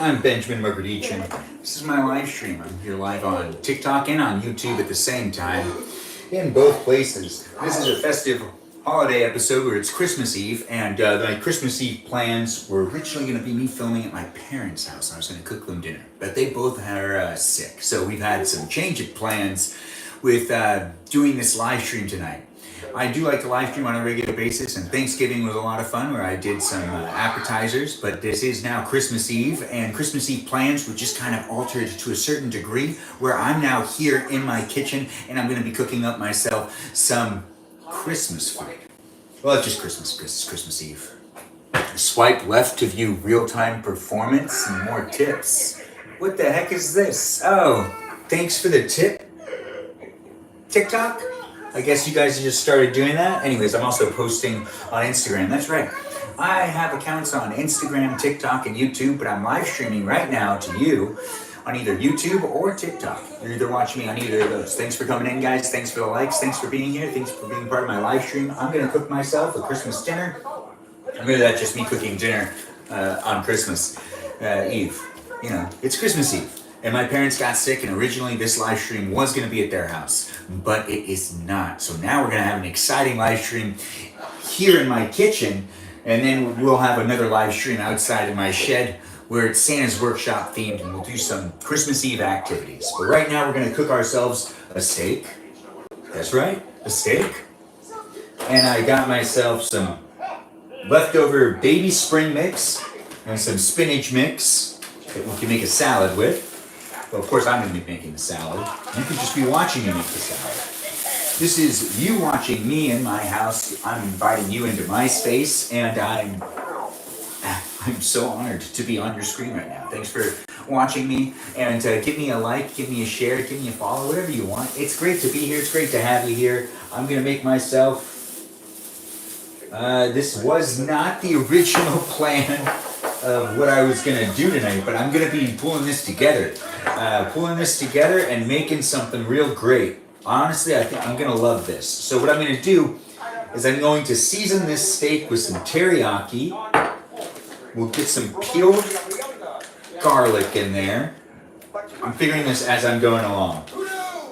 I'm Benjamin Mugerdichin. This is my live stream. I'm here live on TikTok and on YouTube at the same time, in both places. This is a festive holiday episode where it's Christmas Eve, and my Christmas Eve plans were originally going to be me filming at my parents' house. I was going to cook them dinner, but they both are sick, so we've had some change of plans with doing this live stream tonight. I do like to live stream on a regular basis, and Thanksgiving was a lot of fun where I did some appetizers, but this is now Christmas Eve, and Christmas Eve plans were just kind of altered to a certain degree where I'm now here in my kitchen and I'm going to be cooking up myself some Christmas food. Well, it's just Christmas because it's Christmas Eve. Swipe left to view real-time performance and more tips. What the heck is this? Oh, thanks for the tip, TikTok? I guess you guys just started doing that. Anyways, I'm also posting on Instagram. That's right. I have accounts on Instagram, TikTok, and YouTube, but I'm live streaming right now to you on either YouTube or TikTok. You're either watching me on either of those. Thanks for coming in, guys. Thanks for the likes. Thanks for being here. Thanks for being part of my live stream. I'm going to cook myself a Christmas dinner. And really, that's just me cooking dinner on Christmas Eve. You know, it's Christmas Eve. And my parents got sick, and originally this live stream was going to be at their house, but it is not. So now we're going to have an exciting live stream here in my kitchen, and then we'll have another live stream outside in my shed where it's Santa's Workshop themed, and we'll do some Christmas Eve activities. But right now we're going to cook ourselves a steak. That's right, a steak. And I got myself some leftover baby spring mix and some spinach mix that we can make a salad with. Well, of course, I'm going to be making the salad. You can just be watching me make the salad. This is you watching me in my house. I'm inviting you into my space, and I'm so honored to be on your screen right now. Thanks for watching me, and give me a like, give me a share, give me a follow, whatever you want. It's great to be here. It's great to have you here. I'm going to make myself... this was not the original plan of what I was going to do tonight, but I'm going to be pulling this together. And making something real great. Honestly, I think I'm going to love this. So what I'm going to do is I'm going to season this steak with some teriyaki. We'll get some peeled garlic in there. I'm figuring this as I'm going along.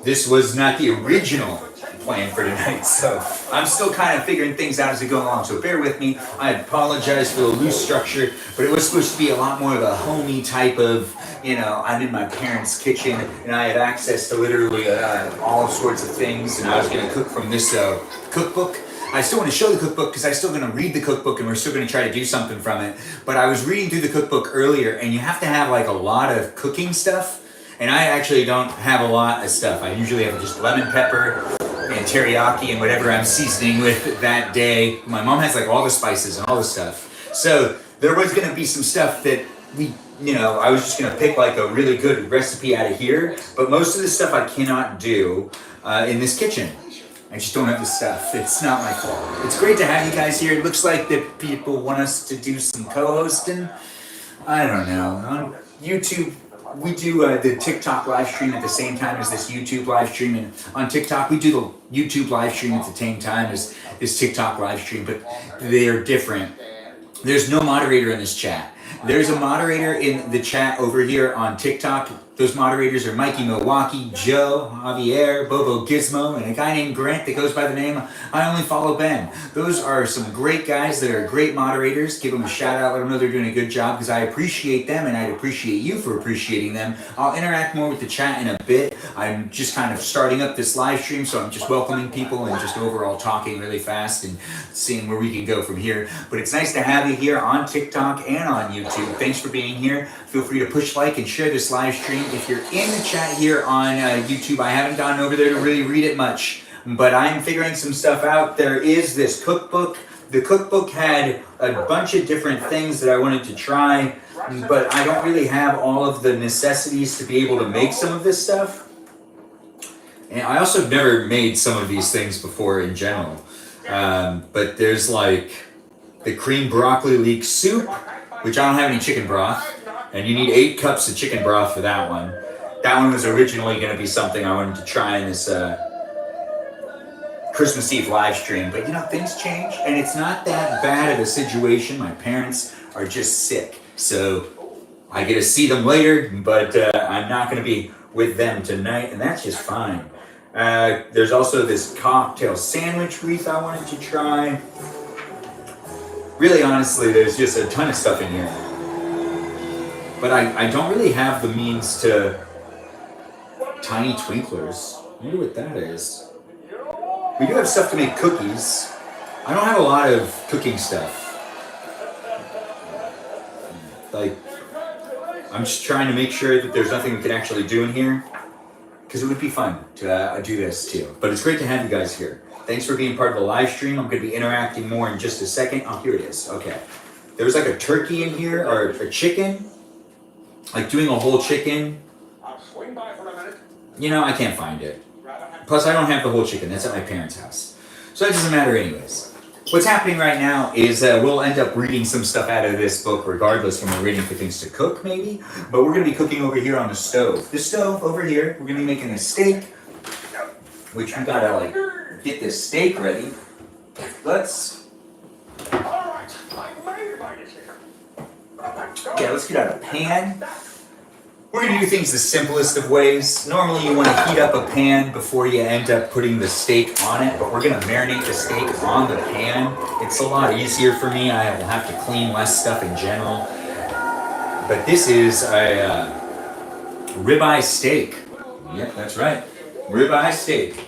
This was not the original plan for tonight, so I'm still kind of figuring things out as we go along, so bear with me. I apologize for the loose structure, but it was supposed to be a lot more of a homey type of, you know, I'm in my parents' kitchen and I have access to literally all sorts of things, and I was going to cook from this cookbook. I still want to show the cookbook because I'm still going to read the cookbook and we're still going to try to do something from it, but I was reading through the cookbook earlier, and you have to have like a lot of cooking stuff, and I actually don't have a lot of stuff. I usually have just lemon pepper and teriyaki and whatever I'm seasoning with that day. My mom has like all the spices and all the stuff. So there was going to be some stuff that I was just going to pick like a really good recipe out of here. But most of the stuff I cannot do in this kitchen. I just don't have the stuff. It's not my fault. It's great to have you guys here. It looks like that people want us to do some co-hosting. I don't know. On YouTube, we do the TikTok live stream at the same time as this YouTube live stream, and on TikTok we do the YouTube live stream at the same time as this TikTok live stream, but they are different. There's no moderator in this chat. There's a moderator in the chat over here on TikTok. Those moderators are Mikey Milwaukee, Joe, Javier, Bobo Gizmo, and a guy named Grant that goes by the name I Only Follow Ben. Those are some great guys that are great moderators. Give them a shout out. Let them know they're doing a good job because I appreciate them and I'd appreciate you for appreciating them. I'll interact more with the chat in a bit. I'm just kind of starting up this live stream, so I'm just welcoming people and just overall talking really fast and seeing where we can go from here. But it's nice to have you here on TikTok and on YouTube. Thanks for being here. Feel free to push like and share this live stream. If you're in the chat here on YouTube, I haven't gone over there to really read it much, but I'm figuring some stuff out. There is this cookbook. The cookbook had a bunch of different things that I wanted to try, but I don't really have all of the necessities to be able to make some of this stuff. And I also have never made some of these things before in general. But there's like the cream broccoli leek soup, which I don't have any chicken broth. And you need 8 cups of chicken broth for that one. That one was originally going to be something I wanted to try in this Christmas Eve live stream. But things change, and it's not that bad of a situation. My parents are just sick. So I get to see them later, but I'm not going to be with them tonight, and that's just fine. There's also this cocktail sandwich wreath I wanted to try. Really, honestly, there's just a ton of stuff in here. But I don't really have the means to tiny twinklers. I wonder what that is. We do have stuff to make cookies. I don't have a lot of cooking stuff. Like, I'm just trying to make sure that there's nothing we can actually do in here, because it would be fun to do this too. But it's great to have you guys here. Thanks for being part of the live stream. I'm going to be interacting more in just a second. Oh, here it is. Okay. There was like a turkey in here, or a chicken. Like doing a whole chicken. I'll swing by for a minute. You know, I can't find it. Plus, I don't have the whole chicken. That's at my parents' house. So that doesn't matter anyways. What's happening right now is we'll end up reading some stuff out of this book regardless when we're reading for things to cook, maybe. But we're going to be cooking over here on the stove. The stove over here, we're going to be making a steak, which we got to, like, get this steak ready. Let's... All right, I made my decision. Yeah, let's get out a pan. We're going to do things the simplest of ways. Normally you want to heat up a pan before you end up putting the steak on it, but we're going to marinate the steak on the pan. It's a lot easier for me. I will have to clean less stuff in general. But this is a ribeye steak. Yep, that's right. Ribeye steak.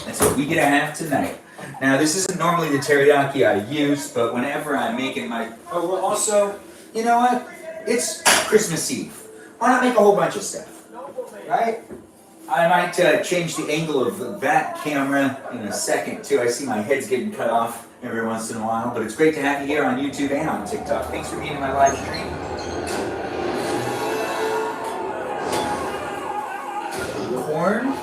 That's what we get to have tonight. Now, this isn't normally the teriyaki I use, but whenever I'm making my... Oh, well, also, you know what? It's Christmas Eve. Why not make a whole bunch of stuff? Right? I might change the angle of that camera in a second, too. I see my head's getting cut off every once in a while, but it's great to have you here on YouTube and on TikTok. Thanks for being in my live stream. Corn.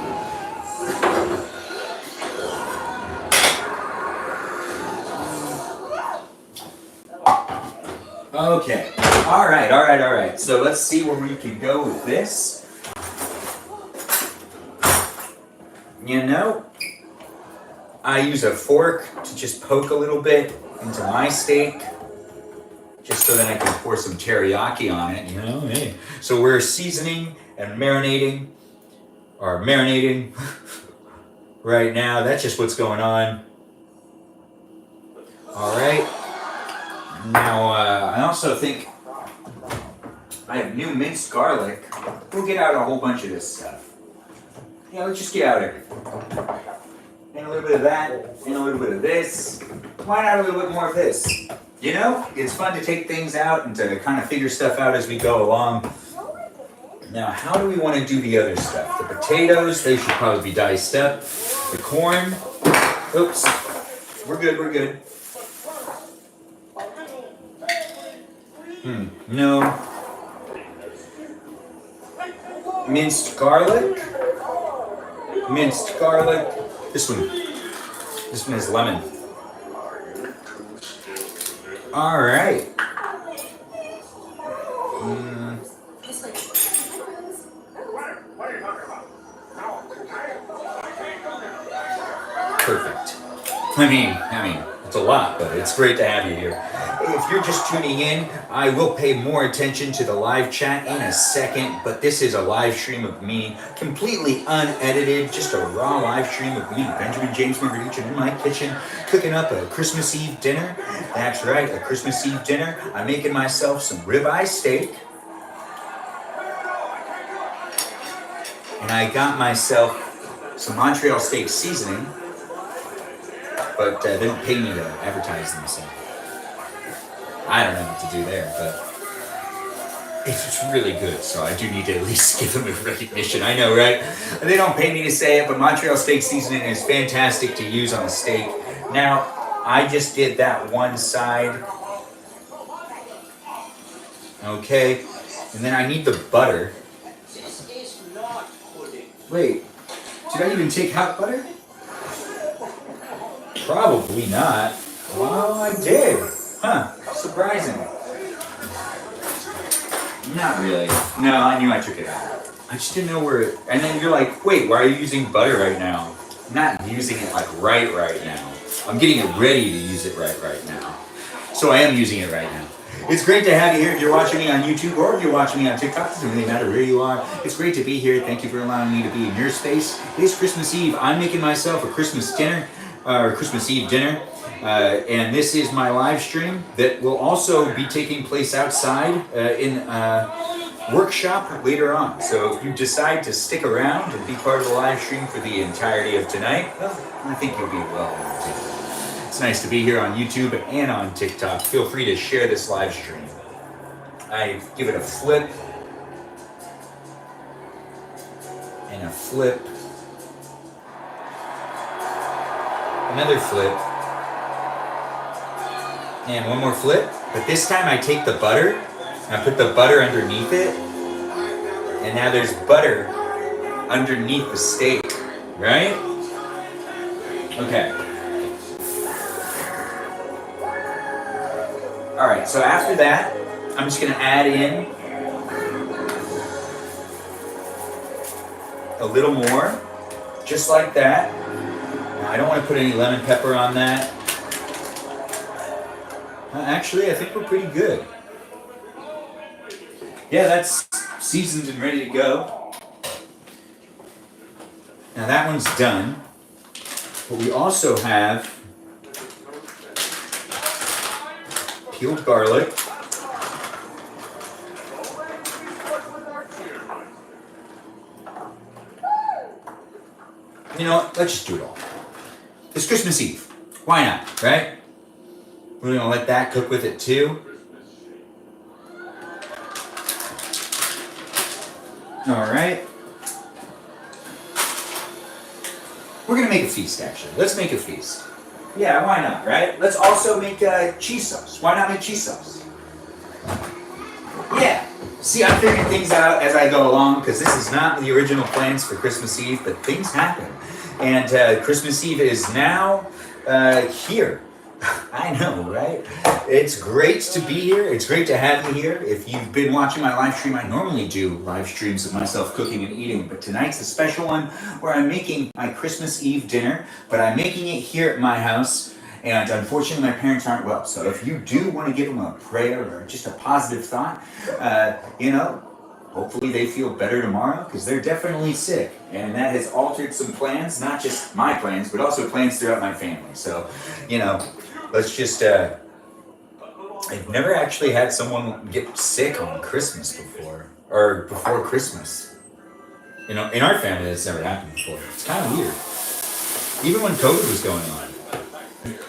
Okay. All right. So let's see where we can go with this. You know, I use a fork to just poke a little bit into my steak, just so that I can pour some teriyaki on it, you know? Hey. So we're seasoning and marinating right now. That's just what's going on. All right. Now, I also think I have new minced garlic. We'll get out a whole bunch of this stuff. Yeah, let's just get out everything. And a little bit of that, and a little bit of this. Why not a little bit more of this? You know, it's fun to take things out and to kind of figure stuff out as we go along. Now, how do we want to do the other stuff? The potatoes, they should probably be diced up. The corn, oops, we're good. No. Minced garlic. This one is lemon. All right. Perfect. I mean, it's a lot, but it's great to have you here. If you're just tuning in, I will pay more attention to the live chat in a second, but this is a live stream of me, completely unedited, just a raw live stream of me, Benjamin James Marguerite, in my kitchen, cooking up a Christmas Eve dinner. That's right, a Christmas Eve dinner. I'm making myself some ribeye steak. And I got myself some Montreal steak seasoning, but they don't pay me to advertise themselves. I don't know what to do there, but it's really good, so I do need to at least give them a recognition. I know, right? They don't pay me to say it, but Montreal steak seasoning is fantastic to use on a steak. Now, I just did that one side. Okay, and then I need the butter. This is not pudding. Wait, did I even take hot butter? Probably not. Well, I did. Huh, surprising. Not really. No, I knew I took it out. I just didn't know where it... And then you're like, wait, why are you using butter right now? I'm not using it like right now. I'm getting it ready to use it right now. So I am using it right now. It's great to have you here. If you're watching me on YouTube or if you're watching me on TikTok, it doesn't really matter where you are. It's great to be here. Thank you for allowing me to be in your space. It is Christmas Eve. I'm making myself a Christmas dinner, or Christmas Eve dinner. And this is my live stream that will also be taking place outside in workshop later on. So if you decide to stick around and be part of the live stream for the entirety of tonight, well, I think you'll be well entertained. It's nice to be here on YouTube and on TikTok. Feel free to share this live stream. I give it a flip and a flip, another flip, and one more flip. But this time I take the butter and I put the butter underneath it, and now there's butter underneath the steak, right? Okay. All right, so after that, I'm just gonna add in a little more, just like that. Now, I don't want to put any lemon pepper on that. Actually, I think we're pretty good. Yeah, that's seasoned and ready to go. Now that one's done. But we also have peeled garlic. You know what? Let's just do it all. It's Christmas Eve. Why not, right? We're gonna let that cook with it too. All right. We're gonna make a feast, actually. Let's make a feast. Yeah, why not, right? Let's also make cheese sauce. Why not make cheese sauce? Yeah. See, I'm figuring things out as I go along because this is not the original plans for Christmas Eve, but things happen. And Christmas Eve is now here. I know, right? It's great to be here. It's great to have you here. If you've been watching my live stream, I normally do live streams of myself cooking and eating, but tonight's a special one where I'm making my Christmas Eve dinner, but I'm making it here at my house. And unfortunately, my parents aren't well. So if you do want to give them a prayer or just a positive thought, hopefully they feel better tomorrow because they're definitely sick. And that has altered some plans, not just my plans, but also plans throughout my family. So, let's just, I've never actually had someone get sick on Christmas before, or before Christmas. In our family, that's never happened before. It's kind of weird. Even when COVID was going on.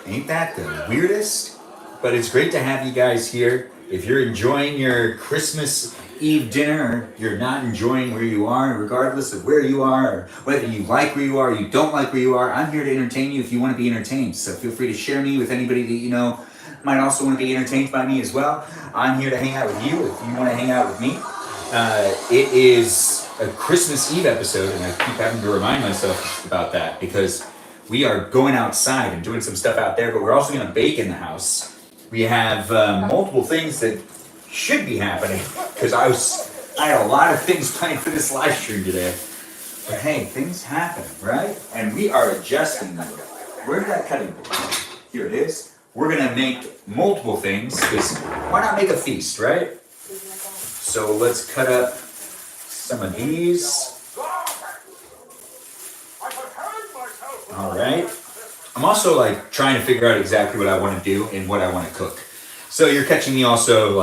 Ain't that the weirdest? But it's great to have you guys here. If you're enjoying your Christmas Eve dinner, or you're not enjoying where you are, regardless of where you are, or whether you like where you are, or you don't like where you are, I'm here to entertain you if you want to be entertained. So feel free to share me with anybody that you know might also want to be entertained by me as well. I'm here to hang out with you if you want to hang out with me. It is a Christmas Eve episode, and I keep having to remind myself about that because we are going outside and doing some stuff out there, but we're also going to bake in the house. We have multiple things that should be happening because I had a lot of things planned for this live stream today. But hey, things happen, right? And we are adjusting them. Where's that cutting board? Here it is. We're going to make multiple things because why not make a feast, right? So let's cut up some of these. All right. I'm also trying to figure out exactly what I want to do and what I want to cook. So you're catching me also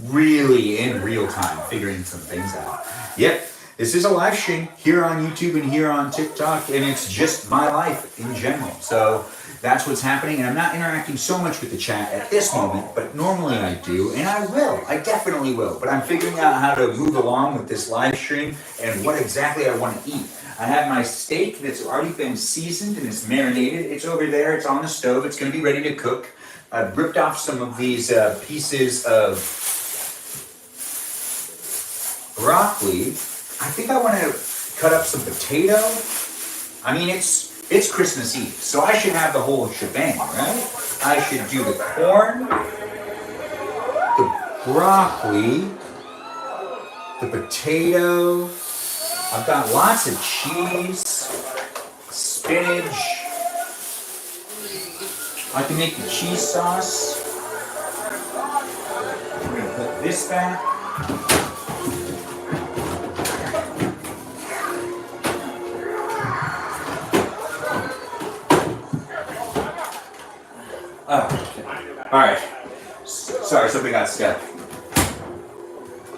really in real time figuring some things out. Yep. This is a live stream here on YouTube and here on TikTok, and it's just my life in general. So that's what's happening, and I'm not interacting so much with the chat at this moment, but normally I do, and I will. I definitely will. But I'm figuring out how to move along with this live stream and what exactly I want to eat. I have my steak that's already been seasoned and it's marinated. It's over there. It's on the stove. It's going to be ready to cook. I've ripped off some of these pieces of broccoli. I think I want to cut up some potato. I mean, it's Christmas Eve, so I should have the whole shebang, right? I should do the corn, the broccoli, the potato. I've got lots of cheese, spinach. I can make the cheese sauce. this back. Oh, okay. All right. Sorry, something got stuck.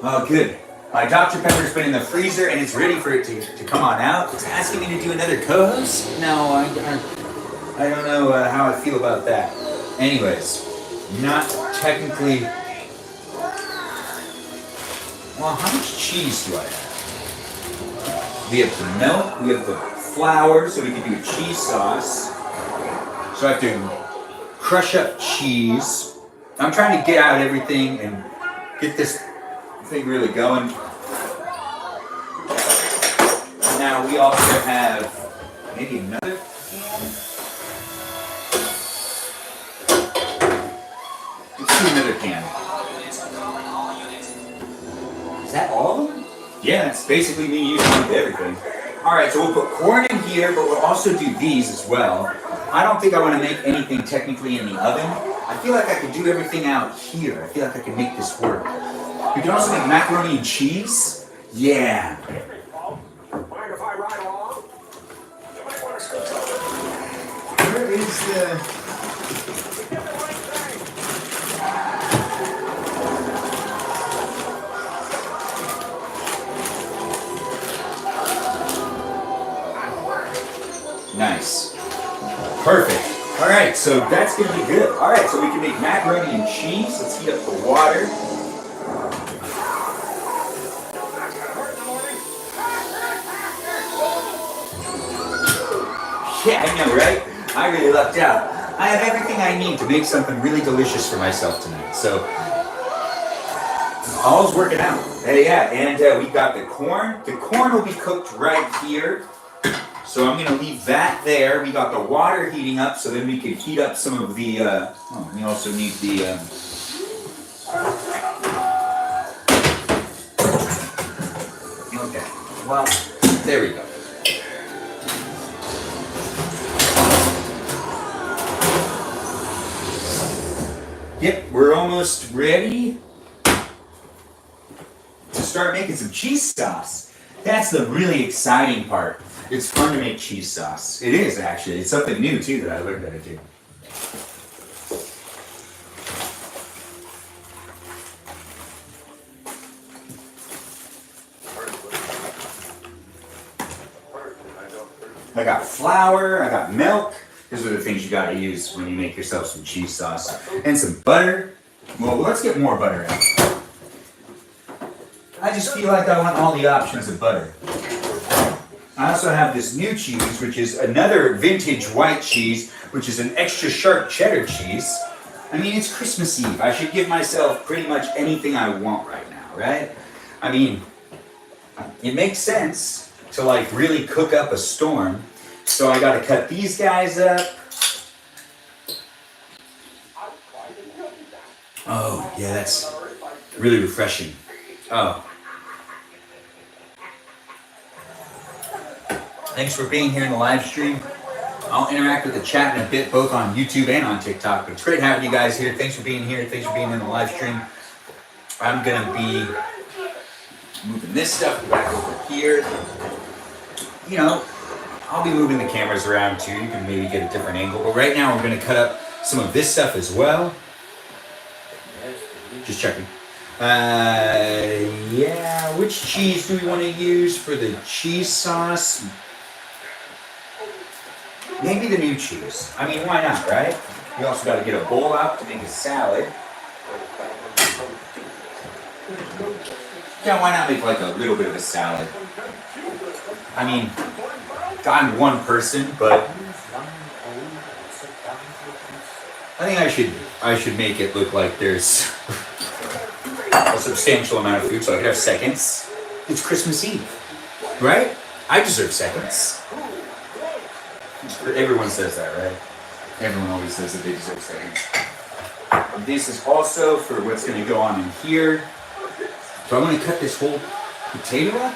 Oh, good. My Dr. Pepper's been in the freezer and it's ready for it to come on out. It's asking me to do another co-host? No, I don't know how I feel about that. Anyways, not technically... Well, how much cheese do I have? We have the milk, we have the flour, so we can do a cheese sauce. So I have to crush up cheese. I'm trying to get out everything and get this thing really going. Now we also have maybe another can. Let's do another can. Is that all of them? Yeah, it's basically me using everything. Alright, so we'll put corn in here, but we'll also do these as well. I don't think I want to make anything technically in the oven. I feel like I could do everything out here. I feel like I can make this work. We can also make macaroni and cheese. Yeah. Mind if I ride along? You might want to scoot over. Where is the... Get the right thing. Nice. Perfect. All right, so that's gonna be good. All right, so we can make macaroni and cheese. Let's heat up the water. Yeah, I know, right? I really lucked out. I have everything I need to make something really delicious for myself tonight. So, all's working out. Yeah, and we got the corn. The corn will be cooked right here. So I'm gonna leave that there. We got the water heating up, so then we can heat up some of the. We also need the. Okay. Well, there we go. Yep, we're almost ready to start making some cheese sauce. That's the really exciting part. It's fun to make cheese sauce. It is, actually. It's something new, too, that I learned how to do. I got flour, I got milk. These are the things you gotta use when you make yourself some cheese sauce. And some butter. Well, let's get more butter out. I just feel like I want all the options of butter. I also have this new cheese, which is another vintage white cheese, which is an extra sharp cheddar cheese. I mean, it's Christmas Eve. I should give myself pretty much anything I want right now, right? I mean, it makes sense to like really cook up a storm. So I gotta cut these guys up. Oh, yeah, that's really refreshing. Oh. Thanks for being here in the live stream. I'll interact with the chat in a bit, both on YouTube and on TikTok. But it's great having you guys here. Thanks for being here. Thanks for being in the live stream. I'm gonna be moving this stuff back over here. You know, I'll be moving the cameras around too. You can maybe get a different angle. But right now we're gonna cut up some of this stuff as well. Just checking. Yeah, which cheese do we want to use for the cheese sauce? Maybe the new cheese. I mean, why not, right? We also got to get a bowl out to make a salad. Yeah, why not make like a little bit of a salad? I mean, I'm one person, but I think I should make it look like there's a substantial amount of food so I could have seconds. It's Christmas Eve, right? I deserve seconds. Everyone says that, right? Everyone always says that they deserve seconds. This is also for what's going to go on in here. So I'm going to cut this whole potato up.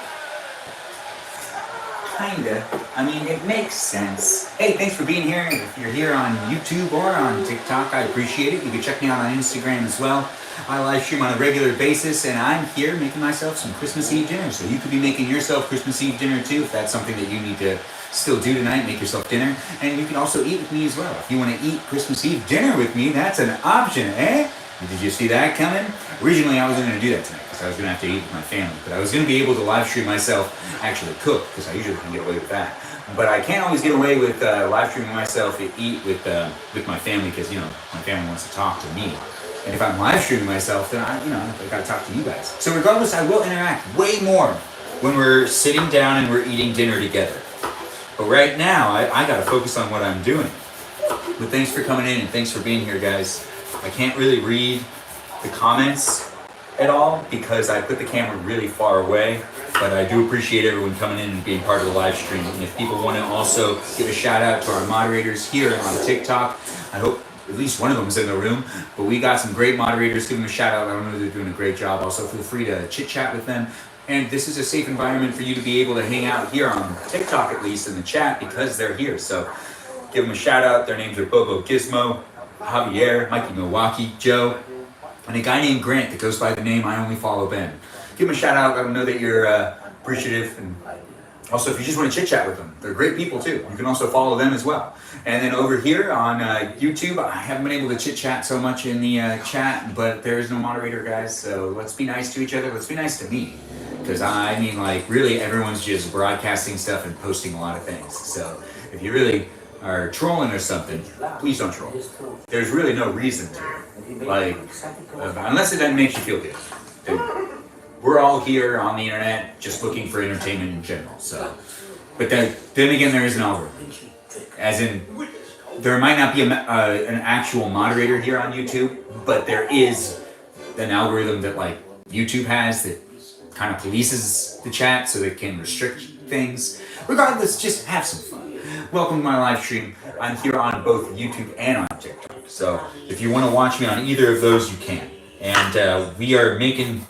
kinda. I mean, it makes sense. Hey, thanks for being here. If you're here on YouTube or on TikTok, I appreciate it. You can check me out on Instagram as well. I live stream on a regular basis, and I'm here making myself some Christmas Eve dinner. So you could be making yourself Christmas Eve dinner too, if that's something that you need to still do tonight. Make yourself dinner, and you can also eat with me as well. If you want to eat Christmas Eve dinner with me, that's an option, eh? Did you see that coming? Originally, I wasn't going to do that tonight because I was going to have to eat with my family, but I was going to be able to live stream myself actually cook because I usually can get away with that. But I can't always get away with live streaming myself to eat with my family because, you know, my family wants to talk to me. And if I'm live streaming myself, then I got to talk to you guys. So regardless, I will interact way more when we're sitting down and we're eating dinner together. But right now, I got to focus on what I'm doing. But thanks for coming in and thanks for being here, guys. I can't really read the comments at all because I put the camera really far away, but I do appreciate everyone coming in and being part of the live stream. And if people want to also give a shout out to our moderators here on TikTok, I hope at least one of them is in the room, but we got some great moderators. Give them a shout out. I know they're doing a great job. Also, feel free to chit chat with them. And this is a safe environment for you to be able to hang out here on TikTok, at least in the chat, because they're here. So give them a shout out. Their names are Bobo Gizmo, Javier, Mikey Milwaukee, Joe, and a guy named Grant that goes by the name I Only Follow Ben. Give them a shout out. Let them know that you're appreciative. And also, if you just want to chit chat with them, they're great people too. You can also follow them as well. And then over here on YouTube, I haven't been able to chit chat so much in the chat, but there is no moderator, guys. So let's be nice to each other. Let's be nice to me. Because I mean, like, really, everyone's just broadcasting stuff and posting a lot of things. So if you really are trolling or something, please don't troll. There's really no reason to. Like, unless it makes you feel good. We're all here on the internet just looking for entertainment in general. So, but then again, there is an algorithm. As in, there might not be an actual moderator here on YouTube, but there is an algorithm that like YouTube has that kind of polices the chat so they can restrict things. Regardless, just have some fun. Welcome to my live stream. I'm here on both YouTube and on TikTok. So if you want to watch me on either of those, you can. And we are making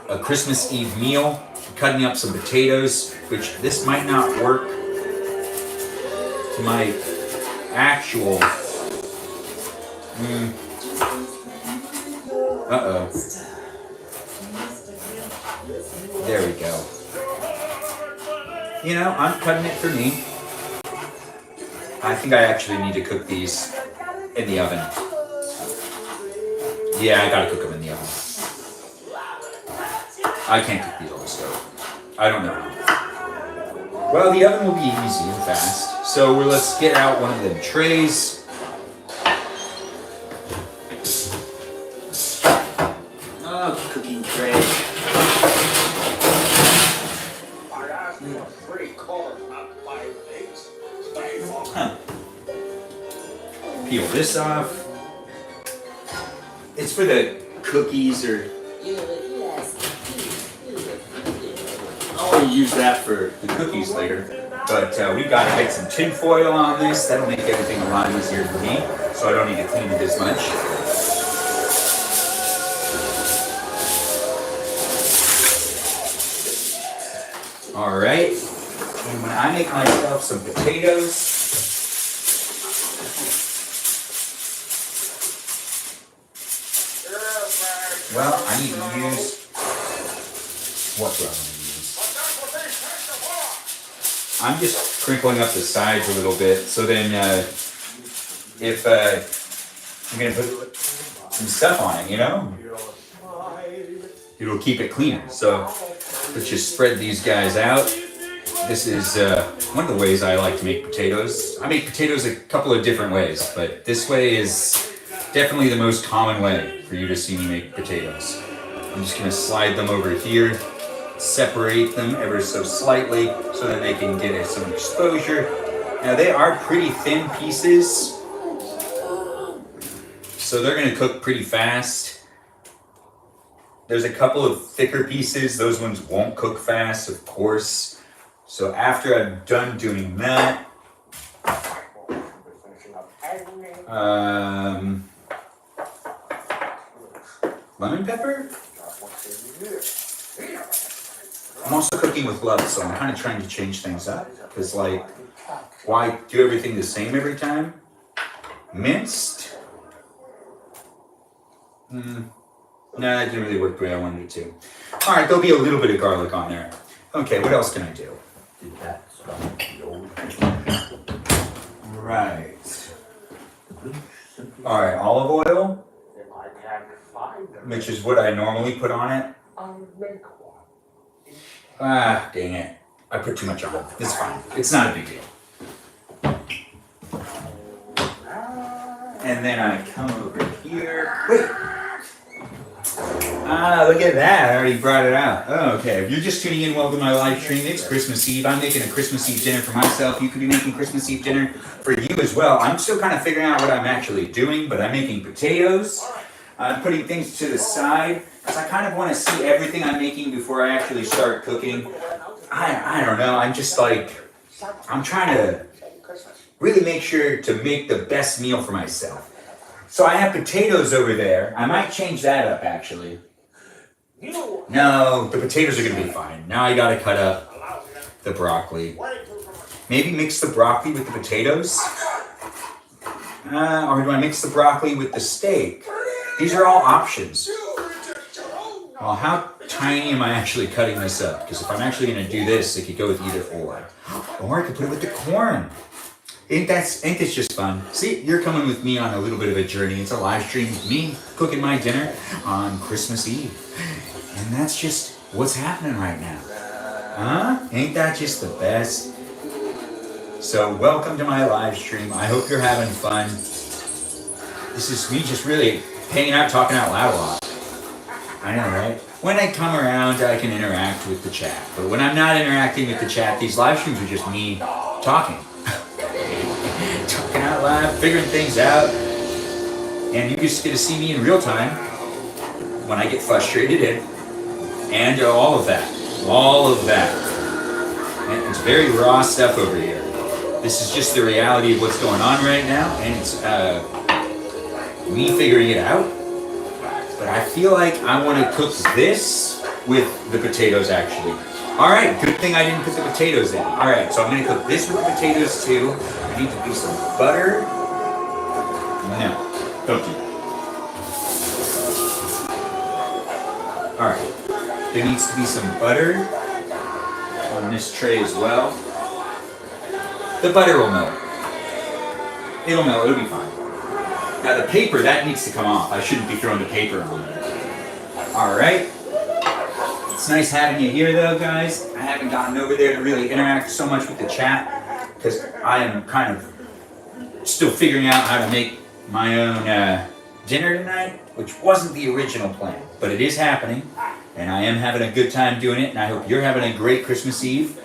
a Christmas Eve meal, cutting up some potatoes, which this might not work to my actual. Uh-oh. There we go. You know, I'm cutting it for me. I think I actually need to cook these in the oven. Yeah, I gotta cook them in the oven. I can't cook these on the stove. I don't know. Well, the oven will be easy and fast. So let's get out one of the trays. Oh, cooking tray. Huh. Peel this off. It's for the cookies or... I'll use that for the cookies later. But we gotta get some tin foil on this. That'll make everything a lot easier for me. So I don't need to clean it as much. Alright. And when I make myself some potatoes, well, I need to use, what do I want to use? I'm just crinkling up the sides a little bit, so then if I'm going to put some stuff on it, you know? It'll keep it cleaner. So let's just spread these guys out. This is one of the ways I like to make potatoes. I make potatoes a couple of different ways, but this way is definitely the most common way for you to see me make potatoes. I'm just gonna slide them over here, separate them ever so slightly so that they can get some exposure. Now they are pretty thin pieces, so they're gonna cook pretty fast. There's a couple of thicker pieces, those ones won't cook fast, of course. So after I'm done doing that, lemon pepper? I'm also cooking with love, so I'm kind of trying to change things up. Because, like, why do everything the same every time? Minced? No, that didn't really work the way I wanted it to. Alright, there'll be a little bit of garlic on there. Okay, what else can I do? Right. Alright, olive oil, which is what I normally put on it. Ah, dang it. I put too much on. It's fine. It's not a big deal. And then I come over here. Wait! Ah, look at that. I already brought it out. Oh, okay. If you're just tuning in, welcome to my live stream. It's Christmas Eve. I'm making a Christmas Eve dinner for myself. You could be making Christmas Eve dinner for you as well. I'm still kind of figuring out what I'm actually doing, but I'm making potatoes. I'm putting things to the side because I kind of want to see everything I'm making before I actually start cooking. I don't know. I'm just like, I'm trying to really make sure to make the best meal for myself. So I have potatoes over there. I might change that up actually. No, the potatoes are gonna be fine. Now I gotta cut up the broccoli. Maybe mix the broccoli with the potatoes? Or do I mix the broccoli with the steak? These are all options. Well, how tiny am I actually cutting this up? Because if I'm actually gonna do this, it could go with either or. Or I could put it with the corn. Ain't this just fun? See, you're coming with me on a little bit of a journey. It's a live stream with me cooking my dinner on Christmas Eve. And that's just what's happening right now. Huh? Ain't that just the best? So welcome to my live stream. I hope you're having fun. This is me just really hanging out, talking out loud a lot. I know, right? When I come around, I can interact with the chat. But when I'm not interacting with the chat, these live streams are just me talking. Talking out loud, figuring things out. And you just get to see me in real time when I get frustrated and all of that. All of that. And it's very raw stuff over here. This is just the reality of what's going on right now, and it's me figuring it out. But I feel like I want to cook this with the potatoes actually. Alright, good thing I didn't put the potatoes in. Alright, so I'm going to cook this with the potatoes too. There needs to be some butter. No, don't do that. Alright, there needs to be some butter on this tray as well. The butter will melt. It'll melt, it'll be fine. Now the paper, that needs to come off. I shouldn't be throwing the paper on there. Alright. It's nice having you here though, guys. I haven't gotten over there to really interact so much with the chat because I am kind of still figuring out how to make my own dinner tonight, which wasn't the original plan, but it is happening, and I am having a good time doing it, and I hope you're having a great Christmas Eve.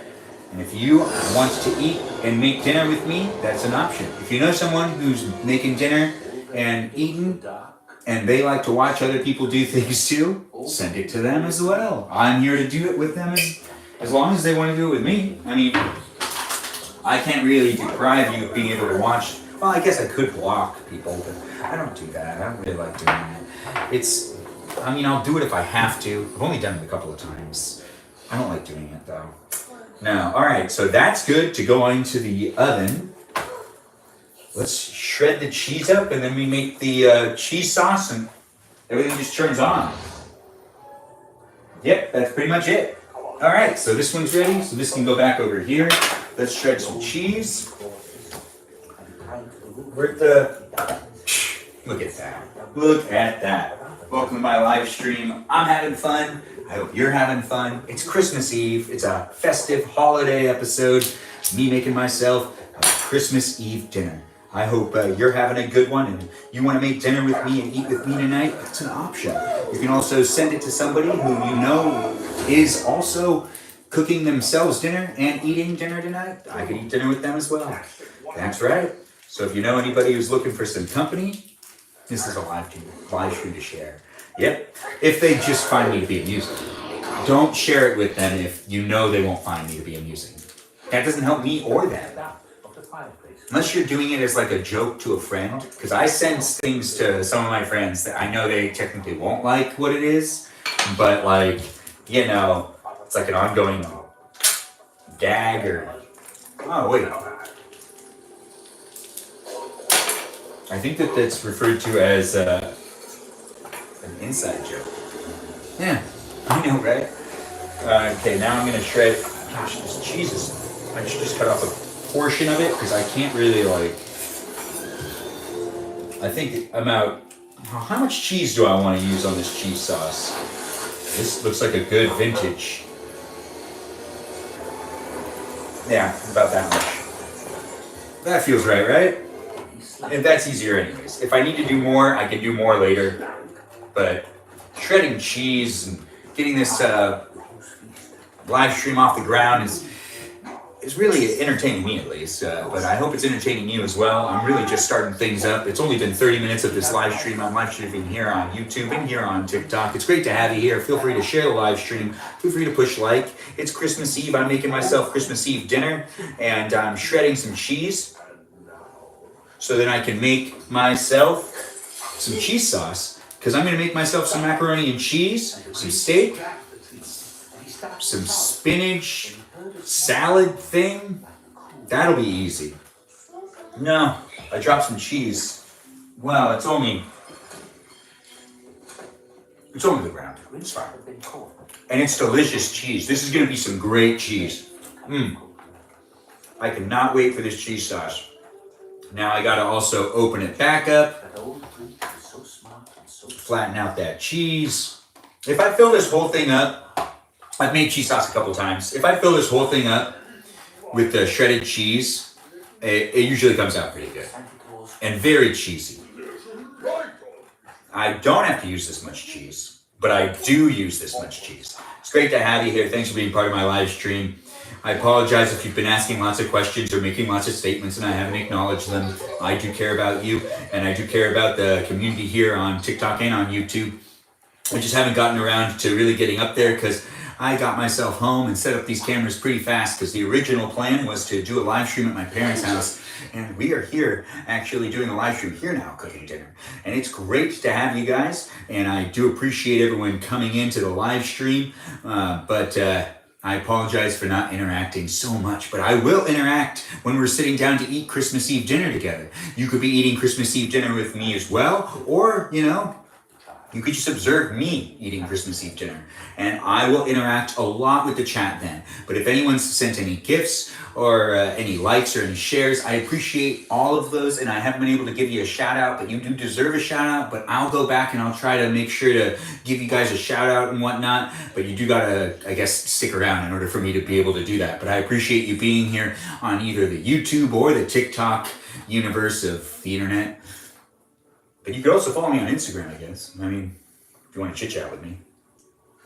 And if you want to eat and make dinner with me, that's an option. If you know someone who's making dinner and eating, and they like to watch other people do things too, send it to them as well. I'm here to do it with them as long as they want to do it with me. I mean, I can't really deprive you of being able to watch. Well, I guess I could block people, but I don't do that. I don't really like doing that. I'll do it if I have to. I've only done it a couple of times. I don't like doing it though. No, alright, so that's good to go into the oven. Let's shred the cheese up and then we make the cheese sauce and everything just turns on. Yep, that's pretty much it. Alright, so this one's ready, so this can go back over here. Let's shred some cheese. Look at that. Look at that. Welcome to my live stream. I'm having fun. I hope you're having fun. It's Christmas Eve. It's a festive holiday episode. Me making myself a Christmas Eve dinner. I hope you're having a good one and you want to make dinner with me and eat with me tonight. That's an option. You can also send it to somebody who you know is also cooking themselves dinner and eating dinner tonight. I could eat dinner with them as well. That's right. So if you know anybody who's looking for some company, this is a live stream to share. Yep. If they just find me to be amusing. Don't share it with them if you know they won't find me to be amusing. That doesn't help me or them. Unless you're doing it as like a joke to a friend. Because I send things to some of my friends that I know they technically won't like what it is. But It's like an ongoing gag or... Oh, wait. I think that's referred to as an inside joke. Yeah, I know, right? Okay, now I'm gonna shred. Gosh, this cheese is... I should just cut off a portion of it because I can't really like... I think I'm out... How much cheese do I want to use on this cheese sauce? This looks like a good vintage. Yeah, about that much. That feels right? And that's easier anyways. If I need to do more, I can do more later. But shredding cheese and getting this live stream off the ground is really entertaining me at least. But I hope it's entertaining you as well. I'm really just starting things up. It's only been 30 minutes of this live stream. I'm live streaming here on YouTube and here on TikTok. It's great to have you here. Feel free to share the live stream. Feel free to push like. It's Christmas Eve. I'm making myself Christmas Eve dinner and I'm shredding some cheese so that I can make myself some cheese sauce. Because I'm going to make myself some macaroni and cheese, some steak, some spinach, salad thing. That'll be easy. No, I dropped some cheese. Well, it's only the ground. It's fine. And it's delicious cheese. This is going to be some great cheese. I cannot wait for this cheese sauce. Now I gotta also open it back up, flatten out that cheese. If I fill this whole thing up, I've made cheese sauce a couple times. If I fill this whole thing up with the shredded cheese, it usually comes out pretty good and very cheesy. I don't have to use this much cheese, but I do use this much cheese. It's great to have you here. Thanks for being part of my live stream. I apologize if you've been asking lots of questions or making lots of statements and I haven't acknowledged them. I do care about you and I do care about the community here on TikTok and on YouTube. I just haven't gotten around to really getting up there because I got myself home and set up these cameras pretty fast because the original plan was to do a live stream at my parents' house. And we are here actually doing a live stream here now, cooking dinner. And it's great to have you guys. And I do appreciate everyone coming into the live stream. But I apologize for not interacting so much, but I will interact when we're sitting down to eat Christmas Eve dinner together. You could be eating Christmas Eve dinner with me as well, or, you could just observe me eating Christmas Eve dinner. And I will interact a lot with the chat then. But if anyone's sent any gifts or any likes or any shares, I appreciate all of those. And I haven't been able to give you a shout out, but you do deserve a shout out. But I'll go back and I'll try to make sure to give you guys a shout out and whatnot. But you do gotta, I guess, stick around in order for me to be able to do that. But I appreciate you being here on either the YouTube or the TikTok universe of the internet. But you could also follow me on Instagram, I guess. I mean, if you want to chit chat with me.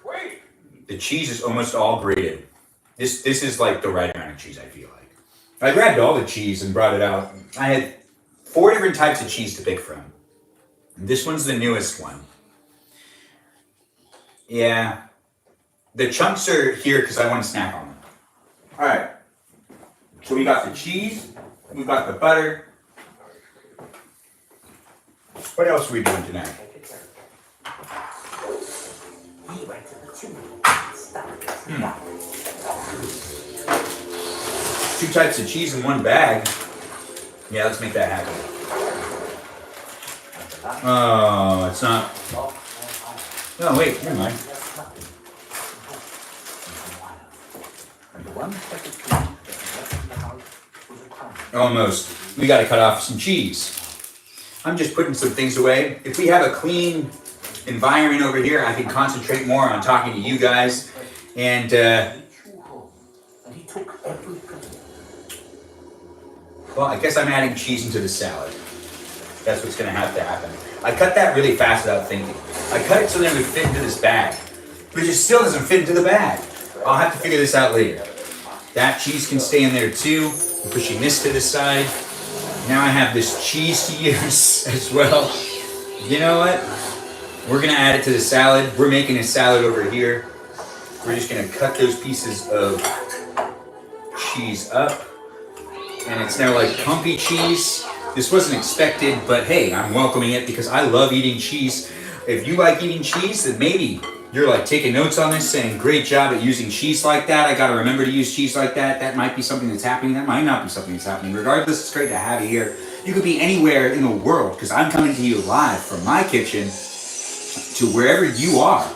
Wait! The cheese is almost all grated. This is like the right amount of cheese, I feel like. I grabbed all the cheese and brought it out. I had 4 different types of cheese to pick from. This one's the newest one. Yeah. The chunks are here because I want to snack on them. Alright. So we got the cheese. We got the butter. What else are we doing tonight? Two types of cheese in one bag. Yeah, let's make that happen. Oh, it's not. No, wait, never mind. Almost. We gotta cut off some cheese. I'm just putting some things away. If we have a clean environment over here, I can concentrate more on talking to you guys. And, well, I guess I'm adding cheese into the salad. That's what's gonna have to happen. I cut that really fast without thinking. I cut it so that it would fit into this bag. But it still doesn't fit into the bag. I'll have to figure this out later. That cheese can stay in there too. I'm pushing this to the side. Now I have this cheese to use as well. You know what? We're gonna add it to the salad. We're making a salad over here. We're just gonna cut those pieces of cheese up. And it's now like pumpy cheese. This wasn't expected, but hey, I'm welcoming it because I love eating cheese. If you like eating cheese, then maybe you're like taking notes on this, saying great job at using cheese like that. I gotta remember to use cheese like that. That might be something that's happening. That might not be something that's happening. Regardless, it's great to have you here. You could be anywhere in the world because I'm coming to you live from my kitchen to wherever you are,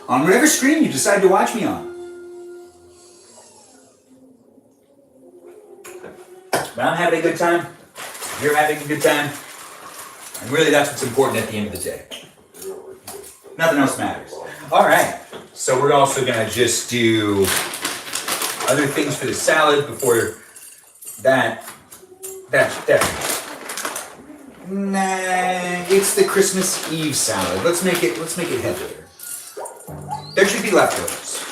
on whatever screen you decide to watch me on. But I'm having a good time. You're having a good time. And really, that's what's important at the end of the day. Nothing else matters. All right. So we're also gonna just do other things for the salad before that. Nah, it's the Christmas Eve salad. Let's make it heavier. There should be leftovers.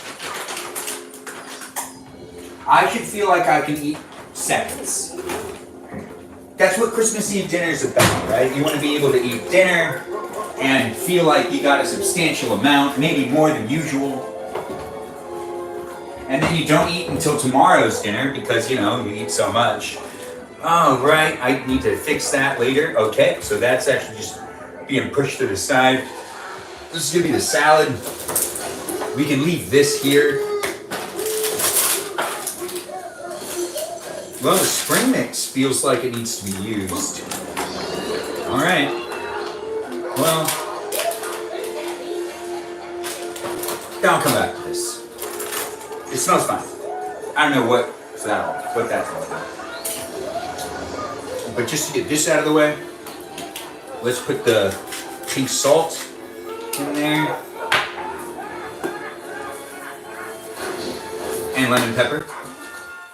I should feel like I can eat seconds. That's what Christmas Eve dinner is about, right? You want to be able to eat dinner and feel like you got a substantial amount, maybe more than usual. And then you don't eat until tomorrow's dinner because, you know, you eat so much. Oh, right, I need to fix that later. Okay, so that's actually just being pushed to the side. This is gonna be the salad. We can leave this here. Well, the spring mix feels like it needs to be used. All right. Well, I'll come back to this. It smells fine. I don't know what that's all about. But just to get this out of the way, let's put the pink salt in there. And lemon pepper.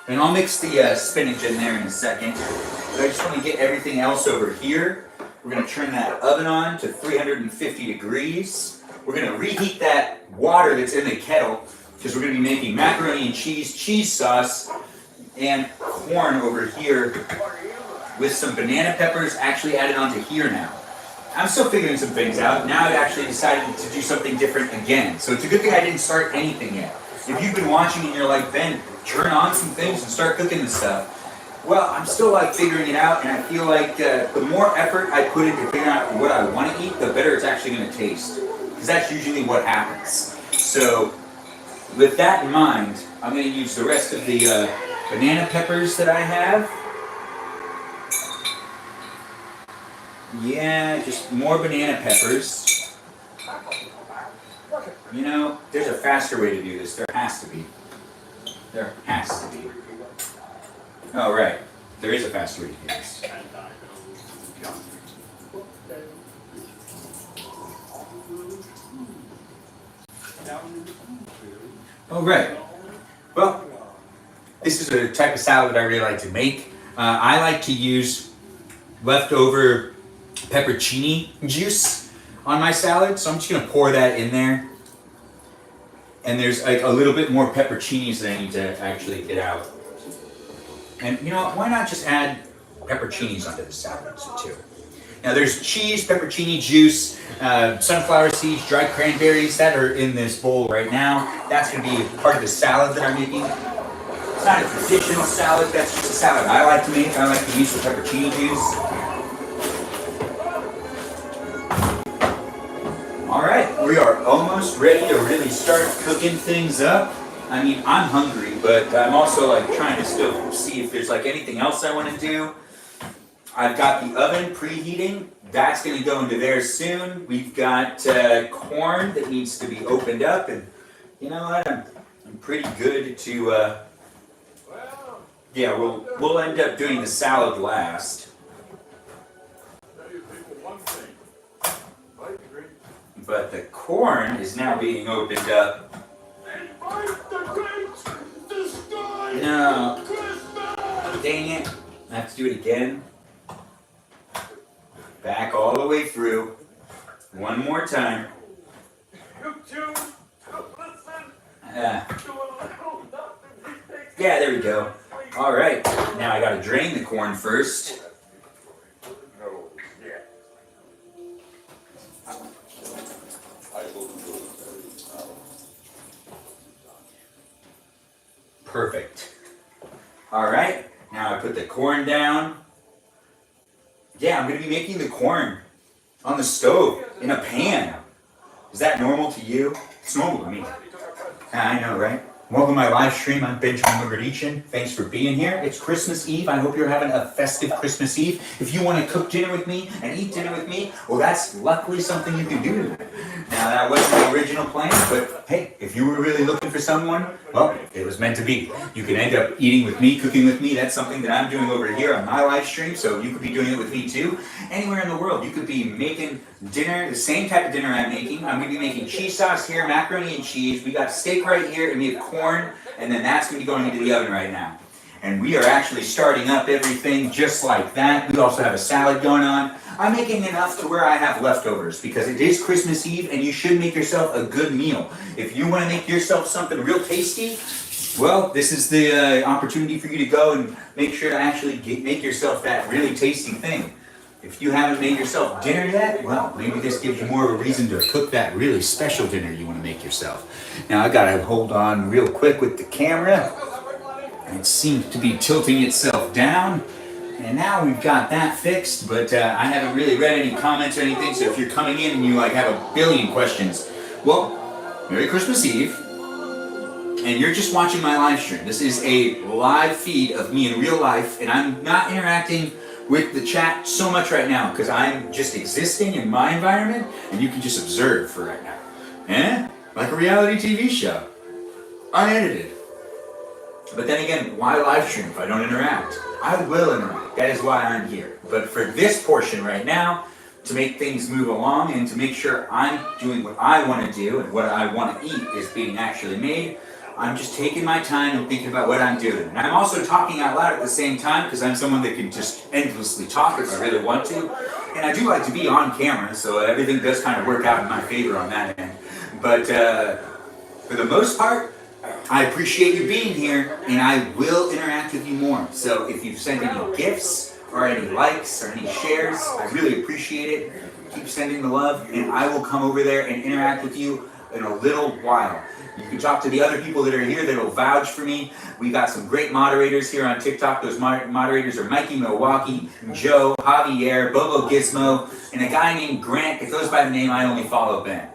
And I'll mix the spinach in there in a second. But I just want to get everything else over here. We're going to turn that oven on to 350 degrees. We're going to reheat that water that's in the kettle because we're going to be making macaroni and cheese sauce, and corn over here with some banana peppers actually added onto here now. I'm still figuring some things out. Now I've actually decided to do something different again. So it's a good thing I didn't start anything yet. If you've been watching and you're like, Ben, turn on some things and start cooking this stuff. Well, I'm still like figuring it out, and I feel like the more effort I put into figuring out what I want to eat, the better it's actually going to taste. Because that's usually what happens. So with that in mind, I'm going to use the rest of the banana peppers that I have. Yeah, just more banana peppers. You know, there's a faster way to do this. There has to be. There has to be. Oh, right. There is a faster way to do this. Oh, right. Well, this is a type of salad that I really like to make. I like to use leftover peppercini juice on my salad, so I'm just going to pour that in there. And there's like a little bit more pepperoncinis that I need to actually get out. And you know what, why not just add pepperoncinis onto the salad too? Now there's cheese, peppercini juice, sunflower seeds, dried cranberries that are in this bowl right now. That's going to be part of the salad that I'm making. It's not a traditional salad, that's just a salad I like to make. I like to use the peppercini juice. Alright, we are almost ready to really start cooking things up. I mean, I'm hungry, but I'm also like trying to still see if there's like anything else I want to do. I've got the oven preheating. That's going to go into there soon. We've got corn that needs to be opened up, and you know what? I'm pretty good to. Yeah, we'll end up doing the salad last. But the corn is now being opened up. No. Dang it. I have to do it again. Back all the way through. One more time. Yeah, there we go. Alright. Now I gotta drain the corn first. Perfect. Alright, now I put the corn down. Yeah, I'm going to be making the corn on the stove in a pan. Is that normal to you? It's normal to me. I know, right? Welcome to my live stream. I'm Benjamin Mugarichin. Thanks for being here. It's Christmas Eve. I hope you're having a festive Christmas Eve. If you want to cook dinner with me and eat dinner with me, well, that's luckily something you can do. Now, that wasn't the original plan, but hey, if you were really looking for someone, well, it was meant to be. You can end up eating with me, cooking with me. That's something that I'm doing over here on my live stream, so you could be doing it with me too. Anywhere in the world, you could be making dinner, the same type of dinner I'm making. I'm going to be making cheese sauce here, macaroni and cheese. We got steak right here, and we have corn, and then that's going to be going into the oven right now. And we are actually starting up everything just like that. We also have a salad going on. I'm making enough to where I have leftovers because it is Christmas Eve and you should make yourself a good meal. If you want to make yourself something real tasty, well, this is the opportunity for you to go and make sure to actually make yourself that really tasty thing. If you haven't made yourself dinner yet, well, maybe this gives you more of a reason to cook that really special dinner you want to make yourself. Now, I gotta hold on real quick with the camera. It seems to be tilting itself down. And now we've got that fixed, but I haven't really read any comments or anything, so if you're coming in and you like have a billion questions, well, Merry Christmas Eve. And you're just watching my live stream. This is a live feed of me in real life, and I'm not interacting with the chat so much right now because I'm just existing in my environment and you can just observe for right now. Like a reality TV show. Unedited. But then again, why live stream if I don't interact? I will interact. That is why I'm here. But for this portion right now, to make things move along and to make sure I'm doing what I want to do and what I want to eat is being actually made, I'm just taking my time and thinking about what I'm doing. And I'm also talking out loud at the same time because I'm someone that can just endlessly talk if I really want to. And I do like to be on camera, so everything does kind of work out in my favor on that end. But for the most part, I appreciate you being here, and I will interact with you more. So if you've sent any gifts or any likes or any shares, I really appreciate it. Keep sending the love, and I will come over there and interact with you in a little while. You can talk to the other people that are here that will vouch for me. We got some great moderators here on TikTok. Those moderators are Mikey Milwaukee, Joe, Javier, Bobo Gizmo, and a guy named Grant that goes by the name I Only Follow Ben.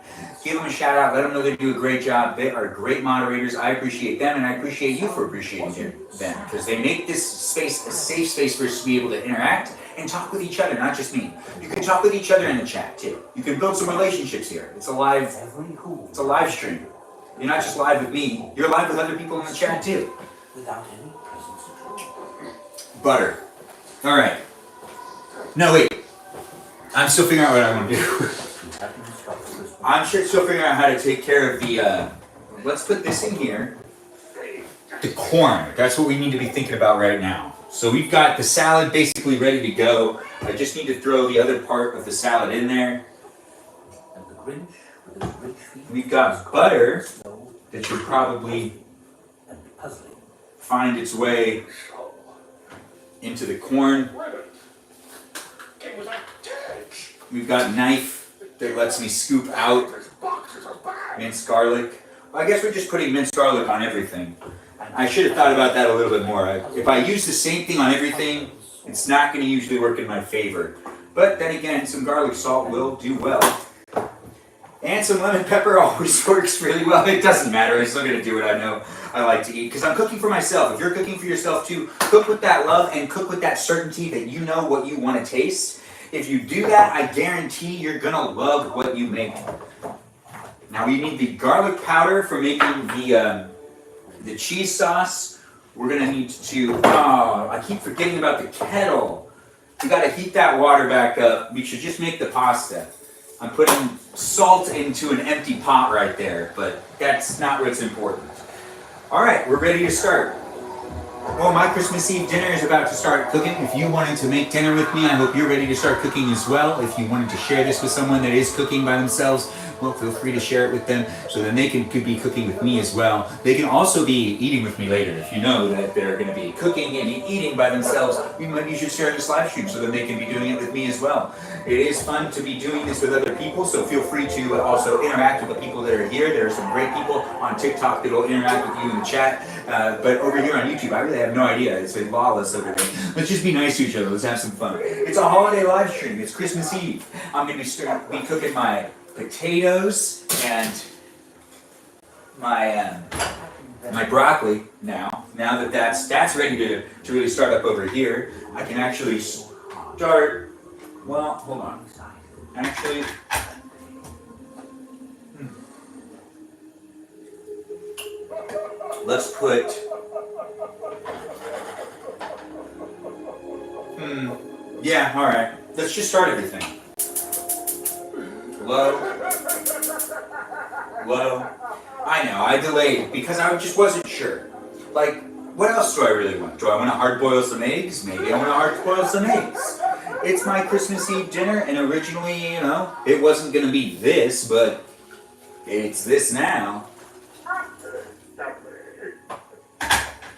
Give them a shout out. Let them know they do a great job. They are great moderators. I appreciate them, and I appreciate you for appreciating them because they make this space a safe space for us to be able to interact and talk with each other, not just me. You can talk with each other in the chat too. You can build some relationships here. It's a live stream. You're not just live with me. You're live with other people in the chat too. Butter. All right. No, wait. I'm still figuring out what I want to do. I'm still figuring out how to take care of the, let's put this in here. The corn, that's what we need to be thinking about right now. So we've got the salad basically ready to go. I just need to throw the other part of the salad in there. We've got butter that should probably find its way into the corn. We've got a knife that lets me scoop out minced garlic. Well, I guess we're just putting minced garlic on everything. I should have thought about that a little bit more. If I use the same thing on everything, it's not going to usually work in my favor. But then again, some garlic salt will do well. And some lemon pepper always works really well. It doesn't matter. I'm still going to do what I know I like to eat because I'm cooking for myself. If you're cooking for yourself too, cook with that love and cook with that certainty that you know what you want to taste. If you do that, I guarantee you're gonna love what you make. Now we need the garlic powder for making the cheese sauce. We're gonna need to, I keep forgetting about the kettle. We gotta heat that water back up. We should just make the pasta. I'm putting salt into an empty pot right there, but that's not what's important. All right, we're ready to start. Well, my Christmas Eve dinner is about to start cooking. If you wanted to make dinner with me, I hope you're ready to start cooking as well. If you wanted to share this with someone that is cooking by themselves, well, feel free to share it with them so then they could be cooking with me as well. They can also be eating with me later. If you know that they're going to be cooking and eating by themselves, you should share this live stream so that they can be doing it with me as well. It is fun to be doing this with other people, so feel free to also interact with the people that are here. There are some great people on TikTok that will interact with you in the chat. But over here on YouTube, I really have no idea. It's like lawless over there. Let's just be nice to each other. Let's have some fun. It's a holiday live stream. It's Christmas Eve. I'm going to be cooking my potatoes and my my broccoli now. Now that that's ready to really start up over here, I can actually start. Well, hold on. Actually, let's put. Yeah. All right. Let's just start everything. Low. Low. I know, I delayed because I just wasn't sure. Like, what else do I really want? Do I want to hard boil some eggs? Maybe I want to hard boil some eggs. It's my Christmas Eve dinner, and originally, you know, it wasn't going to be this, but it's this now.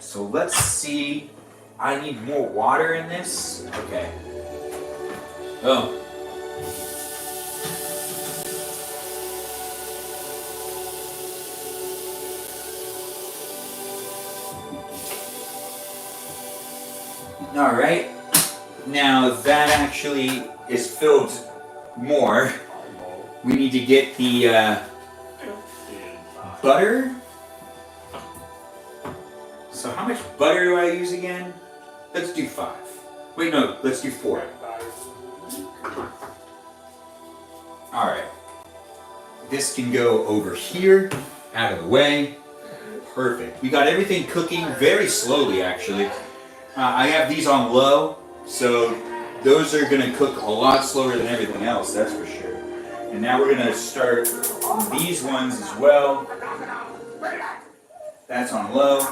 So let's see. I need more water in this. Okay. Oh. All right, now that actually is filled more. We need to get the butter. So how much butter do I use again? Let's do 5. Wait, no, let's do 4. All right, this can go over here, out of the way. Perfect. We got everything cooking very slowly, actually. I have these on low, so those are going to cook a lot slower than everything else, that's for sure. And now we're going to start these ones as well. That's on low.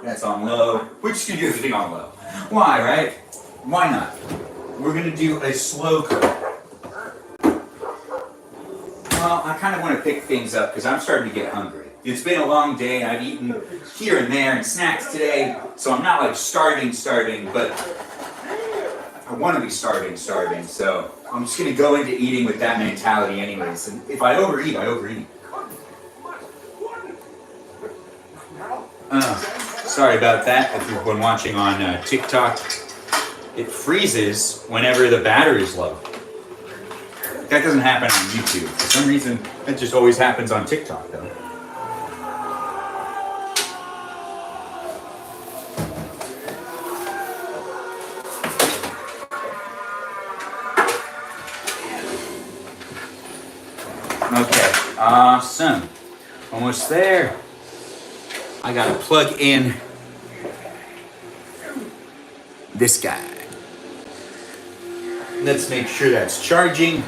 That's on low. We're just going to do everything on low. Why, right? Why not? We're going to do a slow cook. Well, I kind of want to pick things up because I'm starting to get hungry. It's been a long day, and I've eaten here and there and snacks today, so I'm not like starving, but I want to be starving, so I'm just going to go into eating with that mentality anyways. And if I overeat, I overeat. Sorry about that if you've been watching on TikTok. It freezes whenever the battery's low. That doesn't happen on YouTube. For some reason, it just always happens on TikTok, though. Okay, awesome. Almost there. I gotta plug in this guy. Let's make sure that's charging.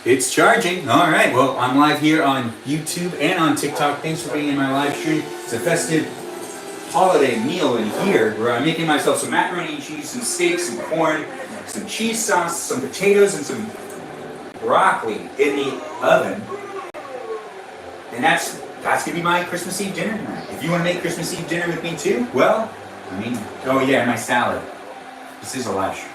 It's charging. All right, well, I'm live here on YouTube and on TikTok. Thanks for being in my live stream. It's a festive holiday meal in here where I'm making myself some macaroni and cheese, some steak, some corn, some cheese sauce, some potatoes, and some broccoli in the oven. And that's gonna be my Christmas Eve dinner tonight. If you want to make Christmas Eve dinner with me too, well, I mean, oh yeah, my salad. This is a live stream.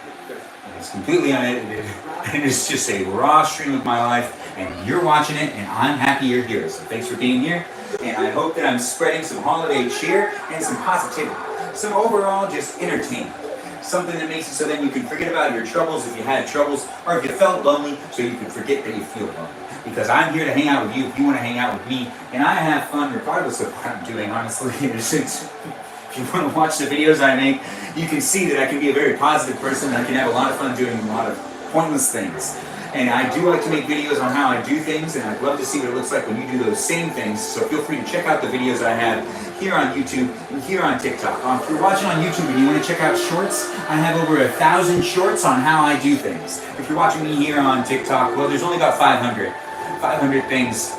It's completely unedited, and it's just a raw stream of my life, and you're watching it, and I'm happy you're here. So thanks for being here, and I hope that I'm spreading some holiday cheer and some positivity, some overall just entertainment. Something that makes it so that you can forget about your troubles if you had troubles, or if you felt lonely, so you can forget that you feel lonely. Because I'm here to hang out with you if you want to hang out with me, and I have fun regardless of what I'm doing, honestly. If you want to watch the videos I make, you can see that I can be a very positive person, and I can have a lot of fun doing a lot of pointless things. And I do like to make videos on how I do things, and I'd love to see what it looks like when you do those same things, so feel free to check out the videos I have here on YouTube and here on TikTok. If you're watching on YouTube and you want to check out shorts, I have over 1,000 shorts on how I do things. If you're watching me here on TikTok, well, there's only about 500 things,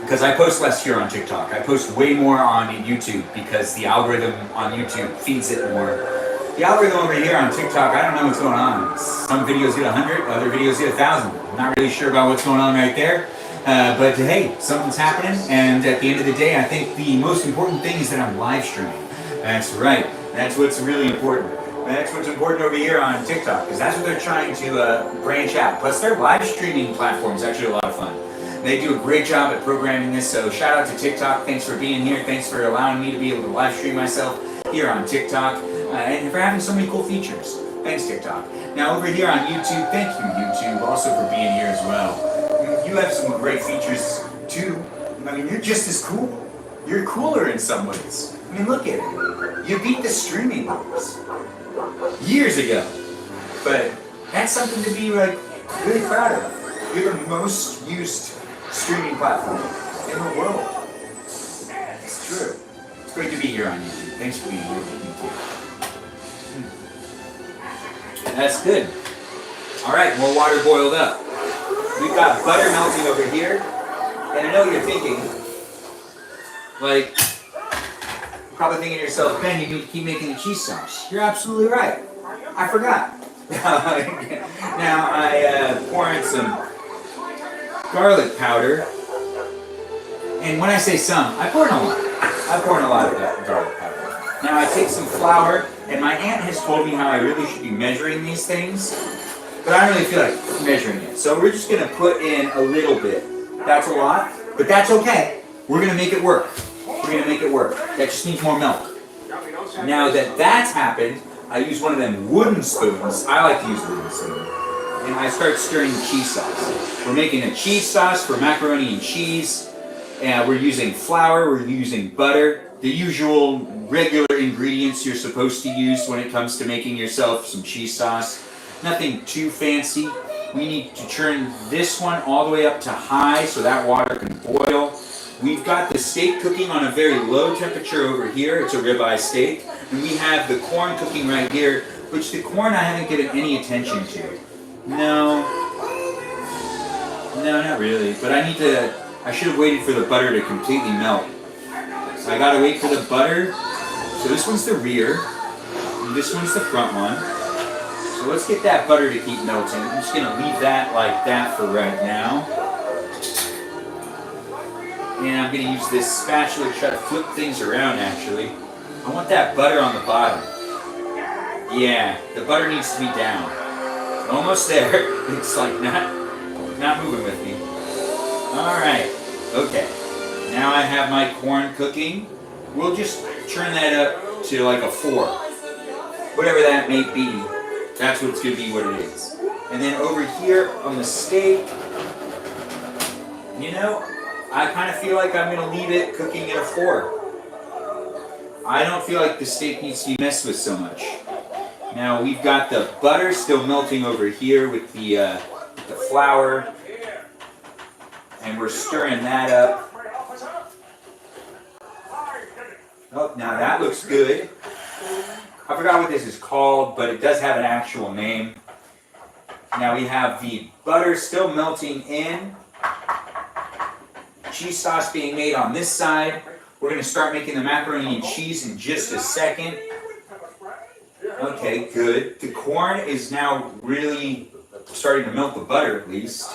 because I post less here on TikTok. I post way more on YouTube because the algorithm on YouTube feeds it more. The algorithm over here on TikTok, I don't know what's going on. Some videos get 100, other videos get 1,000. I'm not really sure about what's going on right there. But hey, something's happening, and at the end of the day, I think the most important thing is that I'm live streaming. That's right. That's what's really important. That's what's important over here on TikTok, because that's what they're trying to branch out. Plus, their live streaming platform is actually a lot of fun. They do a great job at programming this, so shout out to TikTok. Thanks for being here. Thanks for allowing me to be able to live stream myself here on TikTok, and for having so many cool features. Thanks, TikTok. Now, over here on YouTube, thank you, YouTube, also for being here as well. you have some great features too. I mean, you're just as cool. You're cooler in some ways. I mean, look at it. You beat the streaming wars years ago. But that's something to be like really proud of. You're the most used streaming platform in the world. It's true. It's great to be here on YouTube. Thanks for being here with me too. That's good. All right, more water boiled up. We've got butter melting over here, and I know what you're thinking. Like, you're probably thinking to yourself, Ben, you need to keep making the cheese sauce. You're absolutely right. I forgot. Now I pour in some garlic powder, and when I say some, I pour in a lot. I pour in a lot of garlic powder. Now I take some flour, and my aunt has told me how I really should be measuring these things, but I don't really feel like measuring it. So we're just gonna put in a little bit. That's a lot, but that's okay. We're gonna make it work. We're gonna make it work. That just needs more milk. Now that that's happened, I use one of them wooden spoons. I like to use a wooden spoon. And I start stirring the cheese sauce. We're making a cheese sauce for macaroni and cheese. And we're using flour, we're using butter, the usual regular ingredients you're supposed to use when it comes to making yourself some cheese sauce. Nothing too fancy. We need to turn this one all the way up to high so that water can boil. We've got the steak cooking on a very low temperature over here. It's a ribeye steak. And we have the corn cooking right here, which the corn I haven't given any attention to. No, not really. But I should have waited for the butter to completely melt. So I gotta wait for the butter. So this one's the rear, and this one's the front one. So let's get that butter to keep melting. I'm just gonna leave that like that for right now. And I'm gonna use this spatula to try to flip things around actually. I want that butter on the bottom. Yeah, the butter needs to be down. Almost there. It's like not moving with me. Alright, okay. Now I have my corn cooking. We'll just turn that up to like a 4. Whatever that may be, that's what's gonna be what it is. And then over here on the steak, you know, I kind of feel like I'm gonna leave it cooking at a 4. I don't feel like the steak needs to be messed with so much. Now we've got the butter still melting over here with the flour, and we're stirring that up. Oh, now that looks good. I forgot what this is called, but it does have an actual name. Now we have the butter still melting in, cheese sauce being made on this side. We're going to start making the macaroni and cheese in just a second. Okay, good. The corn is now really starting to melt the butter at least.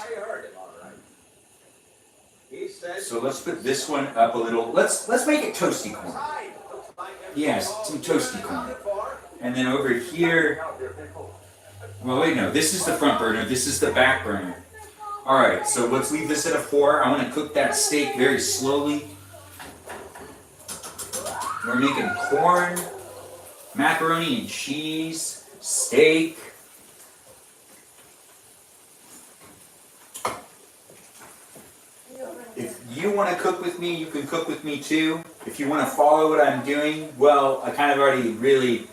So let's put this one up a little. Let's make it toasty corn. Yes, some toasty corn. And then over here, well wait, no, this is the front burner, this is the back burner. Alright, so let's leave this at a 4. I want to cook that steak very slowly. We're making corn, macaroni and cheese, steak. If you want to cook with me, you can cook with me too. If you want to follow what I'm doing, well, I kind of already really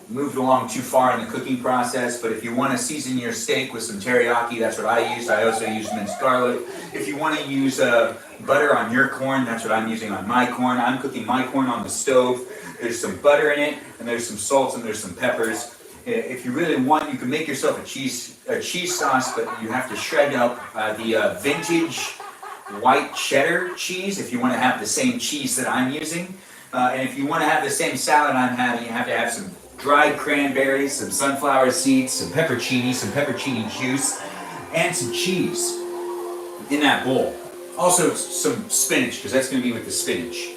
moved along too far in the cooking process, but if you want to season your steak with some teriyaki, that's what I used. I also use minced garlic. If you want to use butter on your corn, that's what I'm using on my corn. I'm cooking my corn on the stove. There's some butter in it, and there's some salt, and there's some peppers. If you really want, you can make yourself a cheese sauce, but you have to shred up the vintage white cheddar cheese if you want to have the same cheese that I'm using. And if you want to have the same salad I'm having, you have to have some dried cranberries, some sunflower seeds, some peppercini juice, and some cheese in that bowl. Also some spinach, because that's going to be with the spinach.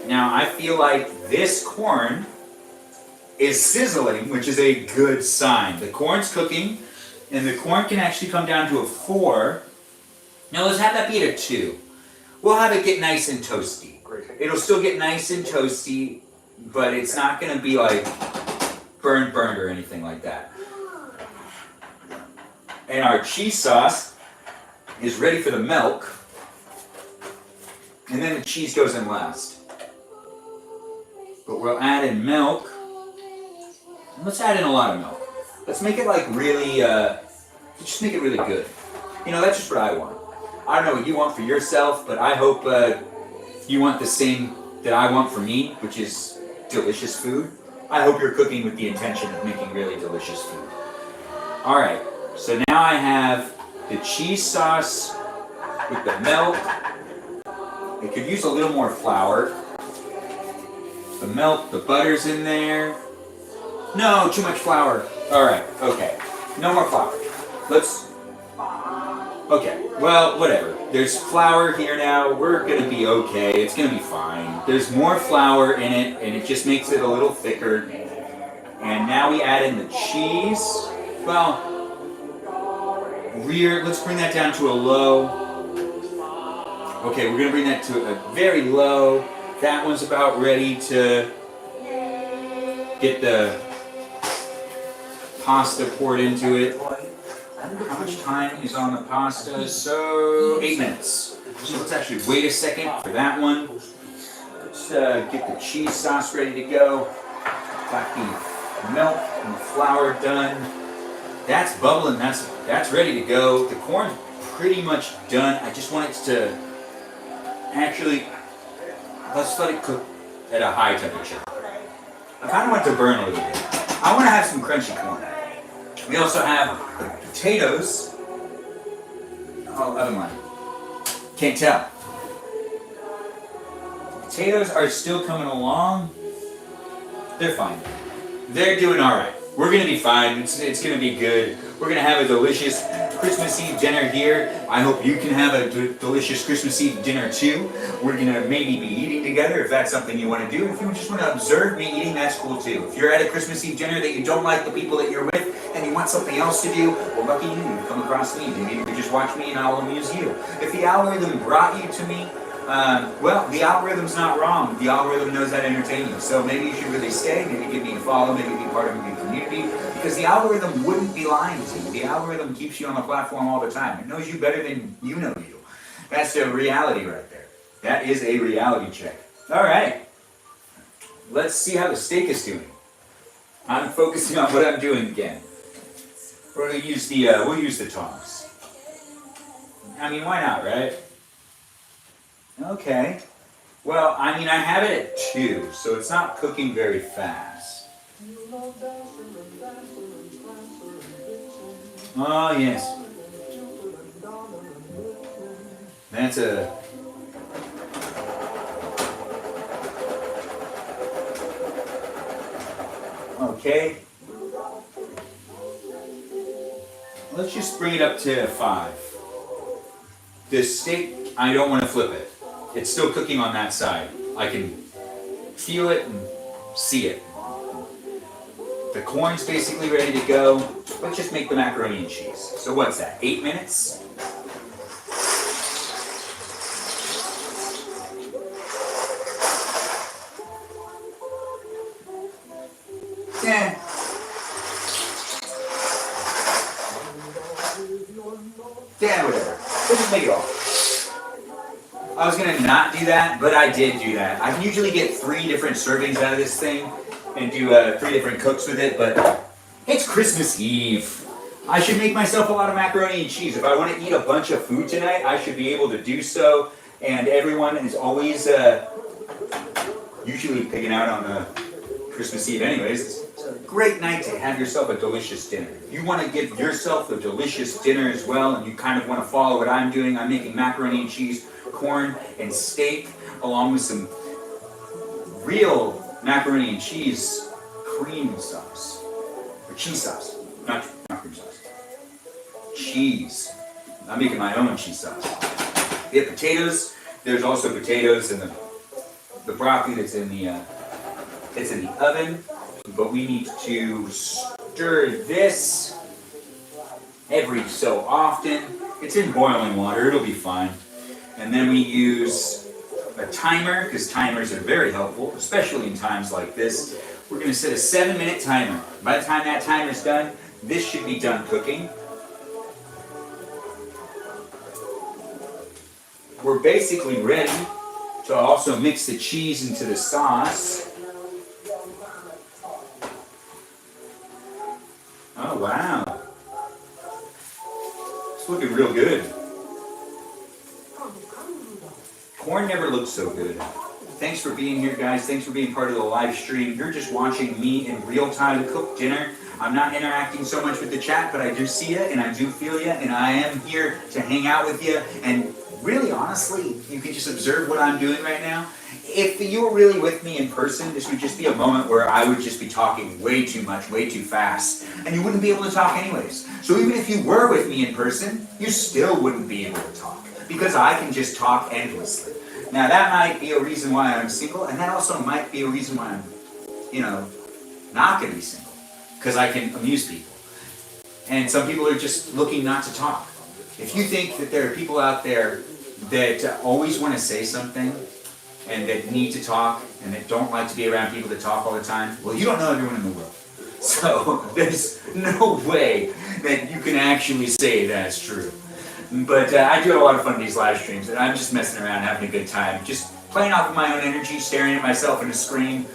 Now I feel like this corn is sizzling, which is a good sign. The corn's cooking, and the corn can actually come down to a 4. Now let's have that be at a 2. We'll have it get nice and toasty. It'll still get nice and toasty, but it's not going to be like burned or anything like that. And our cheese sauce is ready for the milk, and then the cheese goes in last. But we'll add in milk. Let's add in a lot of milk. Let's make it like really, just make it really good. You know, that's just what I want. I don't know what you want for yourself, but I hope you want the same that I want for me, which is delicious food. I hope you're cooking with the intention of making really delicious food. All right, so now I have the cheese sauce with the milk. I could use a little more flour. The milk, the butter's in there. No, too much flour. All right, okay. No more flour. Okay, well, whatever. There's flour here now. We're gonna be okay. It's gonna be fine. There's more flour in it, and it just makes it a little thicker. And now we add in the cheese. Well, let's bring that down to a low. Okay, we're gonna bring that to a very low. That one's about ready to get the pasta poured into it. How much time is on the pasta? So 8 minutes. So let's actually wait a second for that one. Let's get the cheese sauce ready to go. Got the milk and the flour done. That's bubbling. That's ready to go. The corn's pretty much done. I just want it to actually, let's let it cook at a high temperature. I kind of want it to burn a little bit. I want to have some crunchy corn. We also have potatoes. Oh, other one. Can't tell. Potatoes are still coming along. They're fine. They're doing all right. We're gonna be fine. It's gonna be good. We're gonna have a delicious Christmas Eve dinner here. I hope you can have a delicious Christmas Eve dinner too. We're gonna maybe be eating together if that's something you want to do. If you just want to observe me eating, that's cool too. If you're at a Christmas Eve dinner that you don't like the people that you're with and you want something else to do, well, lucky you, you come across me. Maybe you can just watch me and I'll amuse you. If the algorithm brought you to me, well, the algorithm's not wrong. The algorithm knows how to entertain you. So maybe you should really stay, maybe give me a follow, maybe be part of a community, because the algorithm wouldn't be lying to you. The algorithm keeps you on the platform all the time. It knows you better than you know you. That's a reality right there. That is a reality check. All right. Let's see how the steak is doing. I'm focusing on what I'm doing again. We're gonna use we'll use the tongs. I mean, why not, right? Okay. Well, I mean, I have it at 2, so it's not cooking very fast. Oh, yes. That's a... Okay. Let's just bring it up to 5. The steak, I don't want to flip it. It's still cooking on that side. I can feel it and see it. The corn's basically ready to go. Let's just make the macaroni and cheese. So what's that, 8 minutes? Yeah. Yeah, whatever. Let's just make it all. I was gonna not do that, but I did do that. I can usually get 3 different servings out of this thing and do 3 different cooks with it, but it's Christmas Eve. I should make myself a lot of macaroni and cheese. If I want to eat a bunch of food tonight, I should be able to do so. And everyone is always usually picking out on Christmas Eve anyways. It's a great night to have yourself a delicious dinner. If you want to give yourself a delicious dinner as well, and you kind of want to follow what I'm doing, I'm making macaroni and cheese, corn, and steak, along with some real macaroni and cheese cream sauce. Or cheese sauce. Not cream sauce. Cheese. I'm making my own cheese sauce. We have potatoes. There's also potatoes in the broccoli that's in the oven. But we need to stir this every so often. It's in boiling water. It'll be fine. And then we use a timer, because timers are very helpful, especially in times like this. We're going to set a 7-minute timer. By the time that timer's done, this should be done cooking. we're basically ready to also mix the cheese into the sauce. Oh wow. It's looking real good. Corn never looks so good. Thanks for being here, guys. Thanks for being part of the live stream. You're just watching me in real time cook dinner. I'm not interacting so much with the chat, but I do see you and I do feel you, and I am here to hang out with you. And really, honestly, you can just observe what I'm doing right now. If you were really with me in person, this would just be a moment where I would just be talking way too much, way too fast, and you wouldn't be able to talk anyways. So even if you were with me in person, you still wouldn't be able to talk, because I can just talk endlessly. Now that might be a reason why I'm single, and that also might be a reason why I'm, not gonna be single, because I can amuse people. And some people are just looking not to talk. If you think that there are people out there that always want to say something, and that need to talk, and that don't like to be around people that talk all the time, well, you don't know everyone in the world. So there's no way that you can actually say that's true. But I do have a lot of fun in these live streams, and I'm just messing around, having a good time, just playing off of my own energy, staring at myself in a screen,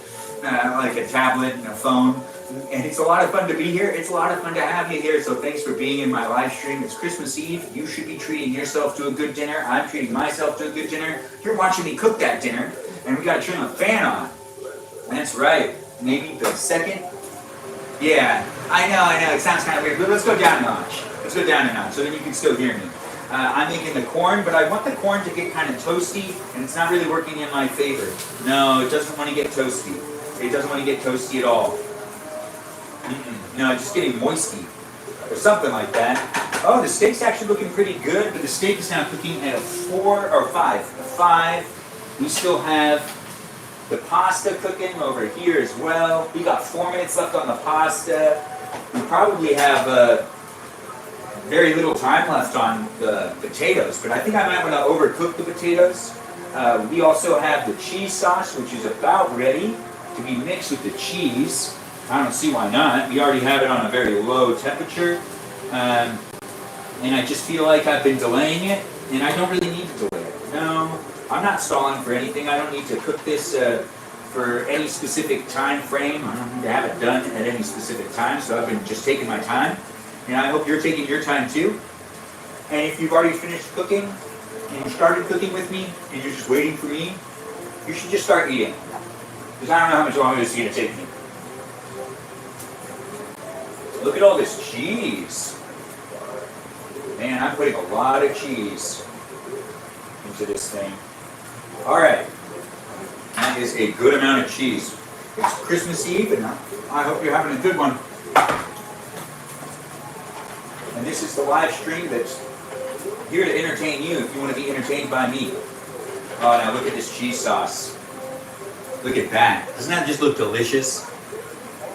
like a tablet and a phone. And it's a lot of fun to be here. It's a lot of fun to have you here. So thanks for being in my live stream. It's Christmas Eve. You should be treating yourself to a good dinner. I'm treating myself to a good dinner. You're watching me cook that dinner, and we got to turn the fan on. That's right. Maybe the second. Yeah, I know. It sounds kind of weird, but let's go down a notch. Let's go down a notch so then you can still hear me. I'm making the corn, but I want the corn to get kind of toasty, and it's not really working in my favor. No, it doesn't want to get toasty. It doesn't want to get toasty at all. No, it's just getting moisty, or something like that. Oh, the steak's actually looking pretty good, but the steak is now cooking at a 4 or 5. A 5. We still have the pasta cooking over here as well. We got 4 minutes left on the pasta. We probably have very little time left on the potatoes, but I think I might want to overcook the potatoes. We also have the cheese sauce, which is about ready to be mixed with the cheese. I don't see why not. We already have it on a very low temperature. And I just feel like I've been delaying it, and I don't really need to delay it. No, I'm not stalling for anything. I don't need to cook this for any specific time frame. I don't need to have it done at any specific time, so I've been just taking my time. And I hope you're taking your time too. And if you've already finished cooking, and you started cooking with me, and you're just waiting for me, you should just start eating. Because I don't know how much longer this is going to take me. Look at all this cheese. Man, I'm putting a lot of cheese into this thing. All right. That is a good amount of cheese. It's Christmas Eve, and I hope you're having a good one. And this is the live stream that's here to entertain you if you want to be entertained by me. Oh, now look at this cheese sauce. Look at that. Doesn't that just look delicious?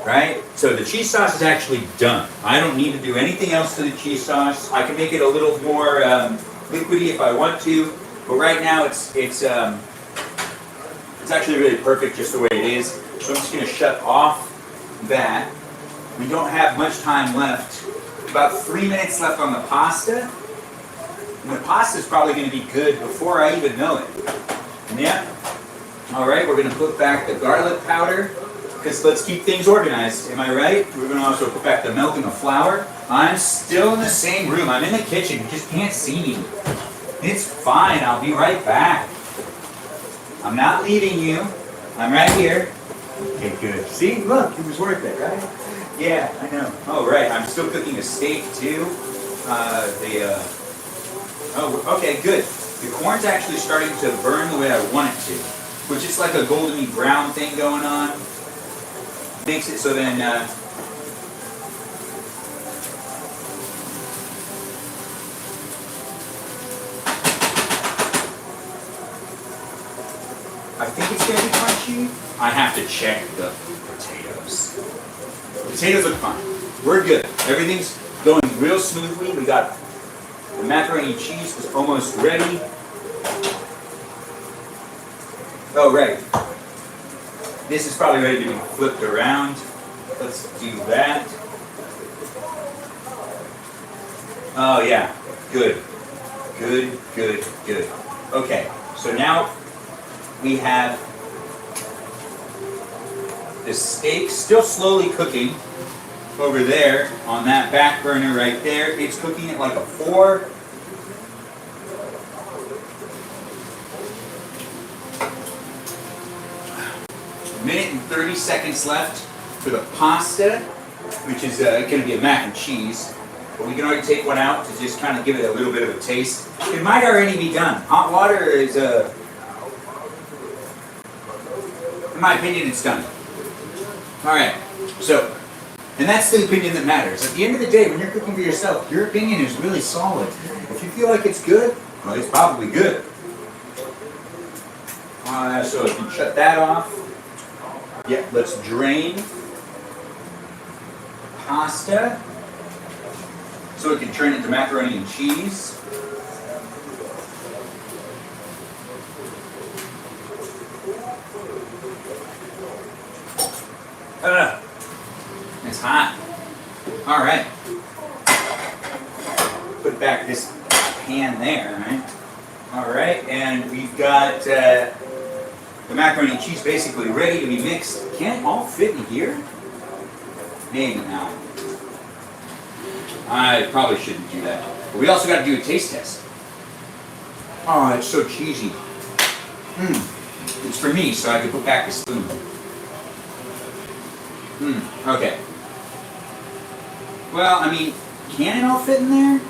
Right? So the cheese sauce is actually done. I don't need to do anything else to the cheese sauce. I can make it a little more liquidy if I want to, but right now it's actually really perfect just the way it is. So I'm just going to shut off that. We don't have much time left. About 3 minutes left on the pasta. And the pasta is probably going to be good before I even know it. Yeah. All right, we're going to put back the garlic powder. Because let's keep things organized, am I right? We're going to also put back the milk and the flour. I'm still in the same room. I'm in the kitchen. You just can't see me. It's fine. I'll be right back. I'm not leaving you. I'm right here. Okay, good. See? Look, it was worth it, right? Yeah, I know. Oh, right. I'm still cooking a steak, too. Oh, okay, good. The corn's actually starting to burn the way I want it to, which is like a golden brown thing going on. Makes it so then I think it's gonna be crunchy. I have to check the potatoes. The potatoes look fine. We're good. Everything's going real smoothly. We got the macaroni and cheese is almost ready. Oh, right. This is probably ready to be flipped around. Let's do that. Oh yeah, good. Good, good, good. Okay, so now we have the steak still slowly cooking over there on that back burner right there. It's cooking at like a 4. Minute and 30 seconds left for the pasta, which is going to be a mac and cheese. But we can already take one out to just kind of give it a little bit of a taste. It might already be done. Hot water is, in my opinion, it's done. All right, so, and that's the opinion that matters. At the end of the day, when you're cooking for yourself, your opinion is really solid. If you feel like it's good, well, it's probably good. So if you shut that off, yeah, let's drain pasta so it can turn into macaroni and cheese. It's hot. All right. Put back this pan there, right? All right, and we've got the macaroni and cheese basically ready to be mixed. Can it all fit in here? Maybe not. I probably shouldn't do that. But we also got to do a taste test. Oh, it's so cheesy. It's for me, so I can put back the spoon. Okay. Well, I mean, can it all fit in there?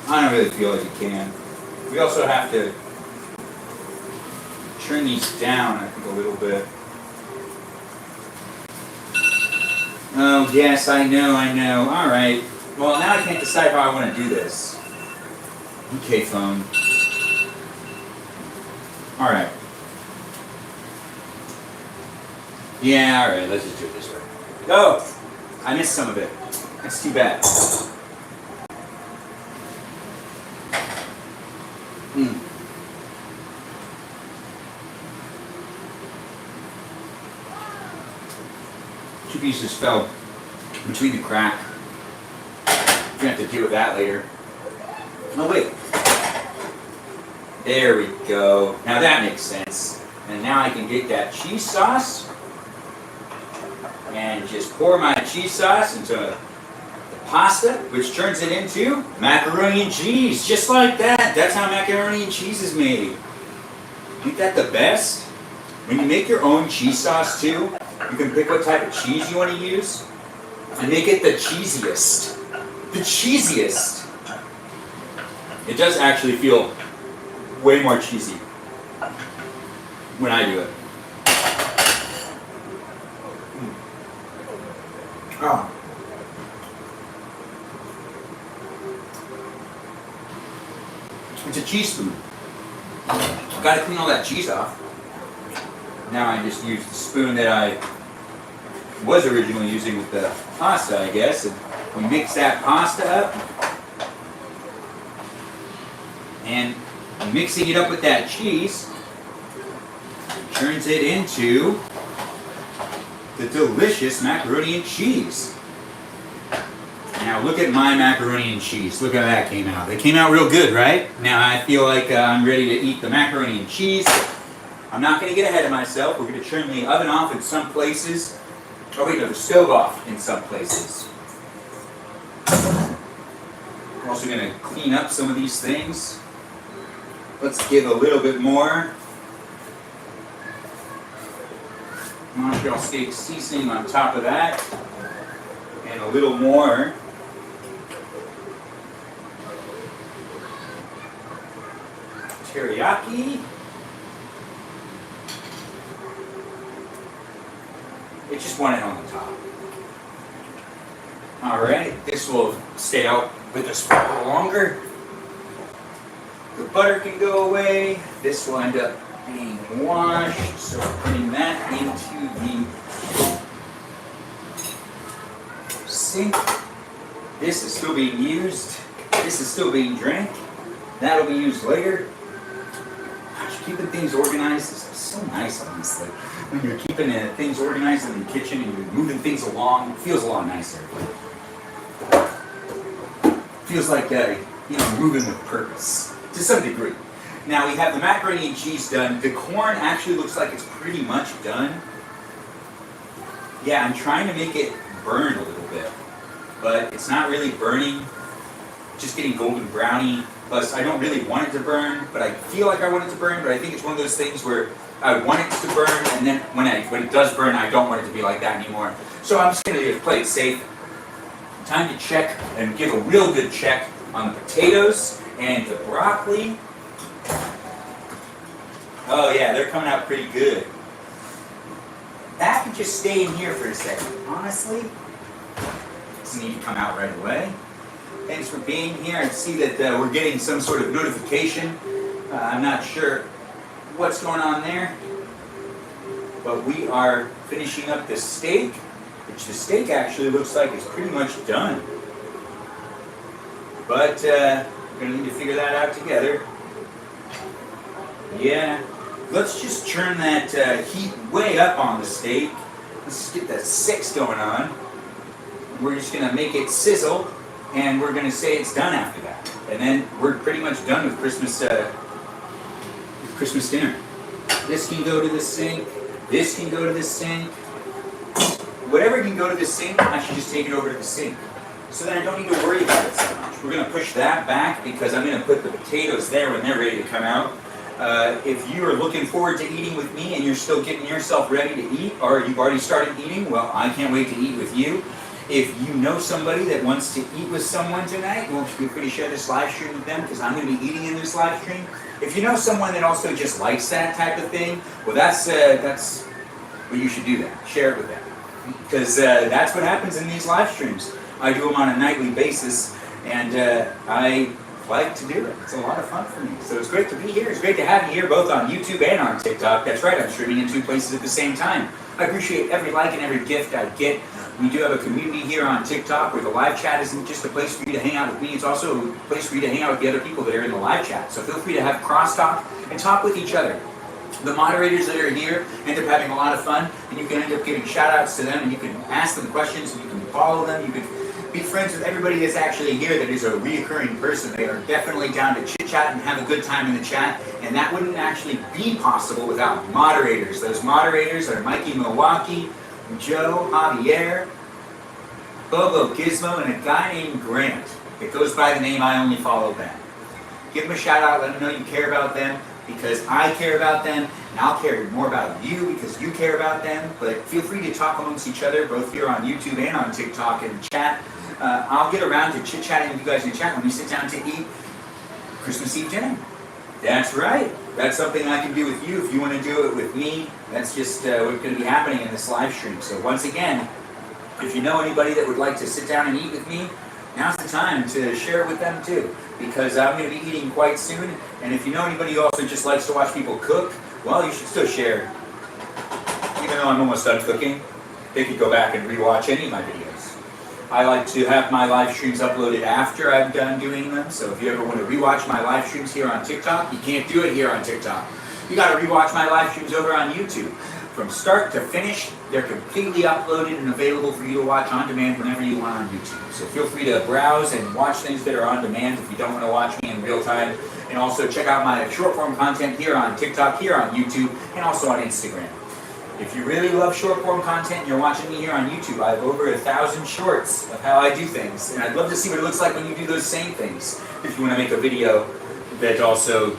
I don't really feel like it can. We also have to turn these down, I think, a little bit. Oh, yes, I know. All right. Well, now I can't decide how I want to do this. Okay, phone. All right. Yeah, all right, let's just do it this way. Oh, I missed some of it. That's too bad. Two pieces fell between the crack. You're gonna have to deal with that later. Oh, wait. There we go. Now that makes sense. And now I can get that cheese sauce and just pour my cheese sauce into the pasta, which turns it into macaroni and cheese, just like that. That's how macaroni and cheese is made. Ain't that the best? When you make your own cheese sauce too, you can pick what type of cheese you want to use and make it the cheesiest. The cheesiest. It does actually feel way more cheesy when I do it. Oh. It's a cheese spoon. I've got to clean all that cheese off. Now I just use the spoon that I was originally using with the pasta, I guess. And we mix that pasta up. And mixing it up with that cheese turns it into the delicious macaroni and cheese. Now look at my macaroni and cheese. Look how that came out. They came out real good, right? Now I feel like I'm ready to eat the macaroni and cheese. I'm not going to get ahead of myself. We're going to turn the oven off in some places. Oh wait, no, the stove off in some places. We're also going to clean up some of these things. Let's give a little bit more Montreal steak seasoning on top of that. And a little more teriyaki. It just want it on the top. Alright, this will stay out with us for a little longer. The butter can go away. This will end up being washed. So we're putting that into the sink. This is still being used. This is still being drank. That'll be used later. Gosh, keeping things organized is so nice, honestly. When you're keeping things organized in the kitchen and you're moving things along, it feels a lot nicer. Feels like you're moving with purpose. to some degree. Now we have the macaroni and cheese done. The corn actually looks like it's pretty much done. Yeah, I'm trying to make it burn a little bit, but it's not really burning. Just getting golden brownie. Plus, I don't really want it to burn, but I feel like I want it to burn. But I think it's one of those things where I want it to burn, and then when it does burn, I don't want it to be like that anymore. So I'm just gonna play it safe. Time to check and give a real good check on the potatoes and the broccoli. Oh yeah, they're coming out pretty good. That could just stay in here for a second. Honestly, doesn't need to come out right away. Thanks for being here. I see that we're getting some sort of notification. I'm not sure what's going on there, but we are finishing up the steak, which the steak actually looks like is pretty much done. But we're gonna need to figure that out together. Yeah, let's just turn that heat way up on the steak. Let's get that 6 going on. We're just gonna make it sizzle, and we're gonna say it's done after that. And then we're pretty much done with Christmas dinner. This can go to the sink. This can go to the sink. Whatever can go to the sink, I should just take it over to the sink. So then I don't need to worry about it so much. We're gonna push that back because I'm gonna put the potatoes there when they're ready to come out. If you are looking forward to eating with me and you're still getting yourself ready to eat, or you've already started eating, well, I can't wait to eat with you. If you know somebody that wants to eat with someone tonight, well, feel free to share this live stream with them because I'm going to be eating in this live stream. If you know someone that also just likes that type of thing, well, that's well, you should do that. Share it with them because that's what happens in these live streams. I do them on a nightly basis, and I like to do it. It's a lot of fun for me. So it's great to be here. It's great to have you here both on YouTube and on TikTok. That's right, I'm streaming in 2 places at the same time. I appreciate every like and every gift I get. We do have a community here on TikTok where the live chat isn't just a place for you to hang out with me, it's also a place for you to hang out with the other people that are in the live chat. So feel free to have crosstalk and talk with each other. The moderators that are here end up having a lot of fun, and you can end up giving shout outs to them, and you can ask them questions, and you can follow them, you can be friends with everybody that's actually here that is a reoccurring person. They are definitely down to chit chat and have a good time in the chat, and that wouldn't actually be possible without moderators. Those moderators are Mikey Milwaukee, Joe, Javier, Bobo Gizmo, and a guy named Grant. It goes by the name I Only Follow Ben. Give them a shout out, let them know you care about them because I care about them, and I'll care more about you because you care about them. But feel free to talk amongst each other, both here on YouTube and on TikTok and chat. I'll get around to chit-chatting with you guys in the chat when we sit down to eat Christmas Eve dinner. That's right. That's something I can do with you if you want to do it with me. That's just what's going to be happening in this live stream. So once again, if you know anybody that would like to sit down and eat with me, now's the time to share it with them too. Because I'm going to be eating quite soon. And if you know anybody who also just likes to watch people cook, well, you should still share. Even though I'm almost done cooking, they could go back and rewatch any of my videos. I like to have my live streams uploaded after I'm done doing them. So if you ever want to rewatch my live streams here on TikTok, you can't do it here on TikTok. You got to rewatch my live streams over on YouTube. From start to finish, they're completely uploaded and available for you to watch on demand whenever you want on YouTube. So feel free to browse and watch things that are on demand if you don't want to watch me in real time. And also check out my short form content here on TikTok, here on YouTube, and also on Instagram. If you really love short form content and you're watching me here on YouTube, I have over 1,000 shorts of how I do things. And I'd love to see what it looks like when you do those same things. If you want to make a video that also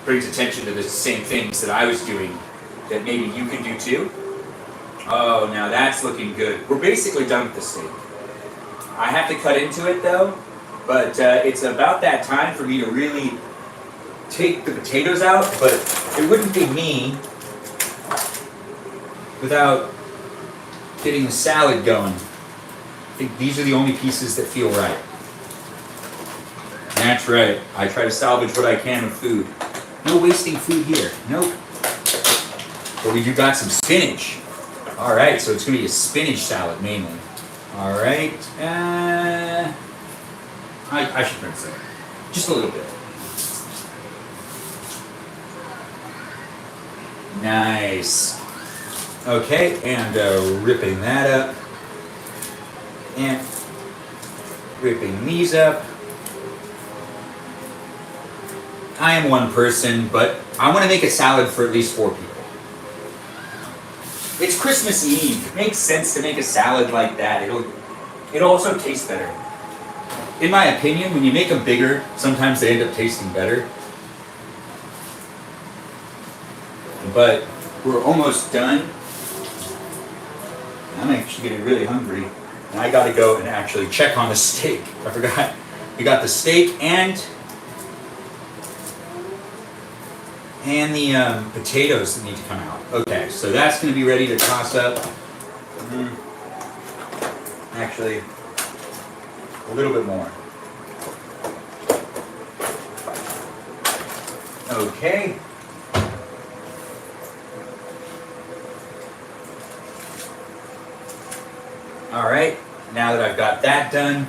brings attention to the same things that I was doing, that maybe you can do too. Oh, now that's looking good. We're basically done with the steak. I have to cut into it though, but it's about that time for me to really take the potatoes out, but it wouldn't be me without getting the salad going. I think these are the only pieces that feel right. That's right. I try to salvage what I can with food. No wasting food here. Nope. But we do got some spinach. All right, so it's gonna be a spinach salad mainly. All right. I should rinse it. Just a little bit. Nice. Okay, and ripping that up. And ripping these up. I am one person, but I want to make a salad for at least 4 people. It's Christmas Eve. It makes sense to make a salad like that. It'll also taste better. In my opinion, when you make them bigger, sometimes they end up tasting better. But we're almost done. I'm actually getting really hungry. And I gotta go and actually check on the steak. I forgot. We got the steak and the potatoes that need to come out. Okay, so that's gonna be ready to toss up. Actually, a little bit more. Okay. All right, now that I've got that done,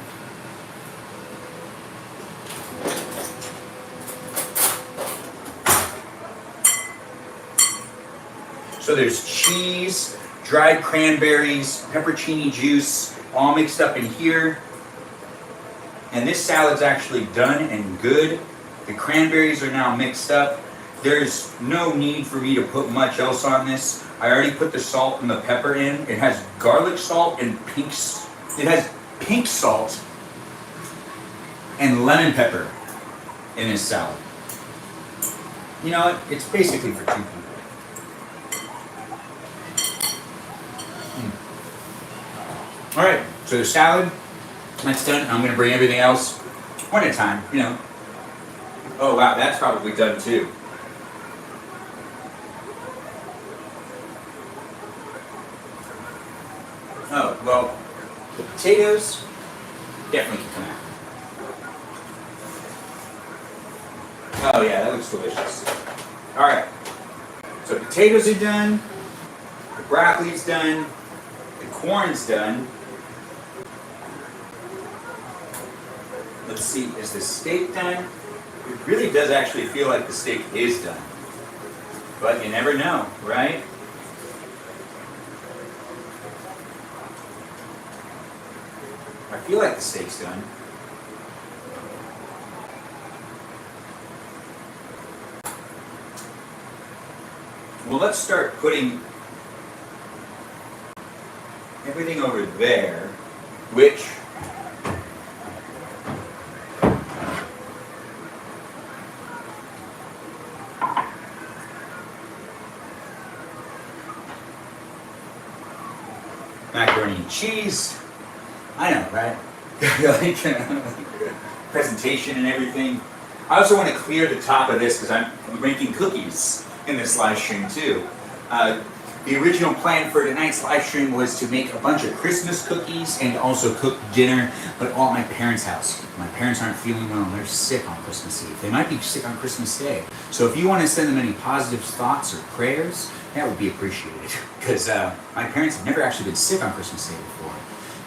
so there's cheese, dried cranberries, pepperoni juice, all mixed up in here. And this salad's actually done and good. The cranberries are now mixed up. There's no need for me to put much else on this. I already put the salt and the pepper in. It has garlic salt and it has pink salt and lemon pepper in this salad. You know what? It's basically for 2 people. All right, so the salad, that's done. I'm gonna bring everything else one at a time, you know. Oh wow, that's probably done too. Oh, well, the potatoes definitely can come out. Oh yeah, that looks delicious. All right, so potatoes are done, the broccoli's done, the corn's done. Let's see, is the steak done? It really does actually feel like the steak is done. But you never know, right? I feel like the steak's done. Well, let's start putting everything over there, which macaroni and cheese. I know, right? Like, presentation and everything. I also want to clear the top of this because I'm making cookies in this live stream too. The original plan for tonight's live stream was to make a bunch of Christmas cookies and also cook dinner, but all at my parents' house. My parents aren't feeling well, they're sick on Christmas Eve. They might be sick on Christmas Day. So if you want to send them any positive thoughts or prayers, that would be appreciated. Because my parents have never actually been sick on Christmas Day before.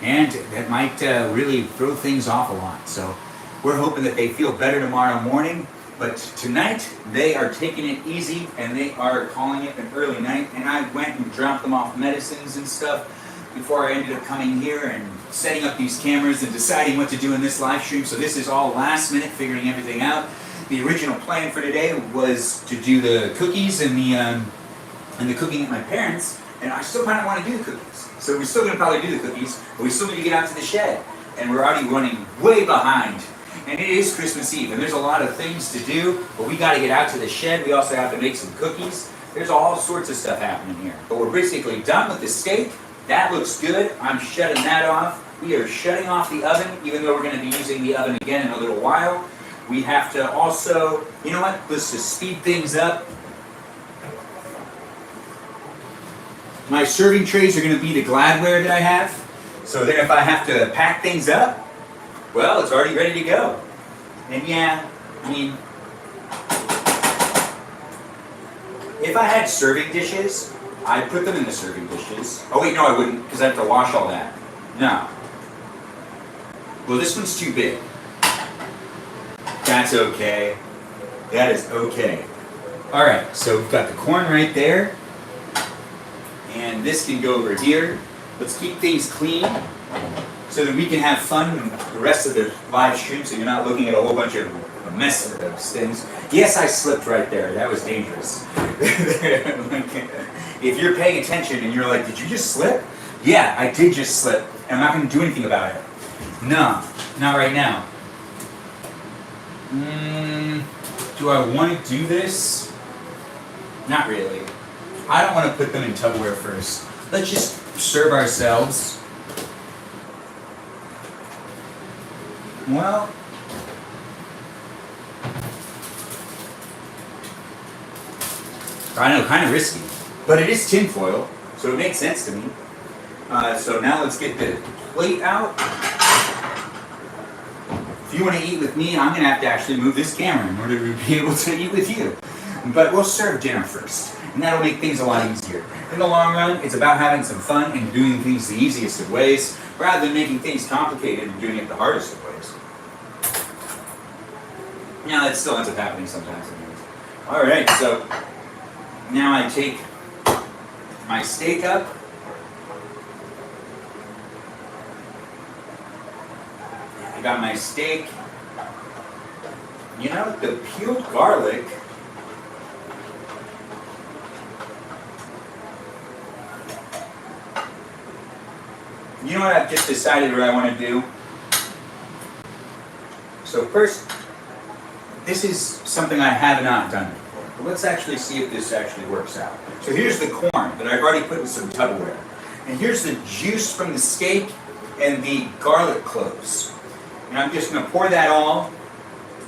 And that might really throw things off a lot. So we're hoping that they feel better tomorrow morning. But tonight, they are taking it easy, and they are calling it an early night. And I went and dropped them off medicines and stuff before I ended up coming here and setting up these cameras and deciding what to do in this live stream. So this is all last minute, figuring everything out. The original plan for today was to do the cookies and the cooking at my parents', and I still kind of want to do the cookies. So we're still going to probably do the cookies, but we still need to get out to the shed. And we're already running way behind. And it is Christmas Eve, and there's a lot of things to do, but we got to get out to the shed. We also have to make some cookies. There's all sorts of stuff happening here. But we're basically done with the steak. That looks good. I'm shutting that off. We are shutting off the oven, even though we're going to be using the oven again in a little while. We have to also, you know what, let's just speed things up. My serving trays are going to be the Gladware that I have. So then if I have to pack things up, well, it's already ready to go. And yeah, I mean, if I had serving dishes, I'd put them in the serving dishes. Oh wait, no I wouldn't, because I have to wash all that. No. Well, this one's too big. That's okay. That is okay. Alright, so we've got the corn right there. And this can go over here. Let's keep things clean so that we can have fun the rest of the live stream, so you're not looking at a whole bunch of mess with those things. Yes, I slipped right there. That was dangerous. If you're paying attention and you're like, did you just slip? Yeah, I did just slip. And I'm not going to do anything about it. No, not right now. Do I want to do this? Not really. I don't want to put them in Tupperware first. Let's just serve ourselves. Well, I know, kind of risky, but it is tinfoil, so it makes sense to me. So now let's get the plate out. If you want to eat with me, I'm going to have to actually move this camera in order to be able to eat with you. But we'll serve dinner first, and that'll make things a lot easier. In the long run, it's about having some fun and doing things the easiest of ways, rather than making things complicated and doing it the hardest of ways. Now, that still ends up happening sometimes. Alright, so now I take my steak up. I got my steak. You know, the peeled garlic. You know what I've just decided what I want to do? So first, this is something I have not done before. But let's actually see if this actually works out. So here's the corn that I've already put in some Tupperware. And here's the juice from the steak and the garlic cloves. And I'm just going to pour that all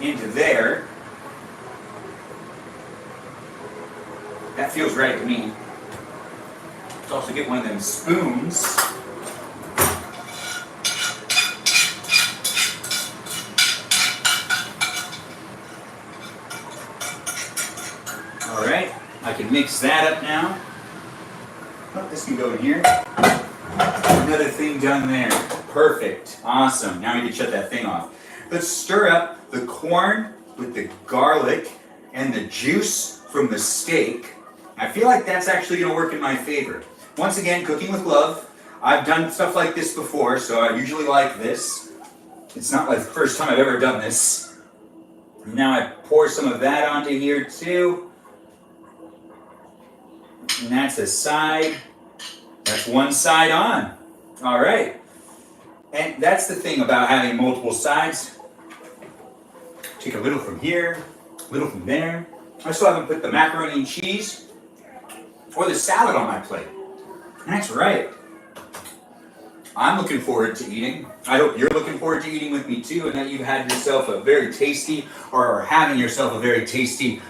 into there. That feels right to me. Let's also get one of them spoons. Alright, I can mix that up now. Oh, this can go in here. Another thing done there. Perfect. Awesome. Now we can shut that thing off. Let's stir up the corn with the garlic and the juice from the steak. I feel like that's actually going to work in my favor. Once again, cooking with love. I've done stuff like this before, so I usually like this. It's not like the first time I've ever done this. Now I pour some of that onto here too. And that's a side. That's one side on. All right. And that's the thing about having multiple sides. Take a little from here, a little from there. I still haven't put the macaroni and cheese or the salad on my plate. That's right. I'm looking forward to eating. I hope you're looking forward to eating with me too, and that you've had yourself a very tasty, or are having yourself a very tasty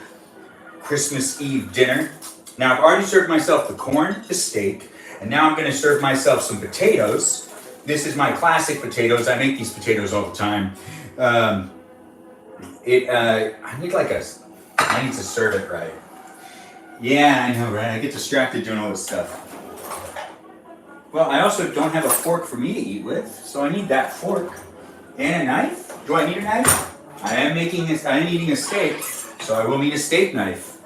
Christmas Eve dinner. Now I've already served myself the corn, the steak, and now I'm going to serve myself some potatoes. This is my classic potatoes. I make these potatoes all the time. I need to serve it right. Yeah, I know, right? I get distracted doing all this stuff. Well, I also don't have a fork for me to eat with, so I need that fork. And a knife? Do I need a knife? I am eating a steak, so I will need a steak knife.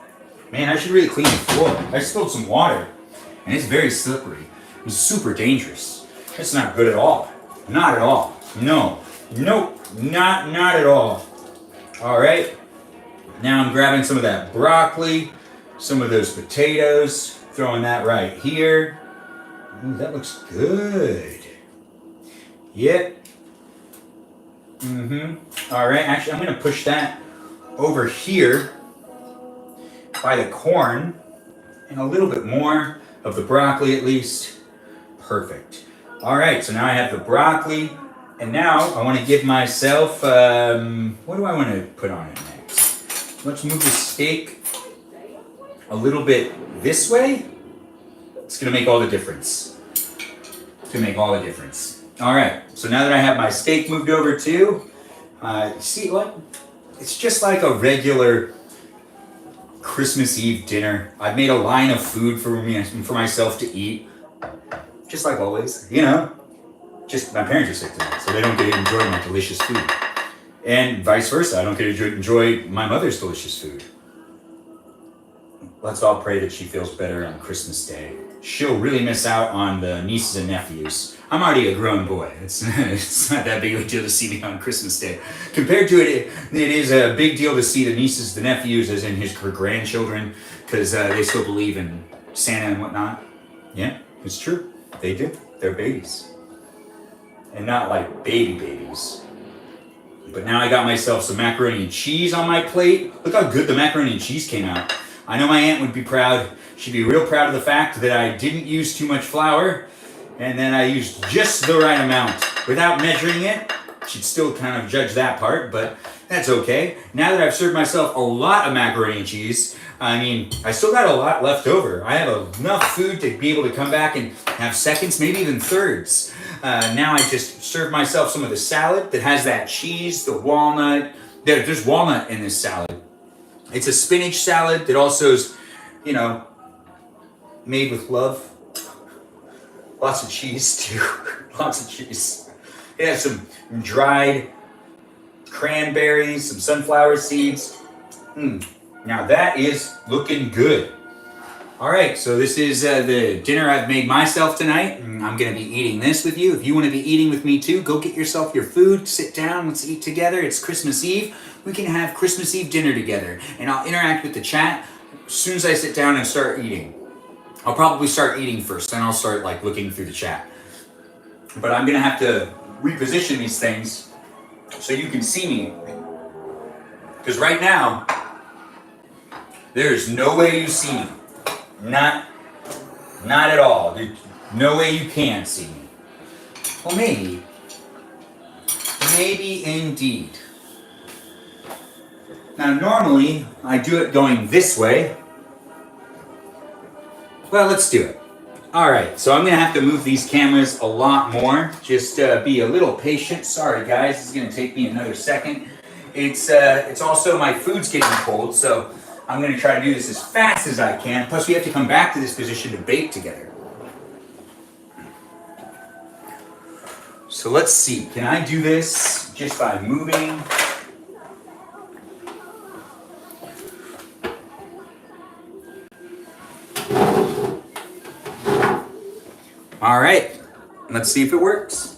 Man, I should really clean the floor. I spilled some water, and it's very slippery. It's super dangerous. It's not good at all. Not at all. No. Nope. Not at all. All right. Now I'm grabbing some of that broccoli, some of those potatoes, throwing that right here. Ooh, that looks good. Yep. All right. Actually, I'm going to push that over here by the corn, and a little bit more of the broccoli at least. Perfect. All right, so now I have the broccoli, and now I want to give myself, what do I want to put on it next? Let's move the steak a little bit this way. It's going to make all the difference. It's going to make all the difference. All right, so now that I have my steak moved over too, see what? It's just like a regular Christmas Eve dinner. I've made a line of food for me and for myself to eat, just like always. You know, just my parents are sick tonight, so they don't get to enjoy my delicious food, and vice versa. I don't get to enjoy my mother's delicious food. Let's all pray that she feels better on Christmas Day. She'll really miss out on the nieces and nephews. I'm already a grown boy. It's not that big of a deal to see me on Christmas Day. Compared to it, it is a big deal to see the nieces, the nephews, as in her grandchildren, because they still believe in Santa and whatnot. Yeah, it's true. They do. They're babies. And not like baby babies. But now I got myself some macaroni and cheese on my plate. Look how good the macaroni and cheese came out. I know my aunt would be proud. She'd be real proud of the fact that I didn't use too much flour. And then I used just the right amount. Without measuring it, she'd still kind of judge that part, but that's okay. Now that I've served myself a lot of macaroni and cheese, I mean, I still got a lot left over. I have enough food to be able to come back and have seconds, maybe even thirds. Now I just served myself some of the salad that has that cheese, the walnut. There's walnut in this salad. It's a spinach salad that also is, you know, made with love. Lots of cheese too. Lots of cheese. It has some dried cranberries, some sunflower seeds. Now that is looking good. All right, so this is the dinner I've made myself tonight. I'm gonna be eating this with you. If you wanna be eating with me too, go get yourself your food, sit down, let's eat together. It's Christmas Eve. We can have Christmas Eve dinner together, and I'll interact with the chat as soon as I sit down and start eating. I'll probably start eating first, then I'll start like looking through the chat. But I'm gonna have to reposition these things so you can see me. Because right now, there's no way you see me. Not at all. There's no way you can see me. Well, maybe. Maybe indeed. Now normally, I do it going this way. Well, let's do it. All right, so I'm gonna have to move these cameras a lot more. Just be a little patient. Sorry, guys, it's gonna take me another second. It's also my food's getting cold, so I'm gonna try to do this as fast as I can. Plus, we have to come back to this position to bake together. So let's see. Can I do this just by moving? All right, let's see if it works.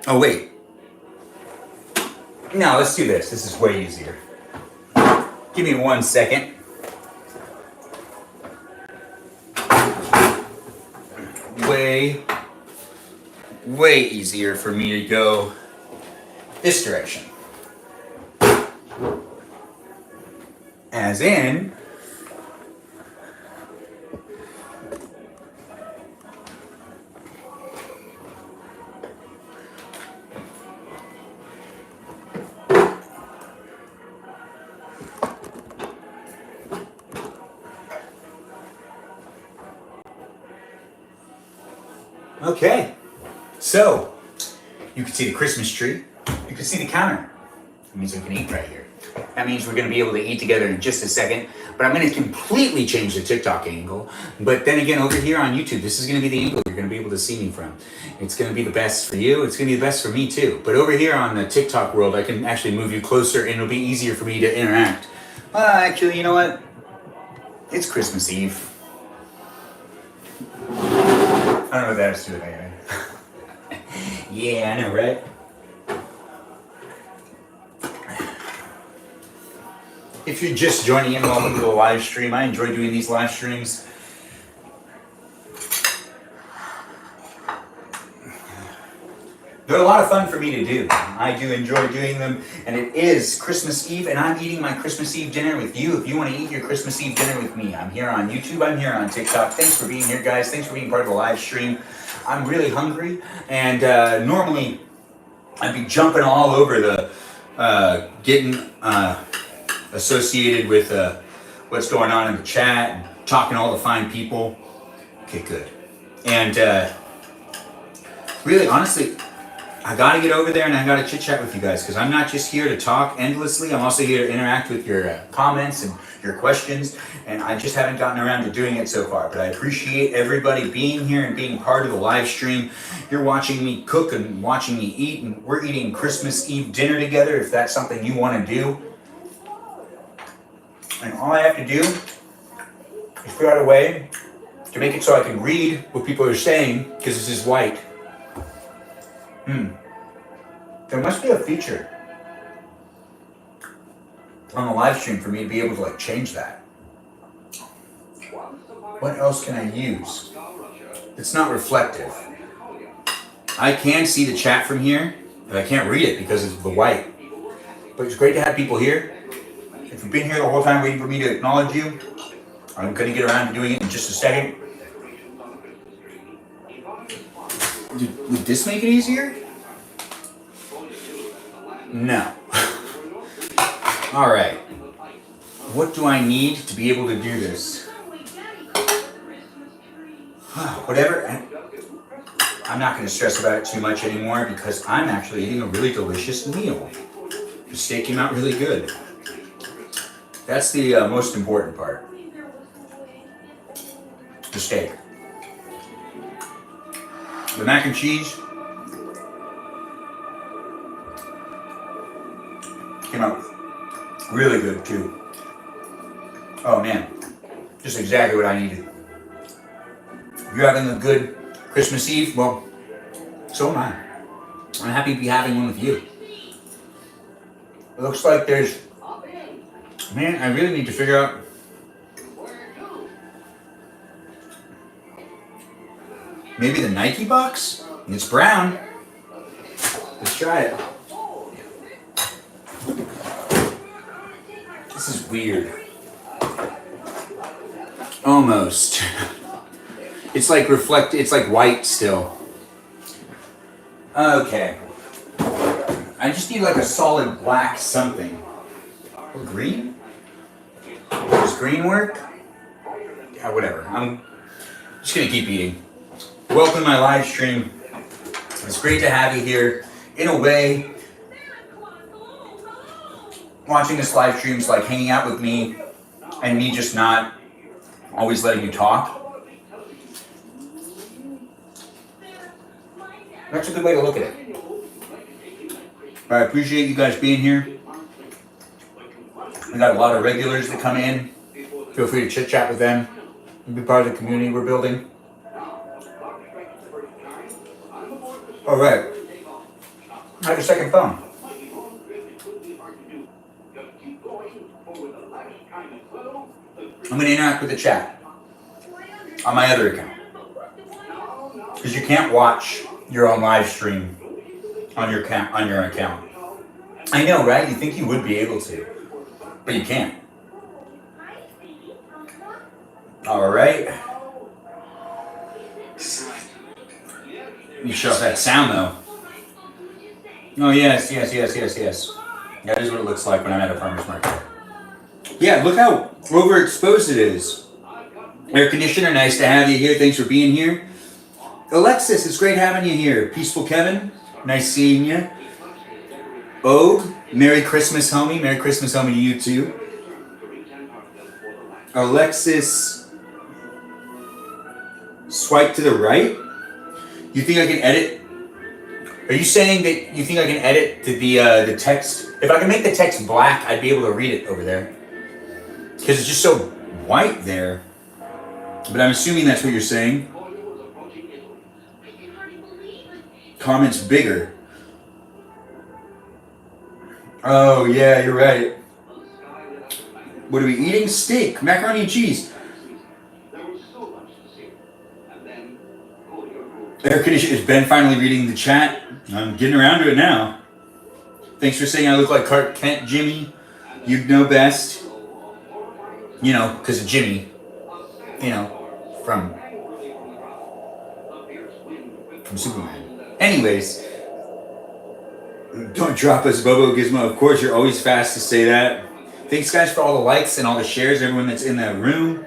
Oh, wait. No, let's do this. This is way easier. Give me 1 second. Way easier for me to go this direction. As in, okay, so you can see the Christmas tree, you can see the counter. That means we can eat right here. That means we're gonna be able to eat together in just a second, but I'm gonna completely change the TikTok angle. But then again, over here on YouTube, this is gonna be the angle you're gonna be able to see me from. It's gonna be the best for you, it's gonna be the best for me too. But over here on the TikTok world, I can actually move you closer and it'll be easier for me to interact. Actually, you know what? It's Christmas Eve. I don't know what that has to do with anything. Yeah, I know, right? If you're just joining in, welcome to the live stream. I enjoy doing these live streams. They're a lot of fun for me to do. I do enjoy doing them, and it is Christmas Eve, and I'm eating my Christmas Eve dinner with you. If you want to eat your Christmas Eve dinner with me, I'm here on YouTube, I'm here on TikTok. Thanks for being here, guys. Thanks for being part of the live stream. I'm really hungry, and normally I'd be jumping all over the getting associated with what's going on in the chat and talking to all the fine people. Okay, good. And really, honestly, I gotta get over there and I gotta chit chat with you guys because I'm not just here to talk endlessly. I'm also here to interact with your comments and your questions, and I just haven't gotten around to doing it so far. But I appreciate everybody being here and being part of the live stream. You're watching me cook and watching me eat, and we're eating Christmas Eve dinner together if that's something you want to do. And all I have to do is figure out a way to make it so I can read what people are saying, because this is white. There must be a feature on the live stream for me to be able to like change that. What else can I use? It's not reflective. I can see the chat from here, but I can't read it because of the white. But it's great to have people here. If you've been here the whole time waiting for me to acknowledge you, I'm going to get around to doing it in just a second. Would this make it easier? No. All right. What do I need to be able to do this? Whatever. I'm not going to stress about it too much anymore because I'm actually eating a really delicious meal. The steak came out really good. That's the most important part. The steak. The mac and cheese came out really good too. Oh man, just exactly what I needed. If you're having a good Christmas Eve, well, so am I. I'm happy to be having one with you. It looks like there's, man, I really need to figure out. Maybe the Nike box? It's brown. Let's try it. This is weird. Almost. It's like it's like white still. Okay. I just need like a solid black something. Or green? Does green work? Yeah, whatever. I'm just gonna keep eating. Welcome to my live stream. It's great to have you here. In a way, watching this live stream is like hanging out with me and me just not always letting you talk. That's a good way to look at it. I appreciate you guys being here. We got a lot of regulars that come in. Feel free to chit chat with them and be part of the community we're building. All right. I have a second phone. I'm going to interact with the chat on my other account. Because you can't watch your own live stream on your account. I know, right? You think you would be able to, but you can't. All right. You shut off that sound though. Oh yes. That is what it looks like when I'm at a farmer's market. Yeah, look how overexposed it is. Air conditioner, nice to have you here. Thanks for being here. Alexis, it's great having you here. Peaceful Kevin, nice seeing you. Og, Merry Christmas, homie. Merry Christmas, homie, to you too. Alexis, swipe to the right. You think I can edit? Are you saying that you think I can edit the text? If I can make the text black, I'd be able to read it over there. Because it's just so white there. But I'm assuming that's what you're saying. Comments bigger. Oh yeah, you're right. What are we eating? Steak, macaroni and cheese. Air conditioner. Is Ben finally reading the chat? I'm getting around to it now. Thanks for saying I look like Clark Kent, Jimmy. You'd know best. You know, because of Jimmy. You know, from Superman. Anyways, don't drop us, Bobo Gizmo. Of course, you're always fast to say that. Thanks, guys, for all the likes and all the shares, everyone that's in the room.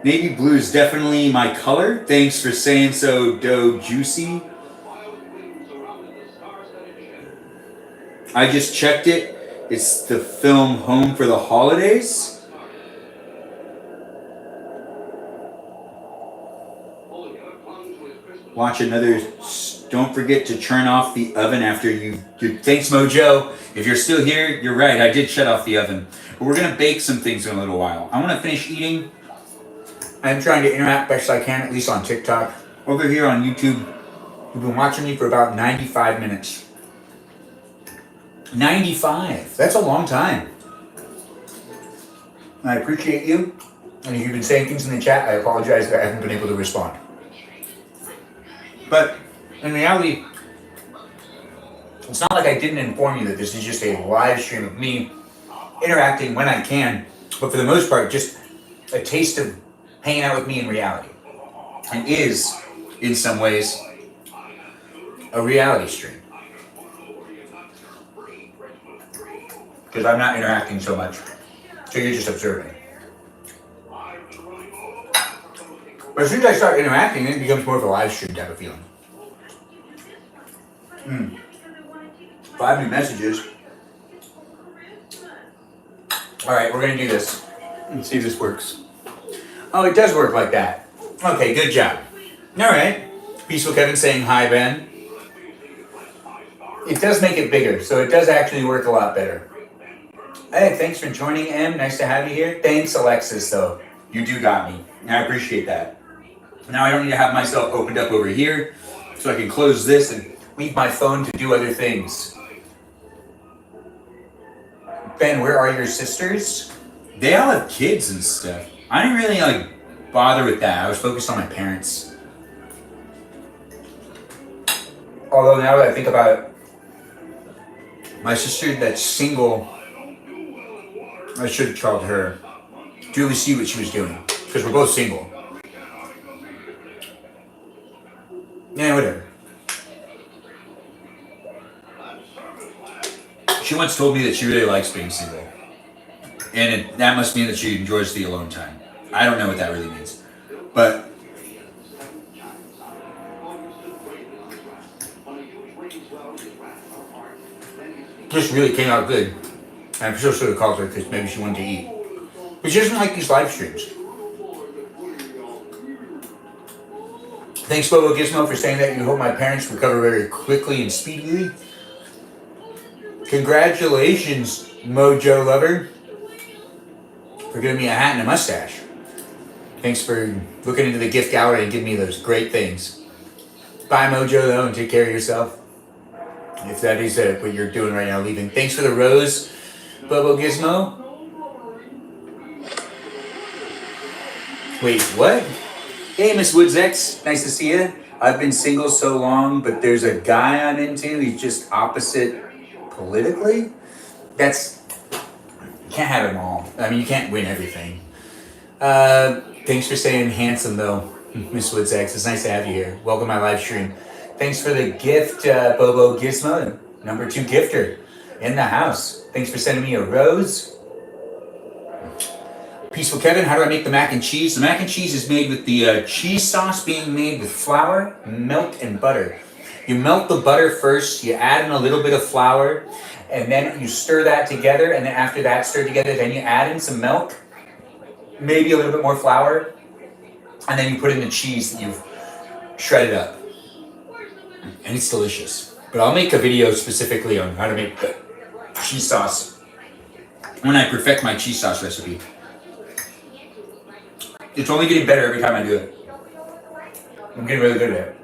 Navy blue is definitely my color. Thanks for saying so, Doe Juicy. I just checked it. It's the film Home for the Holidays. Watch another. Don't forget to turn off the oven after you. Thanks, Mojo. If you're still here, you're right. I did shut off the oven. But we're gonna bake some things in a little while. I want to finish eating. I'm trying to interact best I can, at least on TikTok. Over here on YouTube, you've been watching me for about 95 minutes. 95. That's a long time. I appreciate you. And if you've been saying things in the chat, I apologize that I haven't been able to respond. But in reality, it's not like I didn't inform you that this is just a live stream of me interacting when I can, but for the most part, just a taste of hanging out with me in reality. And is, in some ways, a reality stream. Because I'm not interacting so much, so you're just observing. But as soon as I start interacting, it becomes more of a live stream type of feeling. 5 new messages. Alright, we're gonna do this. Let's see if this works. Oh, it does work like that. Okay, good job. Alright. Peaceful Kevin saying hi, Ben. It does make it bigger, so it does actually work a lot better. Hey, thanks for joining, Em. Nice to have you here. Thanks, Alexis, though. You do got me. I appreciate that. Now I don't need to have myself opened up over here, so I can close this and leave my phone to do other things. Ben, where are your sisters? They all have kids and stuff. I didn't really bother with that. I was focused on my parents. Although now that I think about it, my sister that's single, I should have told her to really see what she was doing, because we're both single. Yeah, whatever. She once told me that she really likes being single. And that must mean that she enjoys the alone time. I don't know what that really means. But this really came out good. I'm so sort of called her because maybe she wanted to eat. But she doesn't like these live streams. Thanks, Bobo Gizmo, for saying that you hope my parents recover very quickly and speedily. Congratulations, Mojo Lover, for giving me a hat and a mustache. Thanks for looking into the gift gallery and giving me those great things. Bye, Mojo, though, and take care of yourself. If that is what you're doing right now, leaving. Thanks for the rose, Bobo Gizmo. Wait, what? Hey, Miss Woods X, nice to see you. I've been single so long, but there's a guy I'm into. He's just opposite politically. You can't have them all. I mean, you can't win everything. Thanks for saying handsome, though, Miss Woods X. It's nice to have you here. Welcome to my live stream. Thanks for the gift, Bobo Gizmo, number 2 gifter in the house. Thanks for sending me a rose. Peaceful Kevin, how do I make the mac and cheese? The mac and cheese is made with the cheese sauce being made with flour, milk, and butter. You melt the butter first, you add in a little bit of flour, and then you stir that together, and then after that stirred together, then you add in some milk, maybe a little bit more flour, and then you put in the cheese that you've shredded up. And it's delicious. But I'll make a video specifically on how to make the cheese sauce when I perfect my cheese sauce recipe. It's only getting better every time I do it. I'm getting really good at it.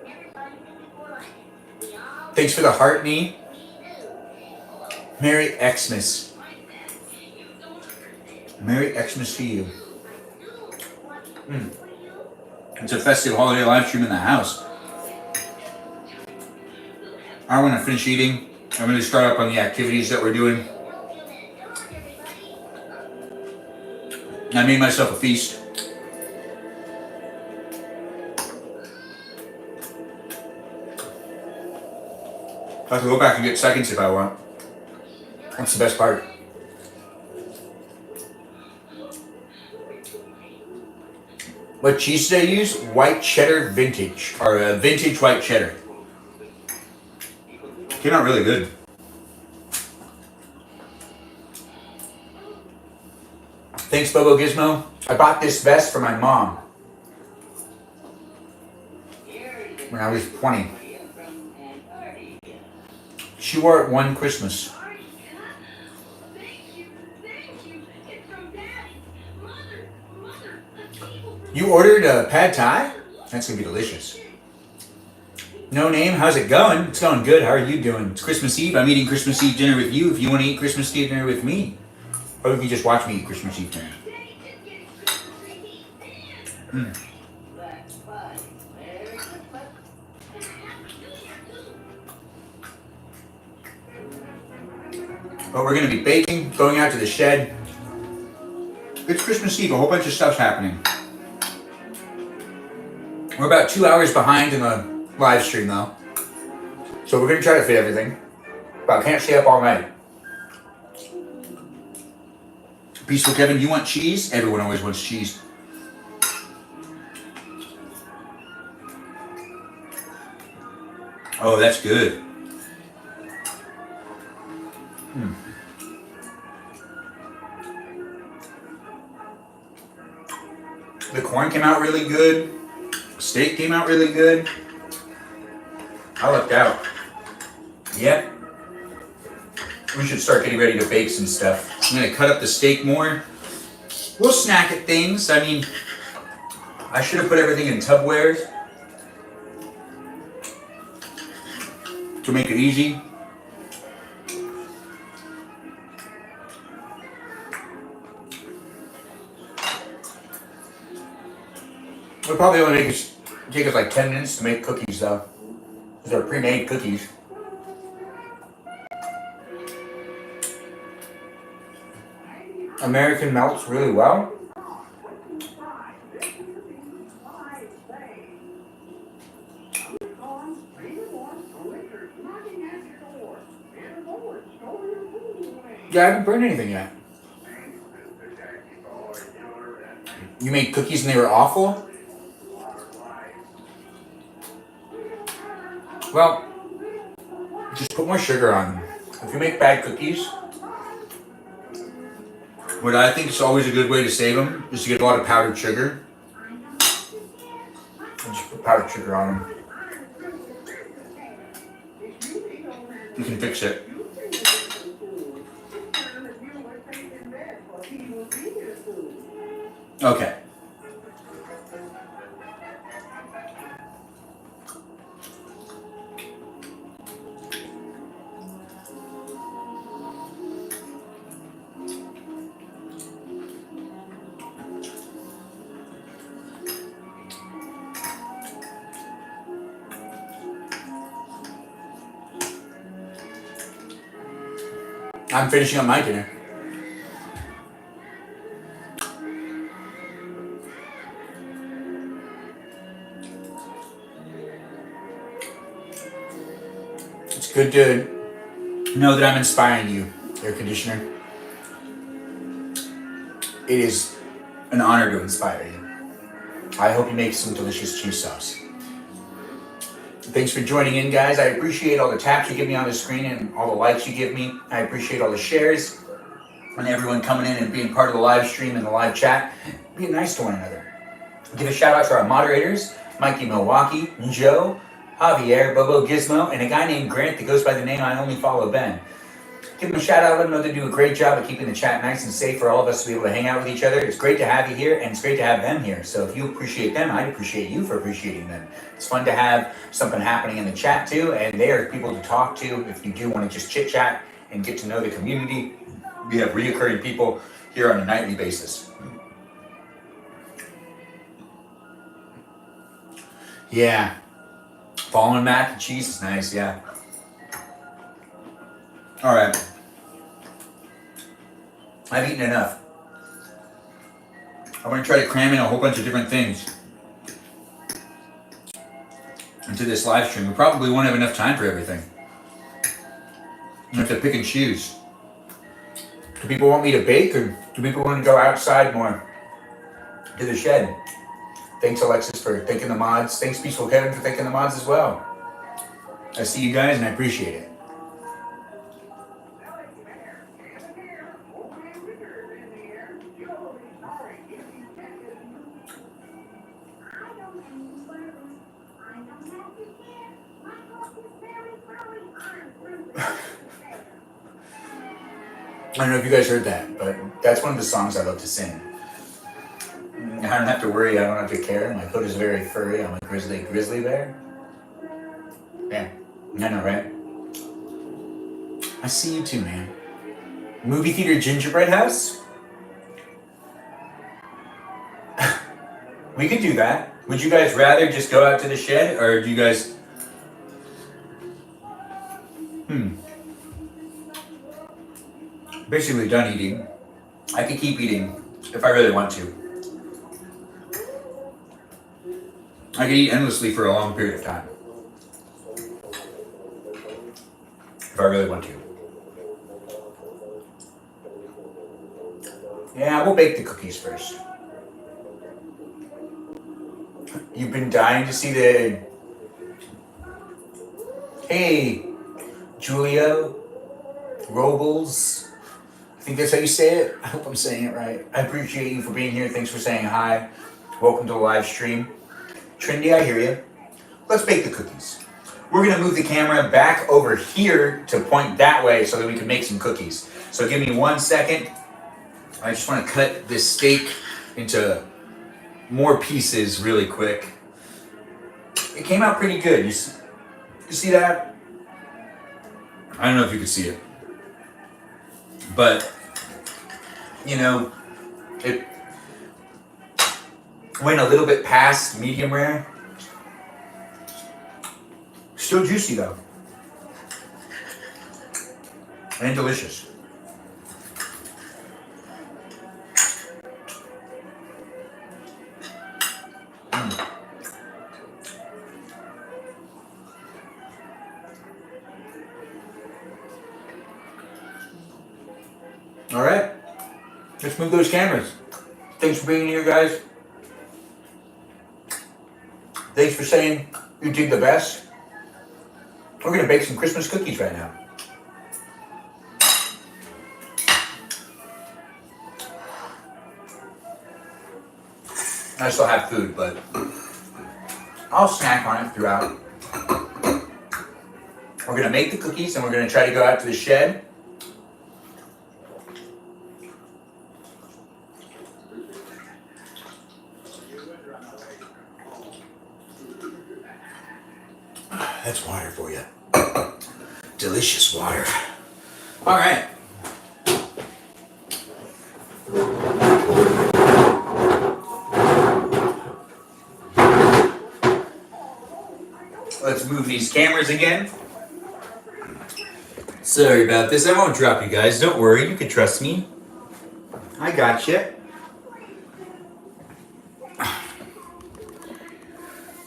Thanks for the heart knee. Merry Xmas. Merry Xmas to you. It's a festive holiday live stream in the house. I want to finish eating. I'm going to start up on the activities that we're doing. I made myself a feast. I can go back and get seconds if I want. That's the best part. What cheese did I use? White cheddar vintage, or vintage white cheddar. Came out really good. Thanks, Bobo Gizmo. I bought this vest for my mom. when I was 20. She wore it one Christmas. You ordered a pad thai? That's gonna be delicious. No name, how's it going? It's going good. How are you doing? It's Christmas Eve. I'm eating Christmas Eve dinner with you if you want to eat Christmas Eve dinner with me. Or you can just watch me eat Christmas Eve dinner. But we're going to be baking, going out to the shed. It's Christmas Eve. A whole bunch of stuff's happening. We're about 2 hours behind in the live stream though. So we're going to try to fit everything. But I can't stay up all night. Peaceful Kevin, you want cheese? Everyone always wants cheese. Oh, that's good. The corn came out really good. Steak came out really good. I lucked out. Yep. We should start getting ready to bake some stuff. I'm gonna cut up the steak more. We'll snack at things. I mean, I should have put everything in Tupperwares to make it easy. It'll probably only take us like 10 minutes to make cookies though. These are pre-made cookies. American melts really well. Yeah, I haven't burned anything yet. You made cookies and they were awful? Well, just put more sugar on them. If you make bad cookies, what I think is always a good way to save them is to get a lot of powdered sugar. And just put powdered sugar on them. You can fix it. Okay. I'm finishing up my dinner. It's good to know that I'm inspiring you, air conditioner. It is an honor to inspire you. I hope you make some delicious cheese sauce. Thanks for joining in, guys. I appreciate all the taps you give me on the screen and all the likes you give me. I appreciate all the shares and everyone coming in and being part of the live stream and the live chat. Being nice to one another. Give a shout out to our moderators, Mikey Milwaukee, Joe, Javier, Bobo Gizmo, and a guy named Grant that goes by the name I Only Follow Ben. Give them a shout out, let them know they do a great job of keeping the chat nice and safe for all of us to be able to hang out with each other. It's great to have you here, and it's great to have them here. So if you appreciate them, I appreciate you for appreciating them. It's fun to have something happening in the chat too, and they are people to talk to if you do want to just chit chat and get to know the community. We have reoccurring people here on a nightly basis. Yeah. Fallen mac and cheese is nice, yeah. All right. I've eaten enough. I'm going to try to cram in a whole bunch of different things into this live stream. We probably won't have enough time for everything. You have to pick and choose. Do people want me to bake, or do people want to go outside more to the shed? Thanks, Alexis, for thanking the mods. Thanks, Peaceful Kevin, for thanking the mods as well. I see you guys, and I appreciate it. I don't know if you guys heard that, but that's one of the songs I love to sing. I don't have to worry, I don't have to care. My coat is very furry. I'm a grizzly bear. Yeah, I know, right? I see you too, man. Movie theater gingerbread house? We could do that. Would you guys rather just go out to the shed, or do you guys... Basically done eating. I could keep eating if I really want to. I could eat endlessly for a long period of time. If I really want to. Yeah, we'll bake the cookies first. You've been dying to see the... Hey, Julio Robles. I think that's how you say it. I hope I'm saying it right. I appreciate you for being here. Thanks for saying hi. Welcome to the live stream. Trendy, I hear you. Let's bake the cookies. We're gonna move the camera back over here to point that way so that we can make some cookies. So give me 1 second. I just wanna cut this steak into more pieces really quick. It came out pretty good. You see that? I don't know if you can see it. But, you know, it went a little bit past medium rare. Still juicy though. And delicious. All right, let's move those cameras. Thanks for being here, guys. Thanks for saying you did the best. We're gonna bake some Christmas cookies right now. I still have food, but I'll snack on it throughout. We're gonna make the cookies and we're gonna try to go out to the shed. That's water for you. Delicious water. All right. Let's move these cameras again. Sorry about this. I won't drop you guys. Don't worry. You can trust me. I got you.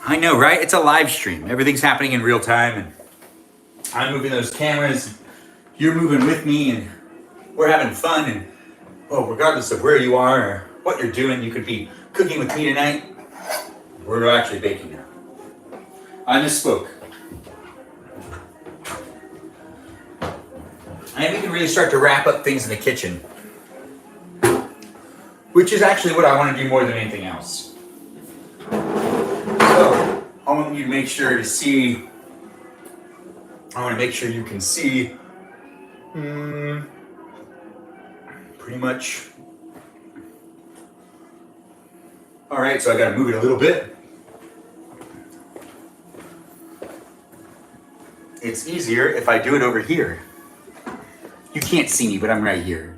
I know, right? It's a live stream. Everything's happening in real time, and I'm moving those cameras. You're moving with me, and we're having fun. And regardless of where you are or what you're doing, you could be cooking with me tonight. We're actually baking now. I misspoke. And we can really start to wrap up things in the kitchen, which is actually what I want to do more than anything else. So, I want you to make sure to see, I want to make sure you can see pretty much. All right, so I got to move it a little bit. It's easier if I do it over here. You can't see me, but I'm right here.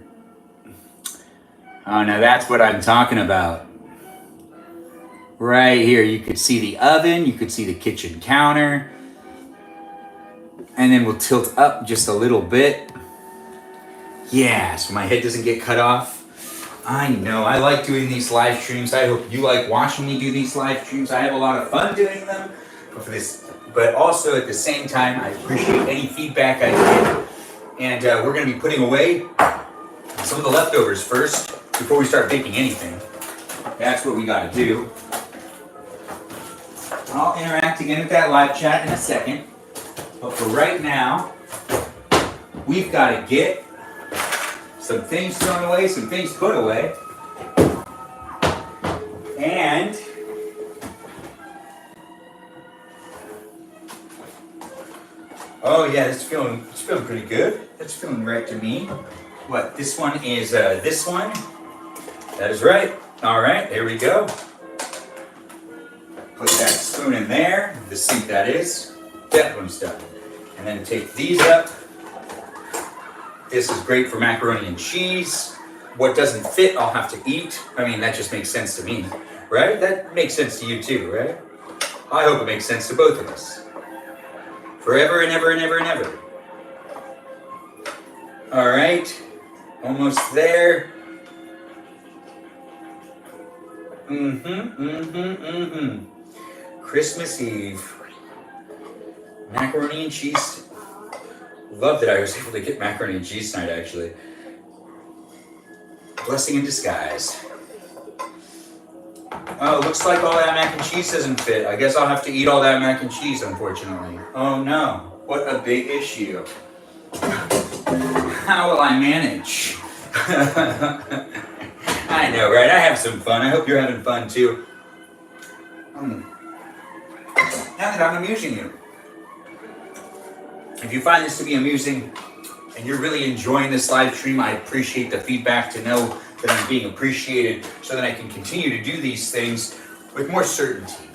Oh, now that's what I'm talking about. Right here, you could see the oven, you could see the kitchen counter. And then we'll tilt up just a little bit. Yeah, so my head doesn't get cut off. I know, I like doing these live streams. I hope you like watching me do these live streams. I have a lot of fun doing them. But also at the same time, I appreciate any feedback I get. And we're gonna be putting away some of the leftovers first before we start baking anything. That's what we gotta do. I'll interact again with that live chat in a second. But for right now, we've gotta get some things thrown away, some things put away. And Oh yeah, it's feeling pretty good. It's feeling right to me. What, this one is this one? That is right. All right, there we go. Put that spoon in there, the sink that is. That one's done. And then take these up. This is great for macaroni and cheese. What doesn't fit, I'll have to eat. I mean, that just makes sense to me, right? That makes sense to you too, right? I hope it makes sense to both of us. Forever and ever and ever and ever. All right, almost there. Christmas Eve. Macaroni and cheese. Love that I was able to get macaroni and cheese tonight, actually. Blessing in disguise. Oh, looks like all that mac and cheese doesn't fit. I guess I'll have to eat all that mac and cheese, unfortunately. Oh no, what a big issue. How will I manage? I know, right? I have some fun. I hope you're having fun too. Now that I'm amusing you. If you find this to be amusing and you're really enjoying this live stream, I appreciate the feedback to know that I'm being appreciated so that I can continue to do these things with more certainty.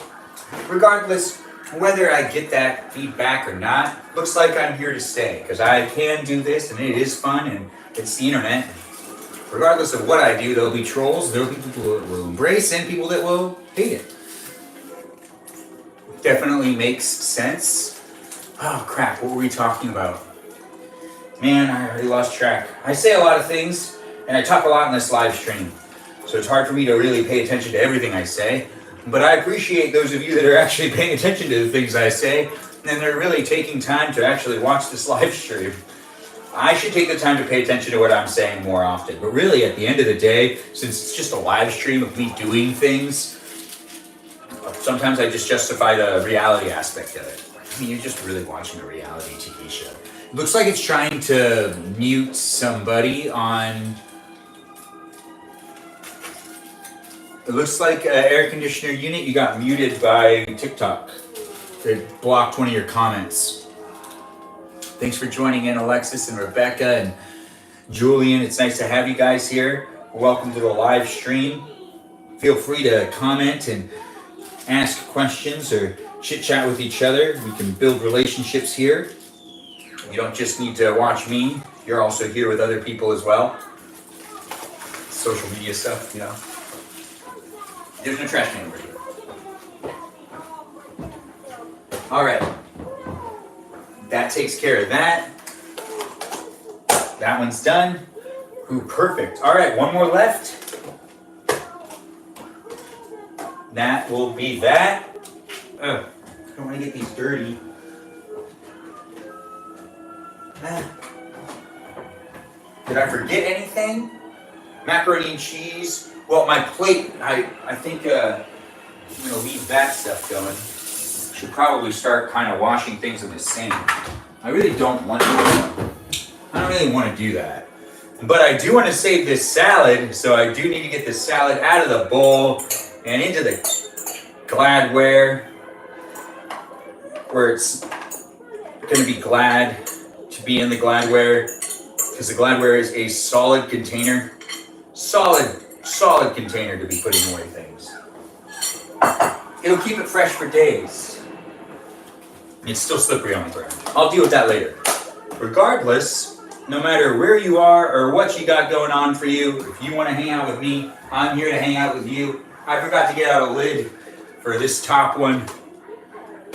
Regardless whether I get that feedback or not, looks like I'm here to stay because I can do this and it is fun and it's the internet. Regardless of what I do, there'll be trolls, there'll be people that will embrace and people that will hate it. Definitely makes sense. Oh crap, what were we talking about? Man, I already lost track. I say a lot of things, and I talk a lot in this live stream. So it's hard for me to really pay attention to everything I say. But I appreciate those of you that are actually paying attention to the things I say, and they're really taking time to actually watch this live stream. I should take the time to pay attention to what I'm saying more often. But really, at the end of the day, since it's just a live stream of me doing things, sometimes I just justify the reality aspect of it. I mean, you're just really watching a reality TV show. It looks like it's trying to mute somebody on... It looks like air conditioner unit, you got muted by TikTok. It blocked one of your comments. Thanks for joining in, Alexis and Rebecca and Julian. It's nice to have you guys here. Welcome to the live stream. Feel free to comment and ask questions or chit chat with each other. We can build relationships here. You don't just need to watch me. You're also here with other people as well. Social media stuff, you know. There's no trash can over here. All right. That takes care of that. That one's done. Ooh, perfect. All right, one more left. That will be that. Ugh, I don't want to get these dirty. Did I forget anything? Macaroni and cheese. Well, my plate, I think I'm going to leave that stuff going. Should probably start kind of washing things in the sink. I really don't want to. I don't really want to do that. But I do want to save this salad, so I do need to get the salad out of the bowl and into the Gladware, where it's going to be glad to be in the Gladware, because the Gladware is a solid container. Solid container to be putting away things. It'll keep it fresh for days. It's still slippery on the ground. I'll deal with that later. Regardless, no matter where you are or what you got going on for you, if you want to hang out with me, I'm here to hang out with you. I forgot to get out a lid for this top one.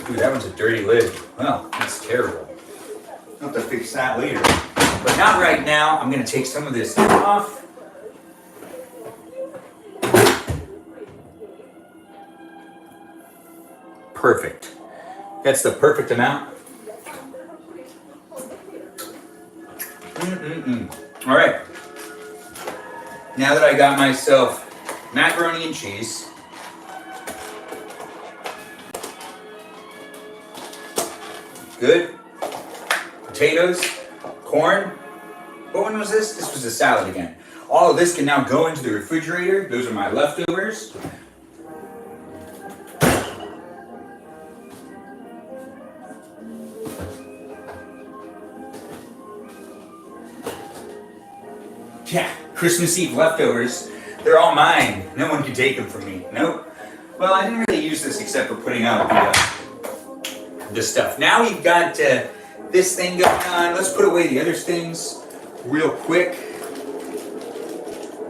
Ooh, that one's a dirty lid. Well, that's terrible. I'll have to fix that later. But not right now. I'm going to take some of this off. Perfect. That's the perfect amount. All right. Now that I got myself macaroni and cheese, good. Potatoes, corn. What one was this? This was a salad again. All of this can now go into the refrigerator. Those are my leftovers. Yeah, Christmas Eve leftovers. They're all mine. No one can take them from me. Nope. Well, I didn't really use this except for putting out the stuff. Now we've got this thing going on. Let's put away the other things real quick.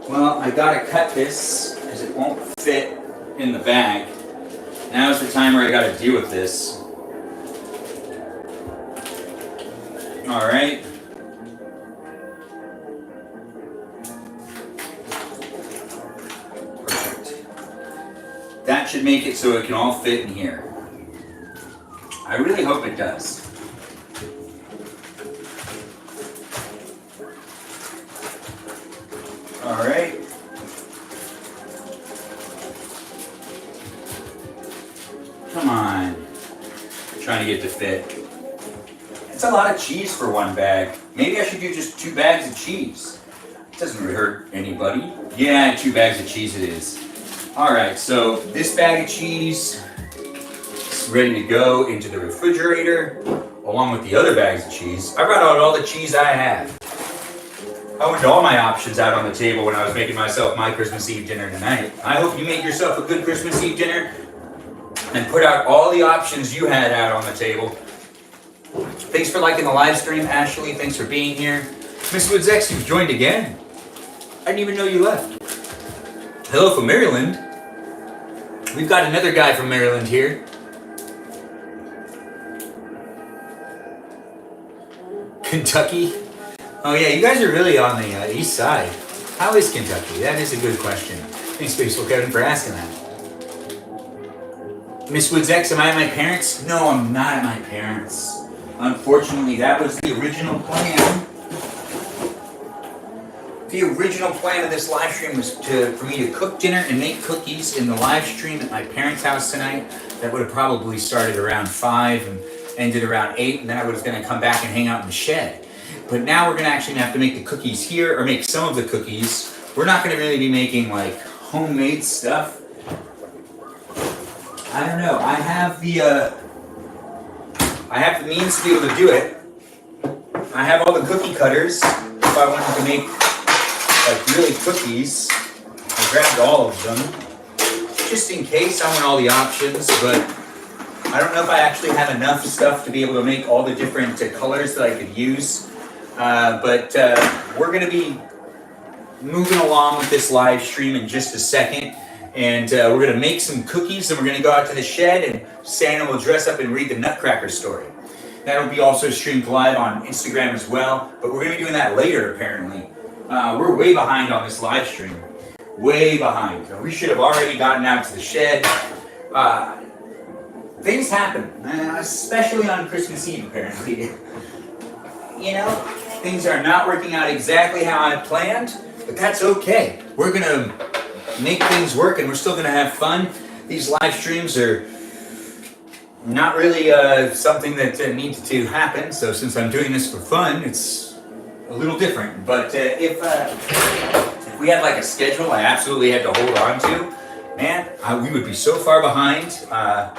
Well, I gotta cut this because it won't fit in the bag. Now's the time where I gotta deal with this. All right. Perfect. That should make it so it can all fit in here. I really hope it does. All right. Come on. Trying to get to fit. It's a lot of cheese for one bag. Maybe I should do just 2 bags of cheese. It doesn't really hurt anybody. Yeah, 2 bags of cheese it is. All right, so this bag of cheese is ready to go into the refrigerator, along with the other bags of cheese. I brought out all the cheese I have. I went all my options out on the table when I was making myself my Christmas Eve dinner tonight. I hope you made yourself a good Christmas Eve dinner and put out all the options you had out on the table. Thanks for liking the live stream, Ashley. Thanks for being here. Miss Woods X, you've joined again. I didn't even know you left. Hello from Maryland. We've got another guy from Maryland here. Kentucky. Oh yeah, you guys are really on the east side. How is Kentucky? That is a good question. Thanks, Baseball Kevin, for asking that. Miss Woods X, am I at my parents'? No, I'm not at my parents'. Unfortunately, that was the original plan. The original plan of this live stream was for me to cook dinner and make cookies in the live stream at my parents' house tonight. That would have probably started around 5 and ended around 8, and then I was going to come back and hang out in the shed. But now we're going to actually have to make the cookies here, or make some of the cookies. We're not going to really be making like homemade stuff. I don't know. I have the means to be able to do it. I have all the cookie cutters. If I wanted to make like really cookies, I grabbed all of them just in case. I want all the options, but I don't know if I actually have enough stuff to be able to make all the different colors that I could use. But we're going to be moving along with this live stream in just a second. And we're going to make some cookies, and we're going to go out to the shed, and Santa will dress up and read the Nutcracker story. That'll be also streamed live on Instagram as well, but we're going to be doing that later, apparently. We're way behind on this live stream. Way behind. We should have already gotten out to the shed. Things happen, especially on Christmas Eve, apparently. You know, things are not working out exactly how I planned, but that's okay. We're going to make things work, and we're still going to have fun. These live streams are not really something that needs to happen, so since I'm doing this for fun, it's a little different. But if we had like a schedule I absolutely had to hold on to, man, we would be so far behind. I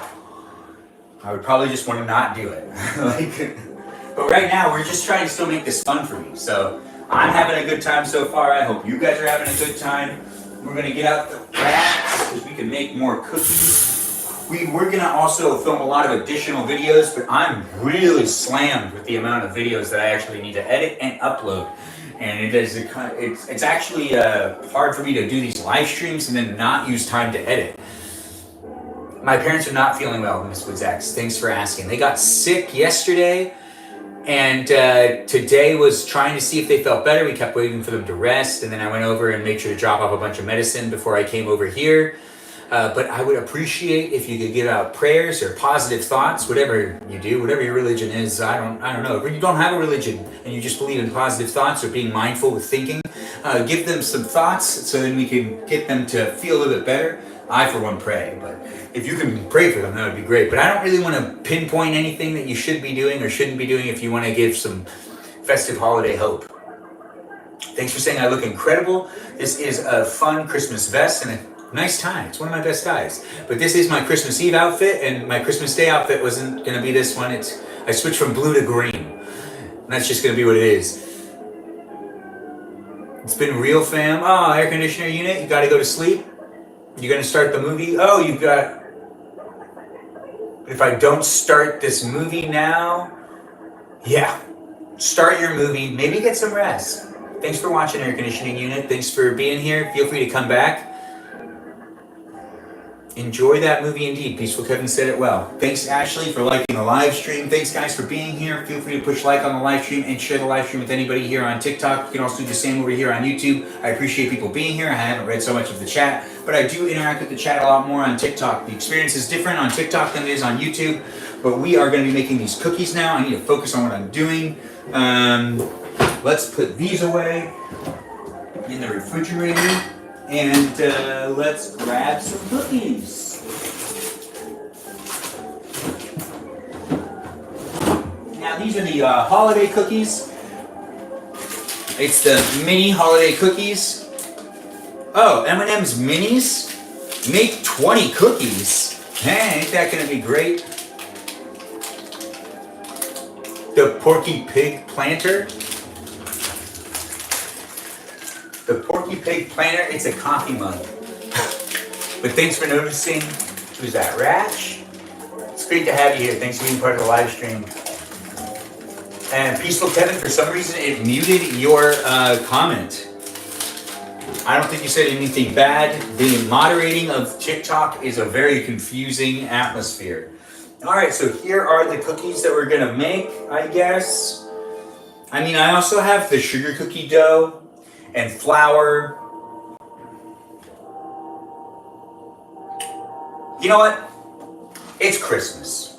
would probably just want to not do it. But right now, we're just trying to still make this fun for me. So I'm having a good time so far. I hope you guys are having a good time. We're going to get out the racks because we can make more cookies. We're going to also film a lot of additional videos, but I'm really slammed with the amount of videos that I actually need to edit and upload. And it's actually hard for me to do these live streams and then not use time to edit. My parents are not feeling well, Miss Woods X. Thanks for asking. They got sick yesterday, and today was trying to see if they felt better. We kept waiting for them to rest, and then I went over and made sure to drop off a bunch of medicine before I came over here. But I would appreciate if you could give out prayers or positive thoughts, whatever you do, whatever your religion is. I don't know. If you don't have a religion and you just believe in positive thoughts or being mindful with thinking, give them some thoughts so then we can get them to feel a little bit better. I, for one, pray, but if you can pray for them, that would be great. But I don't really want to pinpoint anything that you should be doing or shouldn't be doing if you want to give some festive holiday hope. Thanks for saying I look incredible. This is a fun Christmas vest and a nice tie. It's one of my best ties. But this is my Christmas Eve outfit, and my Christmas Day outfit wasn't going to be this one. I switched from blue to green. And that's just going to be what it is. It's been real, fam. Oh, air conditioner unit, you gotta go to sleep? You're gonna start the movie? Oh, you got... If I don't start this movie now... Yeah. Start your movie, maybe get some rest. Thanks for watching, air conditioning unit. Thanks for being here. Feel free to come back. Enjoy that movie indeed. Peaceful Kevin said it well. Thanks, Ashley, for liking the live stream. Thanks, guys, for being here. Feel free to push like on the live stream and share the live stream with anybody here on TikTok. You can also do the same over here on YouTube. I appreciate people being here. I haven't read so much of the chat, but I do interact with the chat a lot more on TikTok. The experience is different on TikTok than it is on YouTube, but we are going to be making these cookies now. I need to focus on what I'm doing. Let's put these away in the refrigerator. And let's grab some cookies. Now these are the holiday cookies. It's the mini holiday cookies. Oh, M&M's minis? Make 20 cookies. Hey, ain't that gonna be great? The Porky Pig Planter. The Porky Pig Planter, it's a coffee mug. But thanks for noticing. Who's that, Ratch? It's great to have you here. Thanks for being part of the live stream. And Peaceful Kevin, for some reason, it muted your comment. I don't think you said anything bad. The moderating of TikTok is a very confusing atmosphere. All right, so here are the cookies that we're gonna make, I guess. I mean, I also have the sugar cookie dough and flour. You know what? It's Christmas.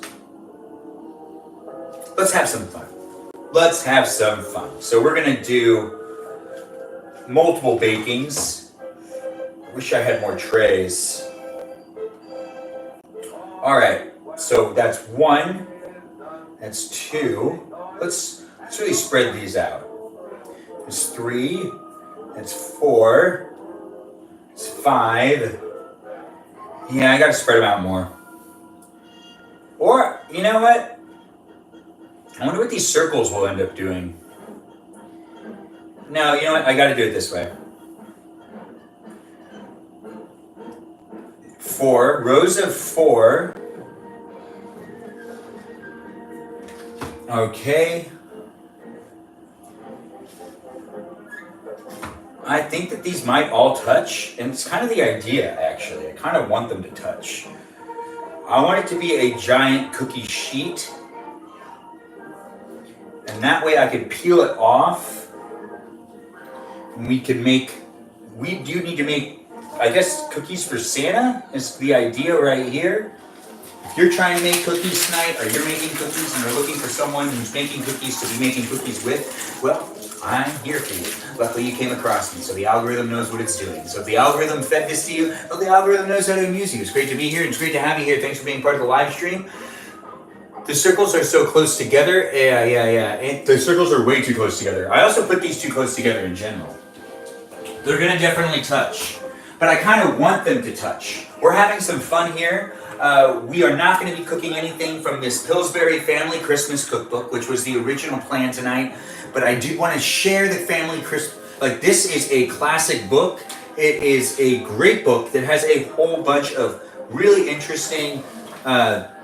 Let's have some fun. Let's have some fun. So we're gonna do multiple bakings. Wish I had more trays. All right, so that's one, that's two. Let's really spread these out. There's three. That's four. It's five. Yeah, I gotta spread them out more. Or, you know what? I wonder what these circles will end up doing. No, you know what? I gotta do it this way. 4 rows of 4. Okay. I think that these might all touch, and it's kind of the idea, actually. I kind of want them to touch. I want it to be a giant cookie sheet, and that way I could peel it off, and we do need to make, I guess, cookies for Santa is the idea right here. If you're trying to make cookies tonight, or you're making cookies and you're looking for someone who's making cookies to be making cookies with, well, I'm here for you. Luckily, you came across me, so the algorithm knows what it's doing. So if the algorithm fed this to you, well, the algorithm knows how to amuse you. It's great to be here, and it's great to have you here. Thanks for being part of the live stream. The circles are so close together. Yeah. And the circles are way too close together. I also put these too close together in general. They're gonna definitely touch, but I kind of want them to touch. We're having some fun here. We are not going to be cooking anything from this Pillsbury Family Christmas Cookbook, which was the original plan tonight. But I do want to share the family Christmas. Like, this is a classic book. It is a great book that has a whole bunch of really interesting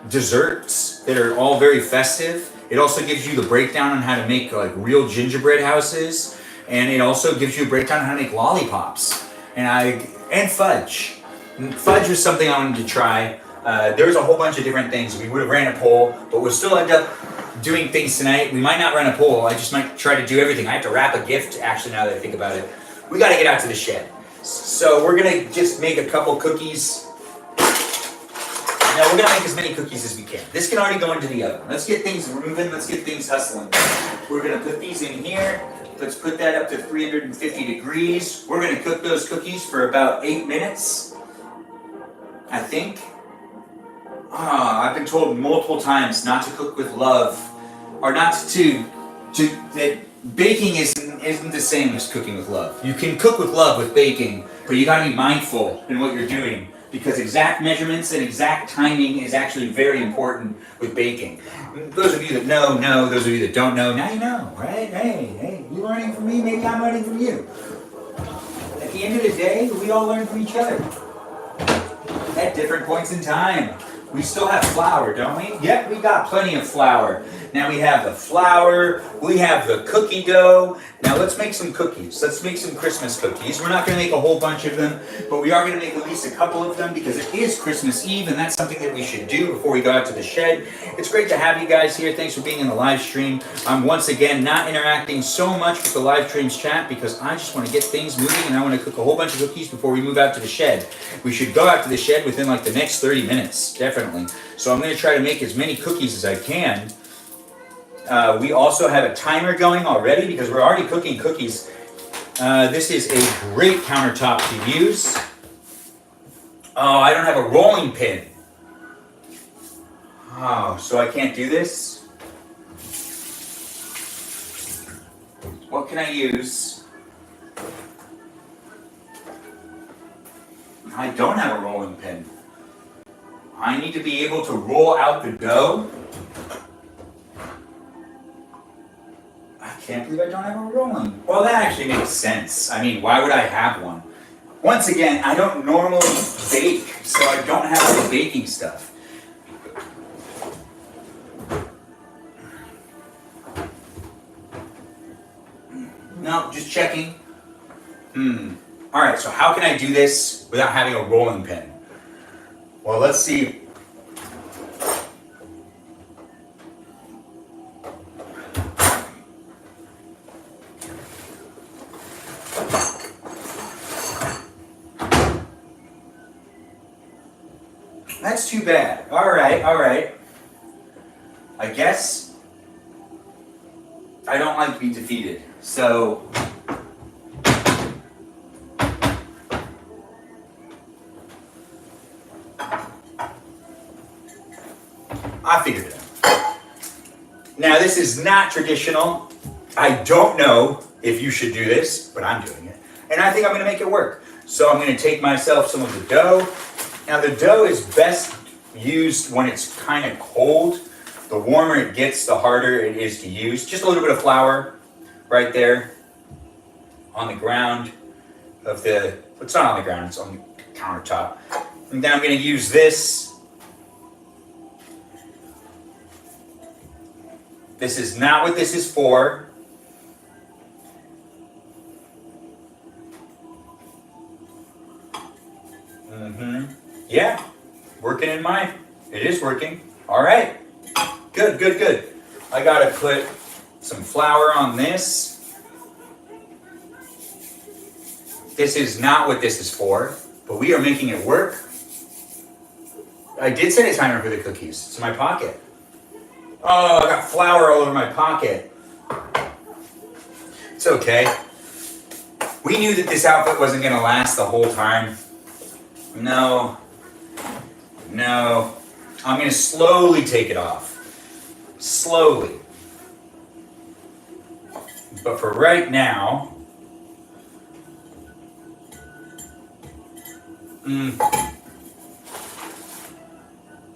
desserts that are all very festive. It also gives you the breakdown on how to make like real gingerbread houses, and it also gives you a breakdown on how to make lollipops and fudge. Fudge was something I wanted to try. There's a whole bunch of different things. We would have ran a poll, but we'll still end up doing things tonight. We might not run a poll. I just might try to do everything. I have to wrap a gift, actually, now that I think about it. We got to get out to the shed. So we're going to just make a couple cookies. Now we're going to make as many cookies as we can. This can already go into the oven. Let's get things moving. Let's get things hustling. We're going to put these in here. Let's put that up to 350 degrees. We're going to cook those cookies for about 8 minutes, I think. I've been told multiple times not to cook with love, or not that baking isn't the same as cooking with love. You can cook with love with baking, but you gotta be mindful in what you're doing, because exact measurements and exact timing is actually very important with baking. Those of you that know. Those of you that don't know, now you know, right? Hey, you learning from me, maybe I'm learning from you. the end of the day, we all learn from each other. At different points in time. We still have flour, don't we? Yep, we got plenty of flour. Now we have the flour, we have the cookie dough. Now let's make some cookies. Let's make some Christmas cookies. We're not gonna make a whole bunch of them, but we are gonna make at least a couple of them because it is Christmas Eve and that's something that we should do before we go out to the shed. It's great to have you guys here. Thanks for being in the live stream. I'm once again not interacting so much with the live streams chat because I just want to get things moving and I want to cook a whole bunch of cookies before we move out to the shed. We should go out to the shed within like the next 30 minutes, definitely. So I'm going to try to make as many cookies as I can. We also have a timer going already because we're already cooking cookies. This is a great countertop to use. Oh, I don't have a rolling pin. Oh, so I can't do this? What can I use? I don't have a rolling pin. I need to be able to roll out the dough. I can't believe I don't have a rolling. Well, that actually makes sense. I mean, why would I have one? Once again, I don't normally bake, so I don't have the baking stuff. No, just checking. Alright, so how can I do this without having a rolling pin? Well, let's see. That's too bad. Alright. I guess I don't like to be defeated. So I figured it out. Now this is not traditional. I don't know if you should do this, but I'm doing it. And I think I'm gonna make it work. So I'm gonna take myself some of the dough. Now the dough is best used when it's kind of cold. The warmer it gets, the harder it is to use. Just a little bit of flour right there on the ground of the, it's not on the ground, it's on the countertop. And then I'm gonna use this. This is not what this is for. Yeah, working in mine. It is working. All right. Good. I gotta put some flour on this. This is not what this is for, but we are making it work. I did set a timer for the cookies. It's in my pocket. Oh, I got flour all over my pocket. It's okay. We knew that this outfit wasn't gonna last the whole time. No. I'm gonna slowly take it off. Slowly. But for right now,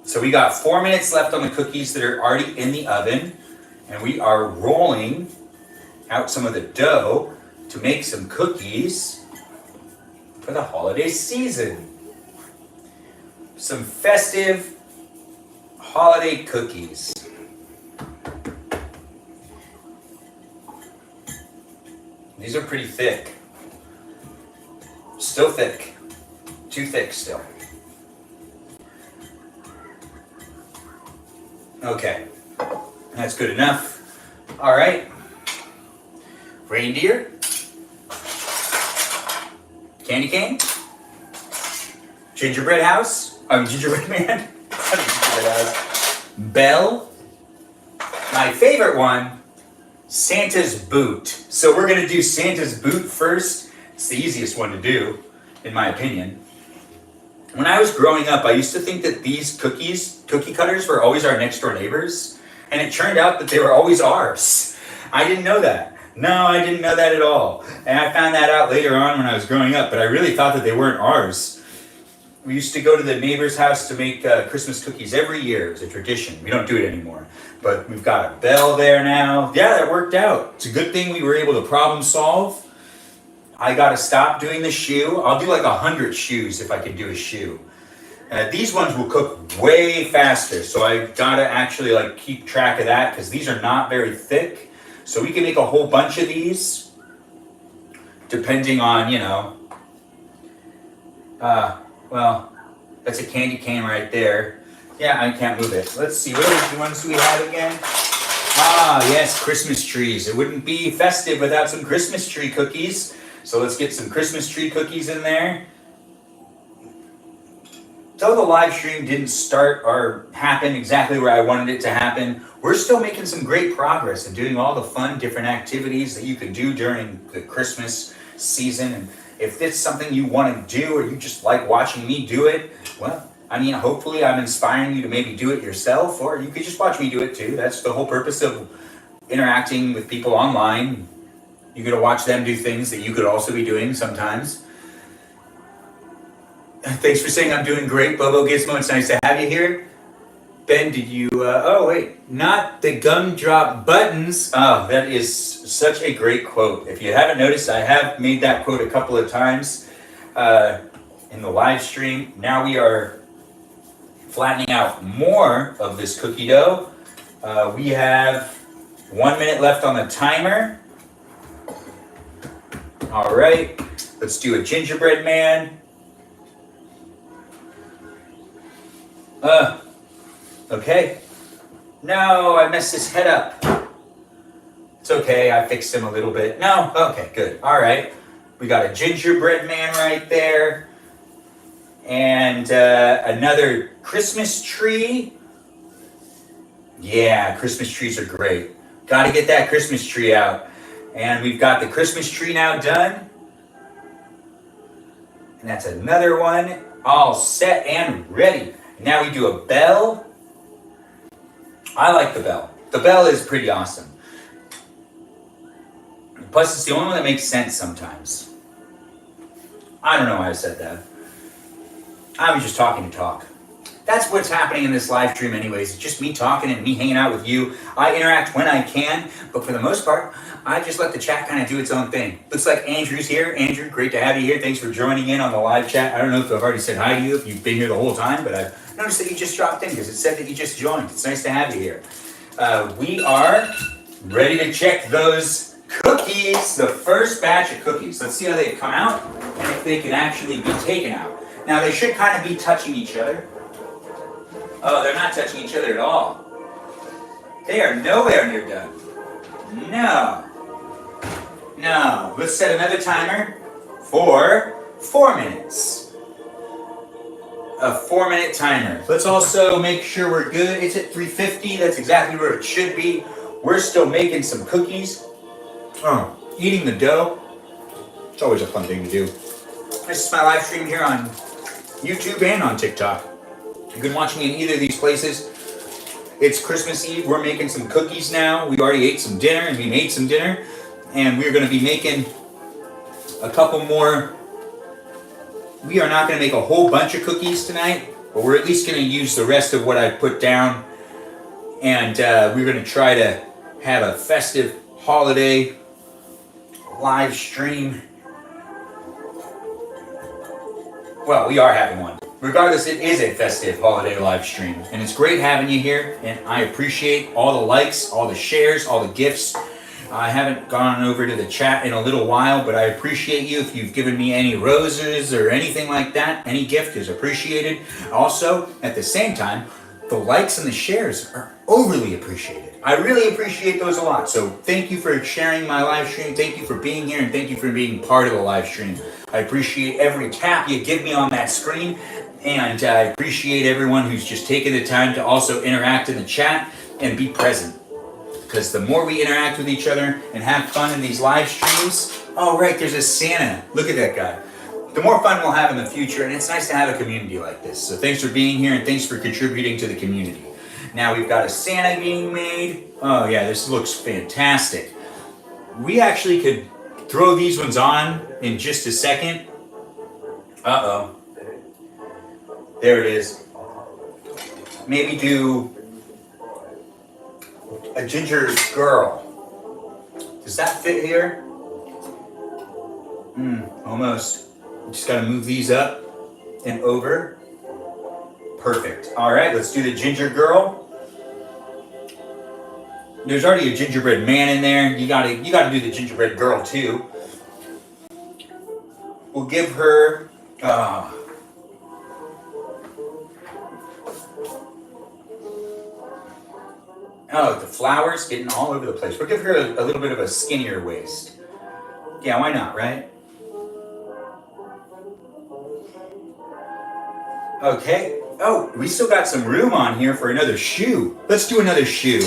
so we got 4 minutes left on the cookies that are already in the oven, and we are rolling out some of the dough to make some cookies for the holiday season. Some festive holiday cookies. These are pretty thick. Still thick. Too thick still. Okay. That's good enough. All right. Reindeer. Candy cane. Gingerbread house. Gingerbread man. Gingerbread house. Bell. My favorite one. Santa's boot. So we're gonna do Santa's boot first. It's the easiest one to do, in my opinion. When I was growing up, I used to think that these cookie cutters were always our next door neighbors, and it turned out that they were always ours. I didn't know that. No, I didn't know that at all. And I found that out later on when I was growing up, but I really thought that they weren't ours. We used to go to the neighbor's house to make Christmas cookies every year. It's a tradition. We don't do it anymore. But we've got a bell there now. Yeah, that worked out. It's a good thing we were able to problem solve I gotta stop doing the shoe. I'll do like 100 shoes if I can do a shoe. These ones will cook way faster, so I gotta actually like keep track of that because these are not very thick. So we can make a whole bunch of these, depending on, you know. Well, that's a candy cane right there. Yeah, I can't move it. Let's see, what are the ones do we have again? Ah, yes, Christmas trees. It wouldn't be festive without some Christmas tree cookies. So let's get some Christmas tree cookies in there. Though the live stream didn't start or happen exactly where I wanted it to happen, we're still making some great progress and doing all the fun different activities that you can do during the Christmas season. And if it's something you want to do or you just like watching me do it, well, I mean, hopefully I'm inspiring you to maybe do it yourself, or you could just watch me do it too. That's the whole purpose of interacting with people online. You get to watch them do things that you could also be doing sometimes. Thanks for saying I'm doing great, Bobo Gizmo. It's nice to have you here. Ben, did you, oh wait, not the gumdrop buttons. Oh, that is such a great quote. If you haven't noticed, I have made that quote a couple of times in the live stream. Now we are flattening out more of this cookie dough. We have 1 minute left on the timer. All right, let's do a gingerbread man. Okay. No, I messed his head up. It's okay, I fixed him a little bit. No, okay, good. All right. We got a gingerbread man right there. And another Christmas tree. Yeah, Christmas trees are great. Got to get that Christmas tree out. And we've got the Christmas tree now done. And that's another one all set and ready. Now we do a bell. I like the bell. The bell is pretty awesome. Plus, it's the only one that makes sense sometimes. I don't know why I said that. I was just talking to talk. That's what's happening in this live stream anyways. It's just me talking and me hanging out with you. I interact when I can, but for the most part, I just let the chat kind of do its own thing. Looks like Andrew's here. Andrew, great to have you here. Thanks for joining in on the live chat. I don't know if I've already said hi to you, if you've been here the whole time, but I've noticed that you just dropped in because it said that you just joined. It's nice to have you here. We are ready to check those cookies, the first batch of cookies. Let's see how they come out and if they can actually be taken out. Now they should kind of be touching each other. Oh, they're not touching each other at all. They are nowhere near done. No. No. Let's set another timer for 4 minutes. A 4-minute timer. Let's also make sure we're good. It's at 350. That's exactly where it should be. We're still making some cookies. Eating the dough. It's always a fun thing to do. This is my live stream here on YouTube and on TikTok. You can watch me in either of these places. It's Christmas Eve. We're making some cookies now. We already ate some dinner, and we made some dinner. And we're going to be making a couple more. We are not going to make a whole bunch of cookies tonight, but we're at least going to use the rest of what I put down. And we're going to try to have a festive holiday live stream. Well, we are having one. Regardless, it is a festive holiday live stream. And it's great having you here. And I appreciate all the likes, all the shares, all the gifts. I haven't gone over to the chat in a little while, but I appreciate you. If you've given me any roses or anything like that, any gift is appreciated. Also, at the same time, the likes and the shares are overly appreciated. I really appreciate those a lot. So thank you for sharing my live stream. Thank you for being here, and thank you for being part of the live stream. I appreciate every tap you give me on that screen, and I appreciate everyone who's just taken the time to also interact in the chat and be present. Because the more we interact with each other and have fun in these live streams, oh right, there's a Santa. Look at that guy. The more fun we'll have in the future, and it's nice to have a community like this. So thanks for being here, and thanks for contributing to the community. Now we've got a Santa being made. Oh yeah, this looks fantastic. We actually could throw these ones on in just a second. Uh-oh. There it is. Maybe do a ginger girl. Does that fit here? Almost. Just gotta move these up and over. Perfect. All right, let's do the ginger girl. There's already a gingerbread man in there. You gotta do the gingerbread girl too. We'll give her. Oh, the flower's getting all over the place. We'll give her a little bit of a skinnier waist. Yeah, why not, right? Okay. Oh, we still got some room on here for another shoe. Let's do another shoe.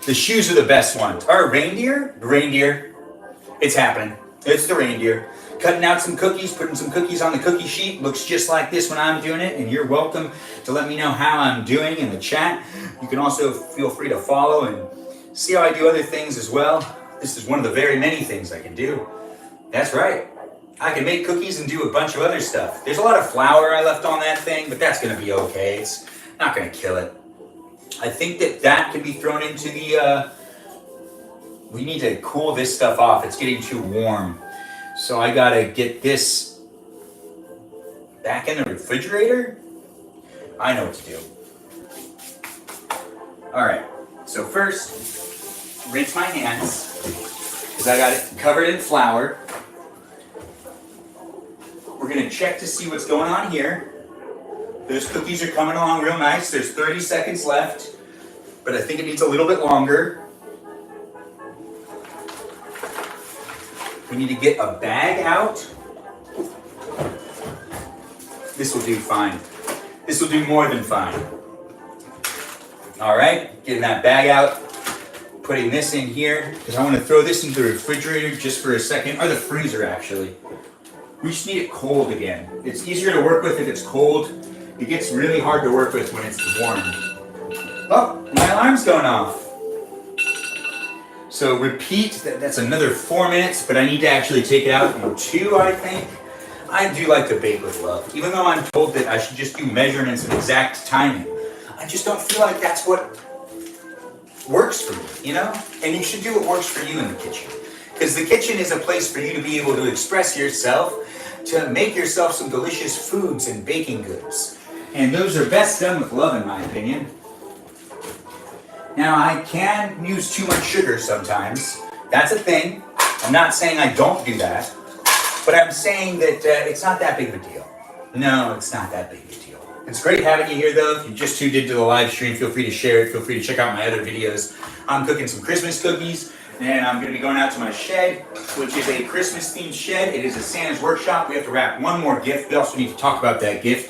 The shoes are the best ones. Our reindeer? Reindeer. It's happening. It's the reindeer. Cutting out some cookies, putting some cookies on the cookie sheet. Looks just like this when I'm doing it, and you're welcome to let me know how I'm doing in the chat. You can also feel free to follow and see how I do other things as well. This is one of the very many things I can do. That's right. I can make cookies and do a bunch of other stuff. There's a lot of flour I left on that thing, but that's gonna be okay. It's not gonna kill it. I think that can be thrown into the, we need to cool this stuff off. It's getting too warm. So I gotta get this back in the refrigerator. I know what to do. All right, so first, rinse my hands, because I got it covered in flour. We're gonna check to see what's going on here. Those cookies are coming along real nice. There's 30 seconds left, but I think it needs a little bit longer. We need to get a bag out. This will do fine. This will do more than fine. All right, getting that bag out, putting this in here, because I want to throw this into the refrigerator just for a second, or the freezer actually. We just need it cold again. It's easier to work with if it's cold. It gets really hard to work with when it's warm. Oh, my alarm's going off. So repeat, that's another 4 minutes, but I need to actually take it out in 2, I think. I do like to bake with love. Even though I'm told that I should just do measurements and exact timing, I just don't feel like that's what works for me, you know? And you should do what works for you in the kitchen. Because the kitchen is a place for you to be able to express yourself, to make yourself some delicious foods and baking goods. And those are best done with love, in my opinion. Now, I can use too much sugar sometimes. That's a thing. I'm not saying I don't do that, but I'm saying that it's not that big of a deal. No, it's not that big of a deal. It's great having you here, though. If you just tuned into the live stream, feel free to share it. Feel free to check out my other videos. I'm cooking some Christmas cookies, and I'm going to be going out to my shed, which is a Christmas-themed shed. It is a Santa's workshop. We have to wrap one more gift. We also need to talk about that gift.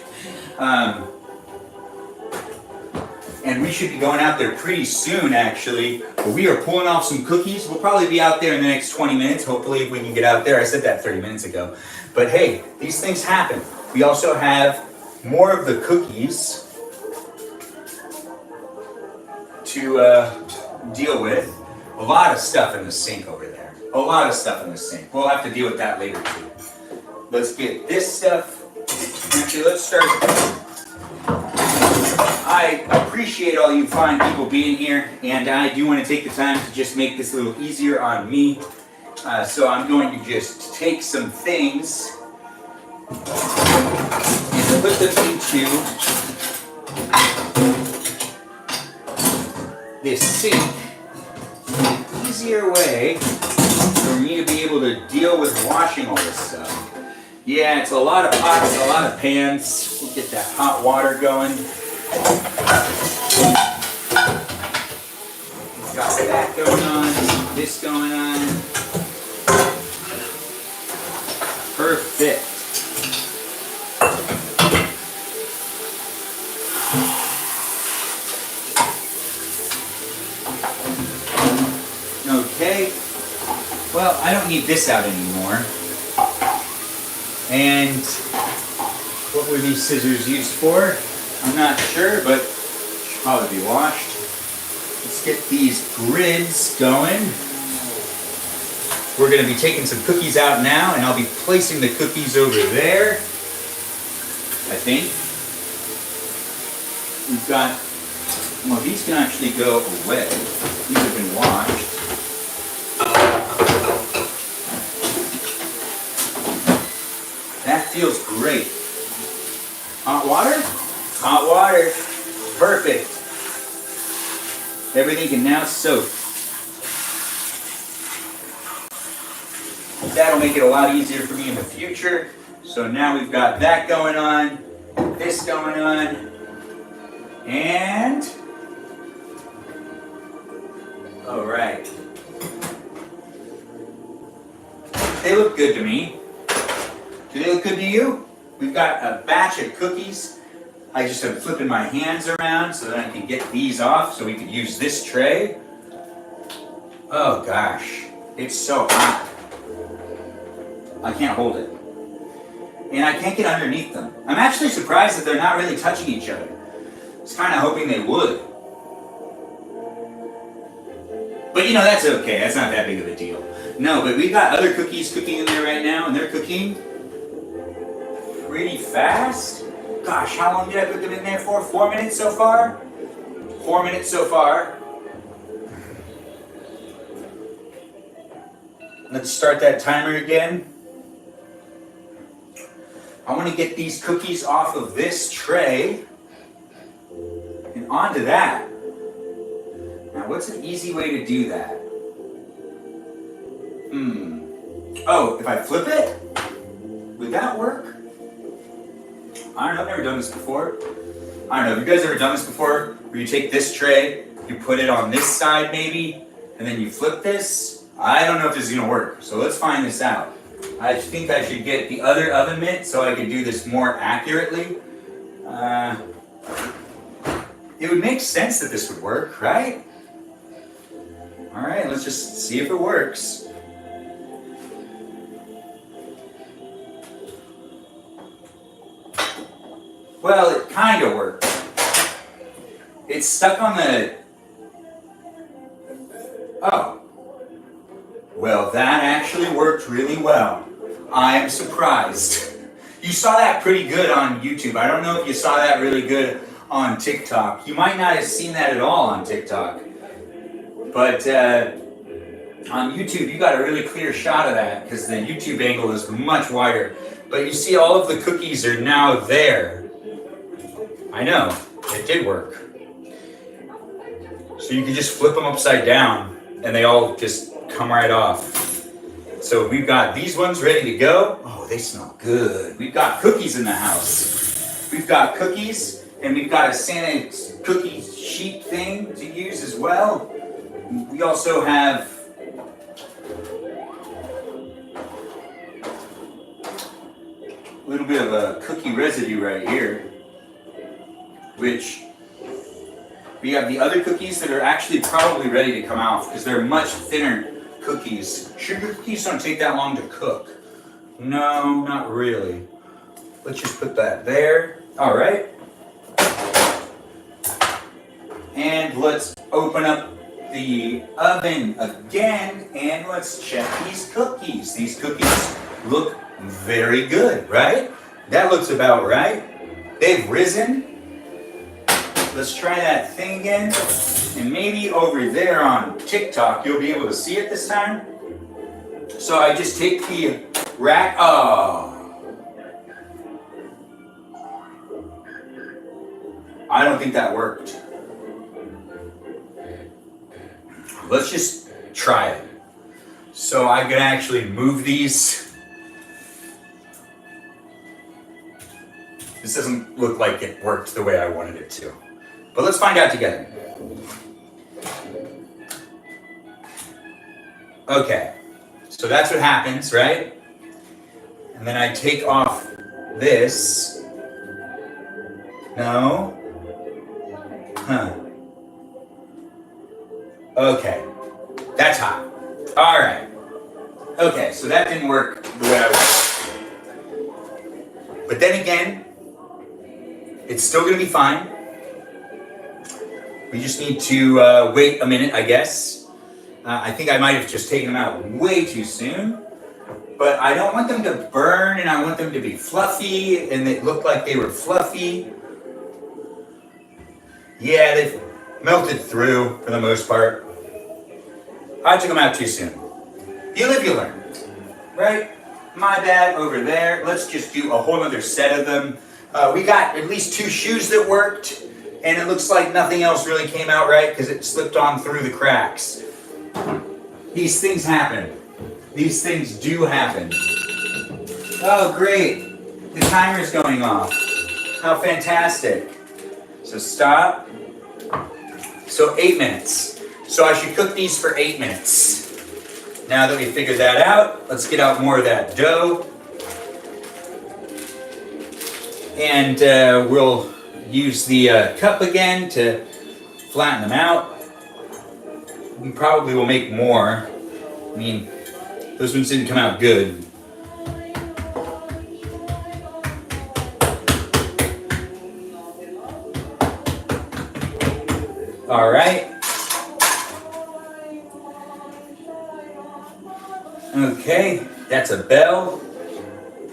And we should be going out there pretty soon, actually. But we are pulling off some cookies. We'll probably be out there in the next 20 minutes, hopefully, if we can get out there. I said that 30 minutes ago. But hey, these things happen. We also have more of the cookies to deal with. A lot of stuff in the sink over there. A lot of stuff in the sink. We'll have to deal with that later, too. Let's get this stuff. Actually, let's start. I appreciate all you fine people being here, and I do want to take the time to just make this a little easier on me. So I'm going to just take some things and put them into this sink. An easier way for me to be able to deal with washing all this stuff. Yeah, it's a lot of pots, a lot of pans. We'll get that hot water going. Got that going on, this going on. Perfect. Okay. Well, I don't need this out anymore. And what were these scissors used for? I'm not sure, but should probably be washed. Let's get these grids going. We're going to be taking some cookies out now, and I'll be placing the cookies over there. I think. We've got, well, these can actually go away. These have been washed. feels great. Hot water? Hot water. Perfect. Everything can now soak. That'll make it a lot easier for me in the future. So now we've got that going on, this going on, and all right. They look good to me. Do they look good to you? We've got a batch of cookies. I just am flipping my hands around so that I can get these off so we can use this tray. Oh gosh, it's so hot. I can't hold it. And I can't get underneath them. I'm actually surprised that they're not really touching each other. I was kind of hoping they would. But you know, that's okay. That's not that big of a deal. No, but we've got other cookies cooking in there right now, and they're cooking pretty fast. Gosh, how long did I put them in there for? 4 minutes so far? 4 minutes so far. Let's start that timer again. I want to get these cookies off of this tray and onto that. Now, what's an easy way to do that? Oh, if I flip it? Would that work? I don't know, I've never done this before. I don't know, have you guys ever done this before? Where you take this tray, you put it on this side maybe, and then you flip this? I don't know if this is gonna work, so let's find this out. I think I should get the other oven mitt so I can do this more accurately. It would make sense that this would work, right? All right, let's just see if it works. Well, it kind of worked. It's stuck on the... Oh. Well, that actually worked really well. I am surprised. You saw that pretty good on YouTube. I don't know if you saw that really good on TikTok. You might not have seen that at all on TikTok. But on YouTube, you got a really clear shot of that because the YouTube angle is much wider. But you see all of the cookies are now there. I know, it did work. So you can just flip them upside down and they all just come right off. So we've got these ones ready to go. Oh, they smell good. We've got cookies in the house. We've got cookies and we've got a Santa cookie sheet thing to use as well. We also have a little bit of a cookie residue right here, which we have the other cookies that are actually probably ready to come out because they're much thinner cookies. Sugar cookies don't take that long to cook. No, not really. Let's just put that there. All right. And let's open up the oven again and let's check these cookies. These cookies look very good, right? That looks about right. They've risen. Let's try that thing again. And maybe over there on TikTok, you'll be able to see it this time. So I just take the rack. Oh. I don't think that worked. Let's just try it. So I can actually move these. This doesn't look like it worked the way I wanted it to. But let's find out together. Okay, so that's what happens, right? And then I take off this. No? Huh. Okay, that's hot. All right. Okay, so that didn't work the way I wanted. But then again, it's still gonna be fine. We just need to wait a minute, I guess. I think I might have just taken them out way too soon. But I don't want them to burn, and I want them to be fluffy, and they look like they were fluffy. Yeah, they've melted through for the most part. I took them out too soon. You live, you learn, right? My bad, over there. Let's just do a whole other set of them. We got at least 2 shoes that worked, and it looks like nothing else really came out right because it slipped on through the cracks. These things happen. These things do happen. Oh, great. The timer's going off. How fantastic. So stop. So 8 minutes. So I should cook these for 8 minutes. Now that we figured that out, let's get out more of that dough. And we'll use the cup again to flatten them out. We probably will make more. I mean, those ones didn't come out good. All right. Okay, that's a bell.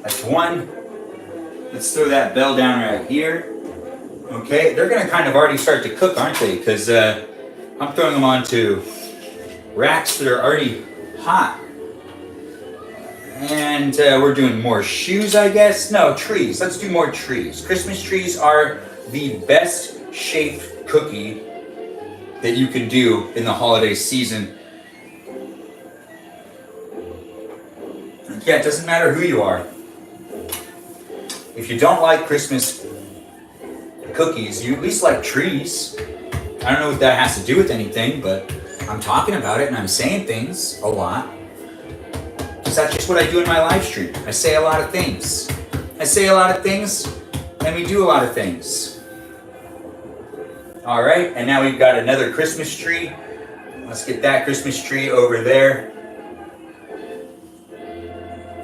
That's one. Let's throw that bell down right here. Okay, they're gonna kind of already start to cook, aren't they? Because I'm throwing them onto racks that are already hot. And we're doing more shoes, I guess. No, trees. Let's do more trees. Christmas trees are the best shaped cookie that you can do in the holiday season. Yeah, it doesn't matter who you are. If you don't like Christmas cookies, you at least like trees. I don't know what that has to do with anything, but I'm talking about it and I'm saying things a lot. Because that's just what I do in my live stream. I say a lot of things. I say a lot of things, and we do a lot of things. All right, and now we've got another Christmas tree. Let's get that Christmas tree over there.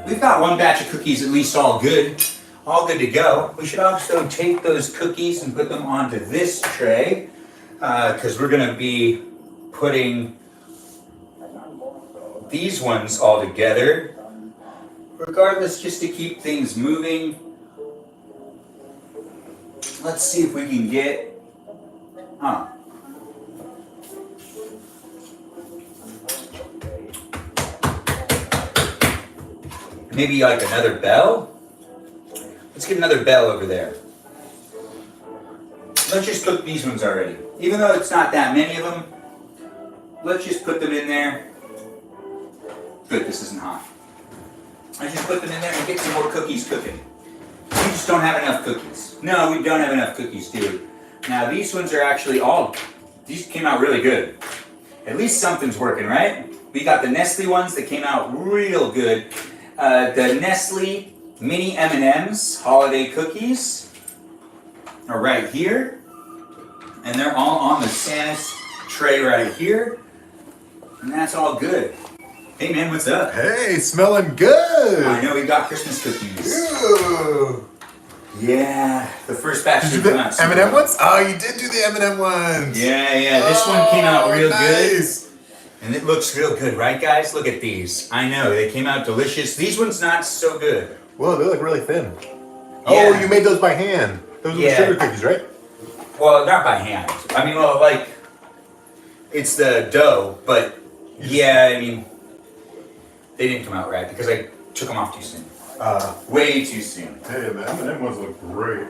We've got one batch of cookies at least all good to go. We should also take those cookies and put them onto this tray because we're gonna be putting these ones all together. Regardless, just to keep things moving. Let's see if we can get, maybe like another bell? Let's get another bell over there. Let's just cook these ones already. Even though it's not that many of them, let's just put them in there. Good, this isn't hot. I just put them in there and get some more cookies cooking. We just don't have enough cookies. No, we don't have enough cookies, dude. Now these ones are actually these came out really good. At least something's working, right? We got the Nestle ones that came out real good. The Nestle Mini M&M's holiday cookies are right here. And they're all on the Santa's tray right here. And that's all good. Hey man, what's up? Hey, smelling good. I know we got Christmas cookies. Ew. Yeah, the first batch Did you did do come out the super M&M well. ones? Oh, you did do the M&M ones. Yeah, this one came out real nice. good. And it looks real good, right guys? Look at these. I know, they came out delicious. These ones not so good. Whoa, they look really thin. Yeah. Oh, you made those by hand. Those were Yeah. the sugar cookies, right? Well, not by hand. I mean, well, like, it's the dough, but yeah, I mean, they didn't come out right because I took them off too soon. Way too soon. Hey, the M&M ones look great.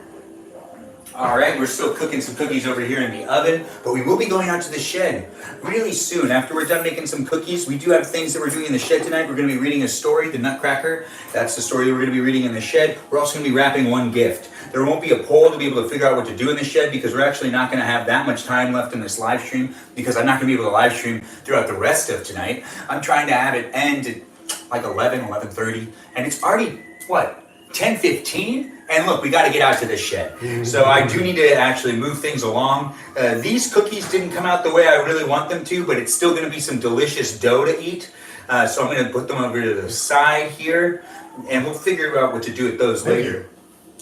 All right, we're still cooking some cookies over here in the oven, but we will be going out to the shed really soon. After we're done making some cookies, we do have things that we're doing in the shed tonight. We're going to be reading a story, The Nutcracker. That's the story that we're going to be reading in the shed. We're also going to be wrapping one gift. There won't be a poll to be able to figure out what to do in the shed because we're actually not going to have that much time left in this live stream because I'm not going to be able to live stream throughout the rest of tonight. I'm trying to have it end at like 11:30, and it's already, what, 10:15? And look, we got to get out to this shed. So I do need to actually move things along. These cookies didn't come out the way I really want them to, but it's still going to be some delicious dough to eat. So I'm going to put them over to the side here, and we'll figure out what to do with those later.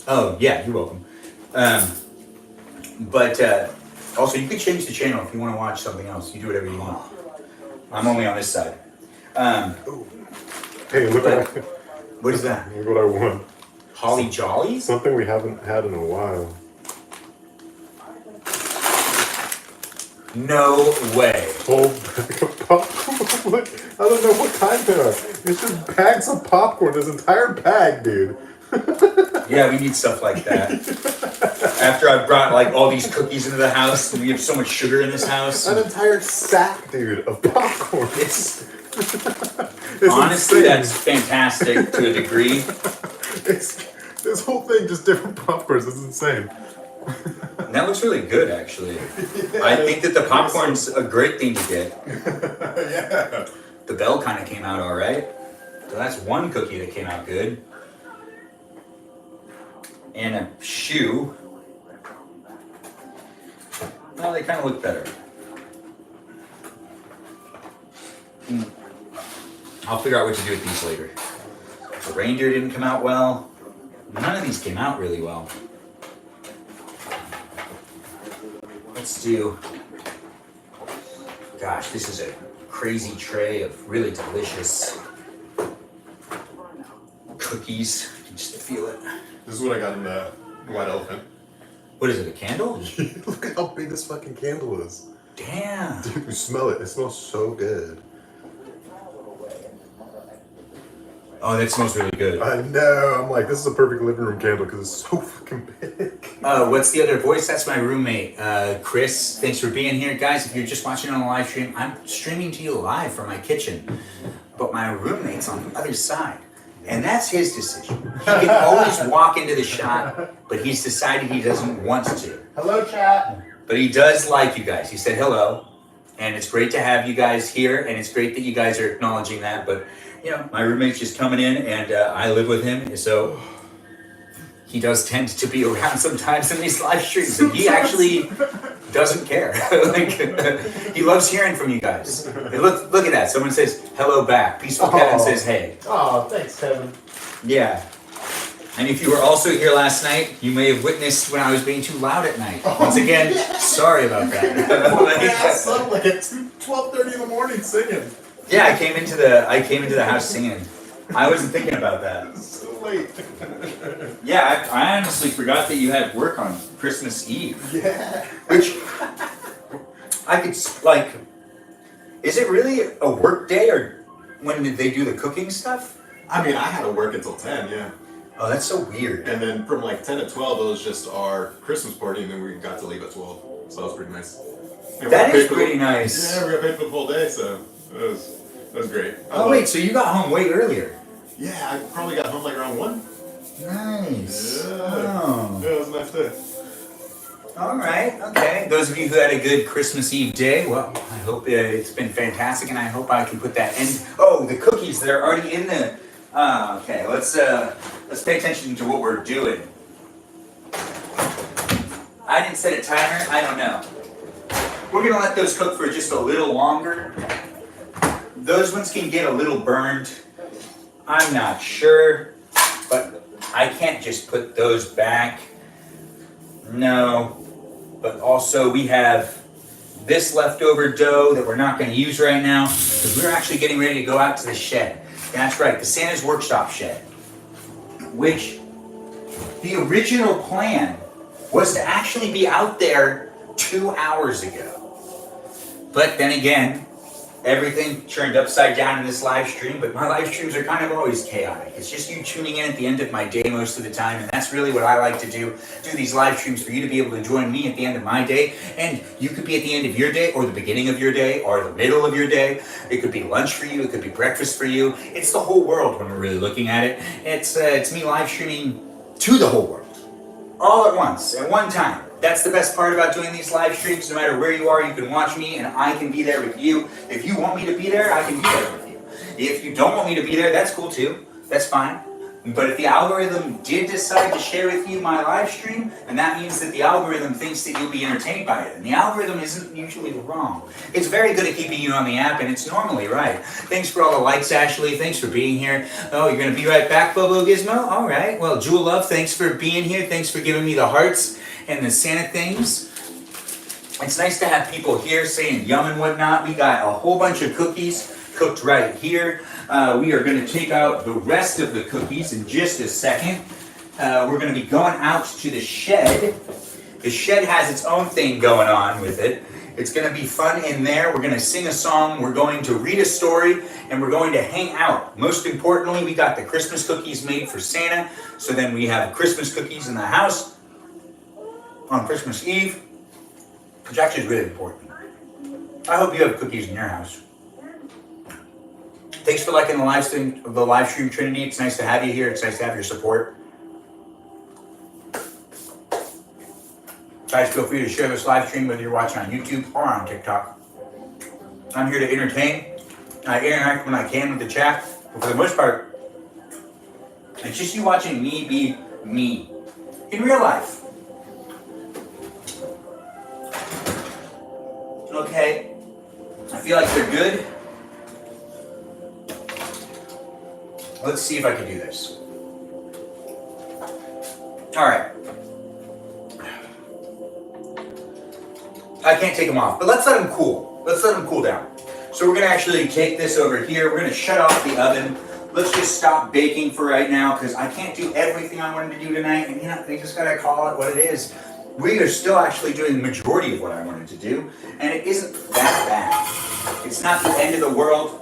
Oh, yeah, you're welcome. But also, you could change the channel if you want to watch something else. You do whatever you want. I'm only on this side. Hey, look What is that? look what I won. Holly Jollies? Something we haven't had in a while. No way. Whole bag of popcorn. Look, I don't know what kind they are. It's just bags of popcorn. This entire bag, dude. Yeah, we need stuff like that. After I've brought like all these cookies into the house, and we have so much sugar in this house. An entire sack, dude, of popcorn. It's It's honestly, insane. that's fantastic to a degree. This whole thing, just different popcorns. It's insane. And that looks really good, actually. I think that the popcorn's a great thing to get. Yeah. The bell kind of came out all right. So that's one cookie that came out good. And a shoe. Well, they kind of look better. I'll figure out what to do with these later. The reindeer didn't come out well. None of these came out really well. Let's do... Gosh, this is a crazy tray of really delicious cookies. I can just feel it. This is what I got in the White Elephant. What is it, a candle? Look at how big this fucking candle is. Damn. Dude, you smell it. It smells so good. Oh, that smells really good. I know. I'm like, this is a perfect living room candle because it's so fucking big. What's the other voice? That's my roommate, Chris. Thanks for being here. Guys, if you're just watching on the live stream, I'm streaming to you live from my kitchen. But my roommate's on the other side. And that's his decision. He can always walk into the shot, but he's decided he doesn't want to. Hello, chat. But he does like you guys. He said hello. And it's great to have you guys here. And it's great that you guys are acknowledging that. But, you know, my roommate's just coming in and I live with him. So he does tend to be around sometimes in these live streams. And he actually doesn't care. Like, he loves hearing from you guys. And look at that. Someone says hello back. Peaceful Kevin says hey. Oh, thanks, Kevin. Yeah. And if you were also here last night, you may have witnessed when I was being too loud at night. Once again, sorry about that. Yeah, son, like at 12:30 in the morning singing. Yeah, I came into the house singing. I wasn't thinking about that. So late. Yeah, I honestly forgot that you had work on Christmas Eve. Yeah. Which I could like. Is it really a work day or when did they do the cooking stuff? I mean, I had to work until 10, yeah. Oh, that's so weird. And then from like 10 to 12, it was just our Christmas party, and then we got to leave at 12. So that was pretty nice. And we That got is paid for pretty the- nice. Yeah, we got paid for the full day, so it was great. I Oh love wait, it. so you got home way earlier. Yeah, I probably got home like around 1. Nice. Yeah. Oh. Yeah, it was a nice day. All right. Okay. Those of you who had a good Christmas Eve day, well, I hope it's been fantastic, and I hope I can put that in. Oh, the cookies, they're already in the. Okay. Let's pay attention to what we're doing. I didn't set a timer. I don't know. We're gonna let those cook for just a little longer. Those ones can get a little burned. I'm not sure, but I can't just put those back. No. But also we have this leftover dough that we're not going to use right now because we're actually getting ready to go out to the shed. That's right, the Santa's Workshop shed, which the original plan was to actually be out there 2 hours ago. But then again, everything turned upside down in this live stream, but my live streams are kind of always chaotic. It's just you tuning in at the end of my day most of the time, and that's really what I like to do these live streams for you to be able to join me at the end of my day, and you could be at the end of your day, or the beginning of your day, or the middle of your day. It could be lunch for you, it could be breakfast for you. It's the whole world when we're really looking at it. It's me live streaming to the whole world, all at once, at one time. That's the best part about doing these live streams. No matter where you are, you can watch me and I can be there with you. If you want me to be there, I can be there with you. If you don't want me to be there, that's cool too. That's fine. But if the algorithm did decide to share with you my live stream, and that means that the algorithm thinks that you'll be entertained by it. And the algorithm isn't usually wrong. It's very good at keeping you on the app, and it's normally right. Thanks for all the likes, Ashley. Thanks for being here. Oh, you're going to be right back, Bobo Gizmo? All right. Well, Jewel Love, thanks for being here. Thanks for giving me the hearts and the Santa things. It's nice to have people here saying yum and whatnot. We got a whole bunch of cookies cooked right here. We are going to take out the rest of the cookies in just a second. We're going to be going out to the shed. The shed has its own thing going on with it. It's going to be fun in there. We're going to sing a song, we're going to read a story, and we're going to hang out. Most importantly, we got the Christmas cookies made for Santa, so then we have Christmas cookies in the house on Christmas Eve, which actually is really important. I hope you have cookies in your house. Thanks for liking the live stream, Trinity. It's nice to have you here. It's nice to have your support. Guys, feel free to share this live stream whether you're watching on YouTube or on TikTok. I'm here to entertain. I interact when I can with the chat, but for the most part, it's just you watching me be me in real life. Okay, I feel like they're good. Let's see if I can do this. All right. I can't take them off, but let's let them cool. Let's let them cool down. So we're gonna actually take this over here. We're gonna shut off the oven. Let's just stop baking for right now because I can't do everything I wanted to do tonight. And you know, they just gotta call it what it is. We are still actually doing the majority of what I wanted to do, and it isn't that bad. It's not the end of the world.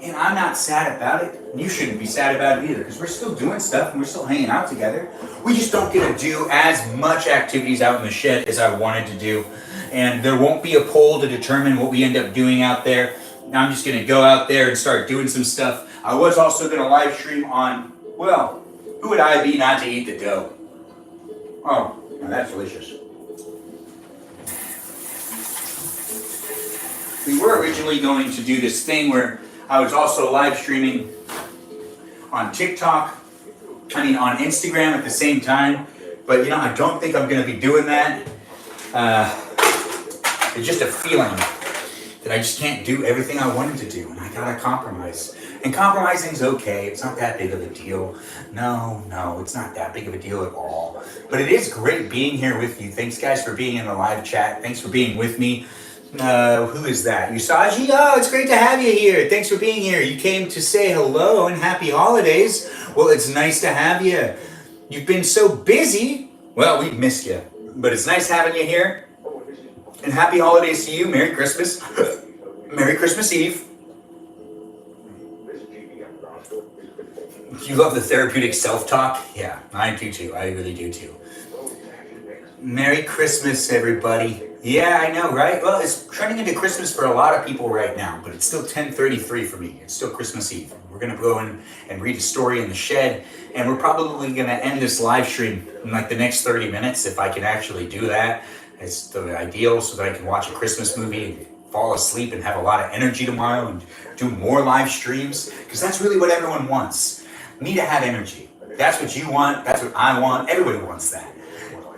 And I'm not sad about it. You shouldn't be sad about it either, because we're still doing stuff and we're still hanging out together. We just don't get to do as much activities out in the shed as I wanted to do. And there won't be a poll to determine what we end up doing out there. Now I'm just gonna go out there and start doing some stuff. I was also gonna live stream on, well, who would I be not to eat the dough? Oh, now that's delicious. We were originally going to do this thing where I was also live streaming on TikTok, on Instagram at the same time, but you know, I don't think I'm gonna be doing that. It's just a feeling that I just can't do everything I wanted to do, and I gotta compromise. And compromising's okay, it's not that big of a deal. No, it's not that big of a deal at all. But it is great being here with you. Thanks guys for being in the live chat. Thanks for being with me. Who is that? Usagi? Oh, it's great to have you here. Thanks for being here. You came to say hello and happy holidays. Well, it's nice to have you. You've been so busy. Well, we've missed you. But it's nice having you here. And happy holidays to you. Merry Christmas. Merry Christmas Eve. You love the therapeutic self-talk? Yeah, I do too. I really do too. Merry Christmas, everybody. Yeah, I know, right? Well, it's trending into Christmas for a lot of people right now, but it's still 10:33 for me. It's still Christmas Eve. We're gonna go in and read a story in the shed, and we're probably gonna end this live stream in like the next 30 minutes if I can actually do that. It's the ideal so that I can watch a Christmas movie and fall asleep and have a lot of energy tomorrow and do more live streams, because that's really what everyone wants. Me to have energy. That's what you want, that's what I want, everybody wants that.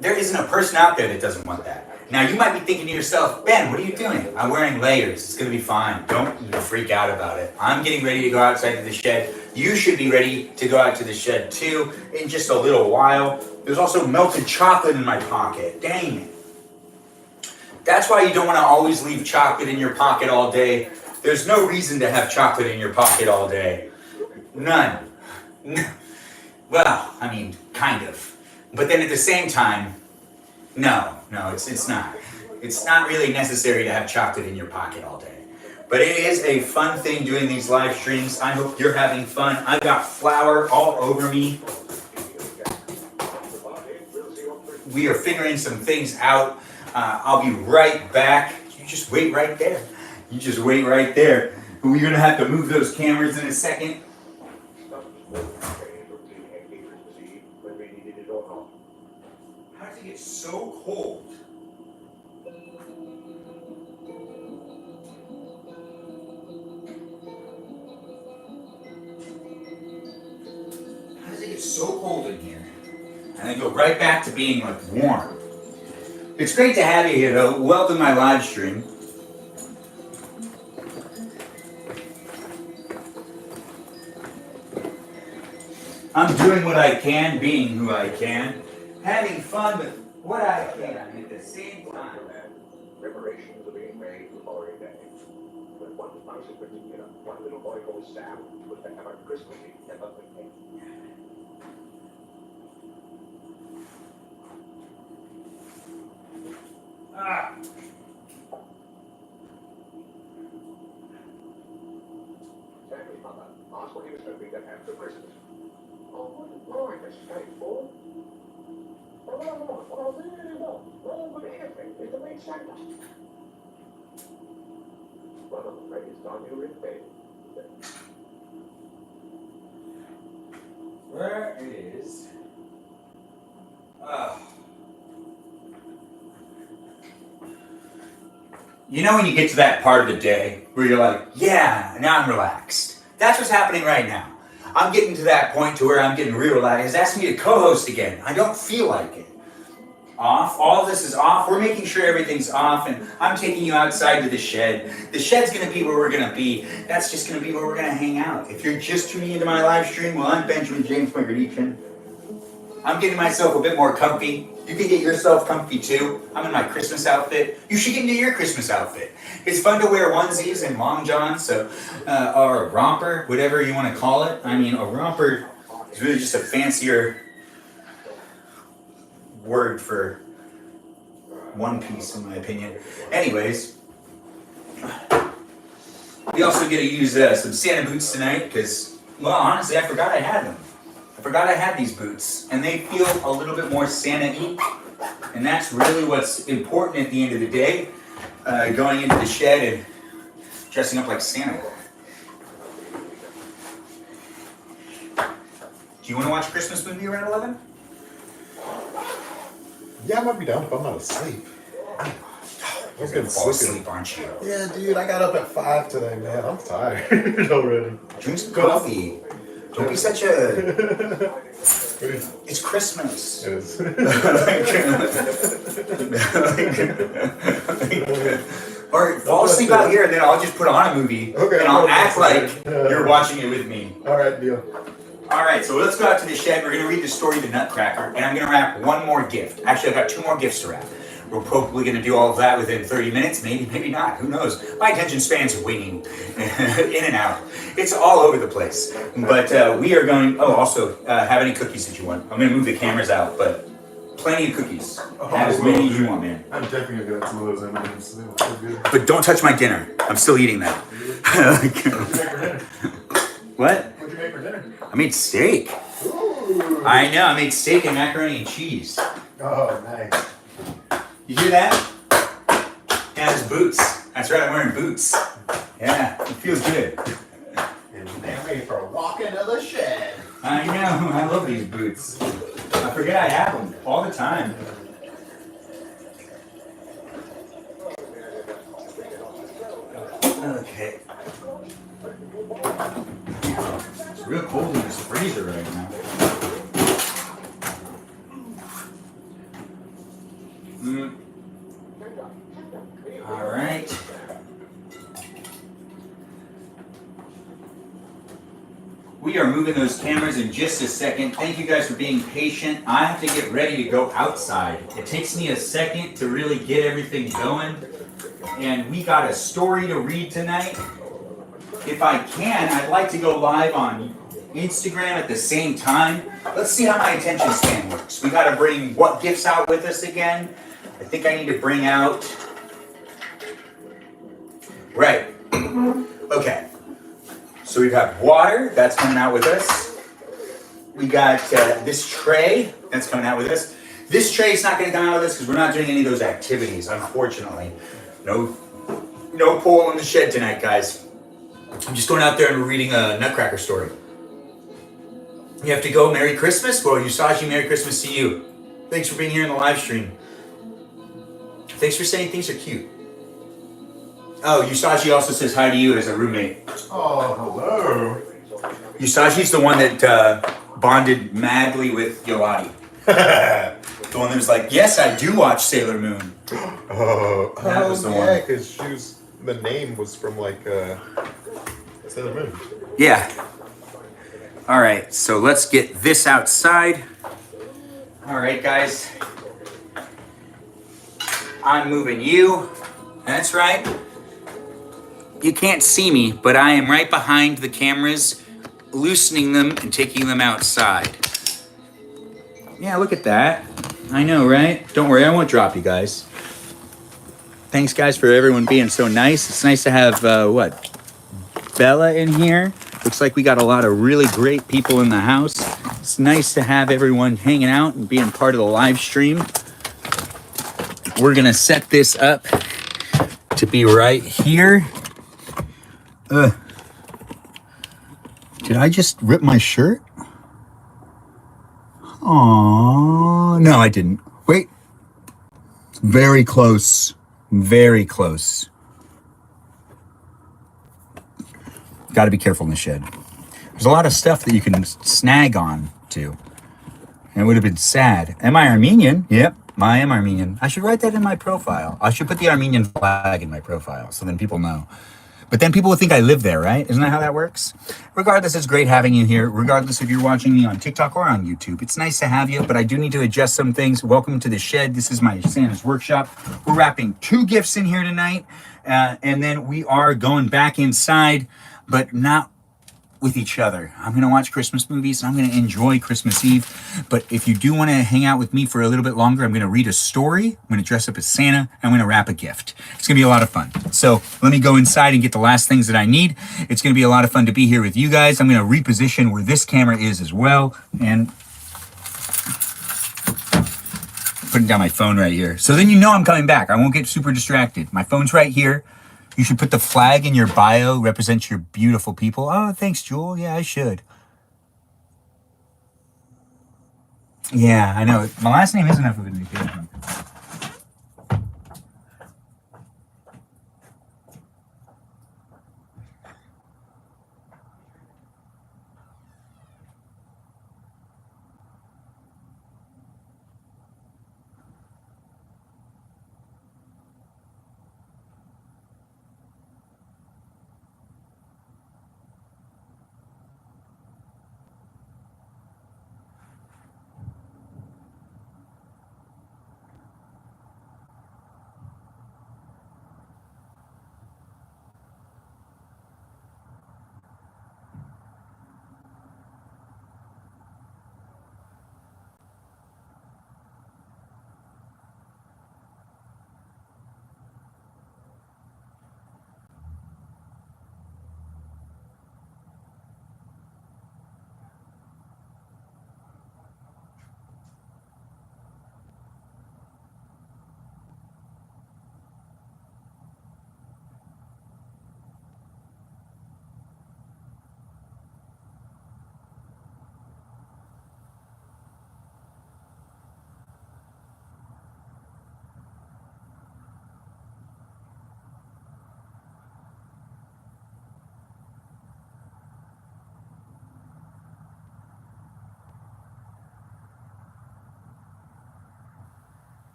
There isn't a person out there that doesn't want that. Now you might be thinking to yourself, Ben, what are you doing? I'm wearing layers, it's gonna be fine. Don't freak out about it. I'm getting ready to go outside to the shed. You should be ready to go out to the shed too in just a little while. There's also melted chocolate in my pocket, dang it. That's why you don't wanna always leave chocolate in your pocket all day. There's no reason to have chocolate in your pocket all day. None. Well, I mean, kind of. But then at the same time, no, it's not. It's not really necessary to have chocolate in your pocket all day. But it is a fun thing doing these live streams. I hope you're having fun. I've got flour all over me. We are figuring some things out. I'll be right back. You just wait right there. You just wait right there. We're gonna have to move those cameras in a second. How does it get so cold? How does it get so cold in here? And then go right back to being like warm. It's great to have you here though. Welcome to my live stream. I'm doing what I can, being who I can, having fun with what I can at the same time. Preparations are being made for the following day. When one mouse is picking it up, one little boy called Sam was to have a Christmas Eve at up with him. mother. Ask what he was hoping to have for Christmas. Oh, Lord, that's straightforward. What I really want, what I would everything is to make Santa. Well, I'm afraid it's time you were in bed. Where is? You know when you get to that part of the day where you're like, yeah, now I'm relaxed. That's what's happening right now. I'm getting to that point to where I'm getting real relaxed. It's asking me to co-host again. I don't feel like it. Off. All of this is off. We're making sure everything's off, and I'm taking you outside to the shed. The shed's gonna be where we're gonna be. That's just gonna be where we're gonna hang out. If you're just tuning into my live stream, well, I'm Benjamin James Margarichin. I'm getting myself a bit more comfy. You can get yourself comfy too. I'm in my Christmas outfit. You should get into your Christmas outfit. It's fun to wear onesies and long johns, or a romper, whatever you want to call it. I mean, a romper is really just a fancier word for one piece, in my opinion. Anyways, we also get to use some Santa boots tonight because, well, honestly, I forgot I had them. I forgot I had these boots, and they feel a little bit more Santa-y, and that's really what's important at the end of the day, going into the shed and dressing up like Santa. Do you want to watch a Christmas movie around 11? Yeah, I might be down if I'm not asleep. You're gonna fall asleep, aren't you? Yeah, dude, I got up at 5 today, man. I'm tired already. Drink some coffee. Don't be such a... It's Christmas. It is. Or fall asleep out here, and then I'll just put on a movie, Okay, and I'll okay. act like you're watching it with me. All right, deal. All right, so let's go out to the shed. We're going to read the story of the Nutcracker, and I'm going to wrap one more gift. Actually, I've got 2 more gifts to wrap. We're probably going to do all of that within 30 minutes, maybe not, who knows. My attention span's winging in and out. It's all over the place. But we are going, also, have any cookies that you want. I'm going to move the cameras out, but plenty of cookies. Have as many as you want, man. I'm definitely gonna get some of those M&Ms. They look so good. But don't touch my dinner. I'm still eating that. What'd you make for dinner? What? What'd you make for dinner? I made steak. Ooh. I know, I made steak and macaroni and cheese. Oh, nice. You hear that? Yeah, it's boots. That's right, I'm wearing boots. Yeah, it feels good. And they're ready for a walk into the shed. I know, I love these boots. I forget I have them all the time. Okay. It's real cold in this freezer right now. All right. We are moving those cameras in just a second. Thank you guys for being patient. I have to get ready to go outside. It takes me a second to really get everything going. And we got a story to read tonight. If I can, I'd like to go live on Instagram at the same time. Let's see how my attention span works. We got to bring what gifts out with us again. I think I need to bring out... Right. Okay. So we've got water, that's coming out with us. We got this tray, that's coming out with us. This tray is not going to come out with us because we're not doing any of those activities, unfortunately. No pool in the shed tonight, guys. I'm just going out there and reading a Nutcracker story. You have to go, Merry Christmas? Well, Usagi, Merry Christmas to you. Thanks for being here in the live stream. Thanks for saying things are cute. Oh, Usagi also says hi to you as a roommate. Oh, hello. Usagi's the one that bonded madly with Yoadi. The one that was like, yes, I do watch Sailor Moon. That was the one. Yeah, because the name was from like Sailor Moon. Yeah. All right, so let's get this outside. All right, guys. I'm moving you. That's right. You can't see me, but I am right behind the cameras, loosening them and taking them outside. Yeah, look at that. I know, right? Don't worry, I won't drop you guys. Thanks, guys, for everyone being so nice. It's nice to have, Bella in here. Looks like we got a lot of really great people in the house. It's nice to have everyone hanging out and being part of the live stream. We're gonna set this up to be right here. Did I just rip my shirt? Oh no, I didn't. Wait. Very close. Very close. Got to be careful in the shed. There's a lot of stuff that you can snag on to. And it would have been sad. Am I Armenian? Yep, I am Armenian. I should write that in my profile. I should put the Armenian flag in my profile so then people know. But then people would think I live there, right? Isn't that how that works? Regardless, it's great having you here. Regardless if you're watching me on TikTok or on YouTube. It's nice to have you, but I do need to adjust some things. Welcome to the shed. This is my Santa's workshop. We're wrapping 2 gifts in here tonight. And then we are going back inside, but not with each other. I'm going to watch Christmas movies. I'm going to enjoy Christmas Eve. But if you do want to hang out with me for a little bit longer, I'm going to read a story. I'm going to dress up as Santa. I'm going to wrap a gift. It's going to be a lot of fun. So let me go inside and get the last things that I need. It's going to be a lot of fun to be here with you guys. I'm going to reposition where this camera is as well. And putting down my phone right here. So then you know I'm coming back. I won't get super distracted. My phone's right here. You should put the flag in your bio, represent your beautiful people. Oh, thanks, Jewel. Yeah, I should. Yeah, I know. My last name is enough of an indication.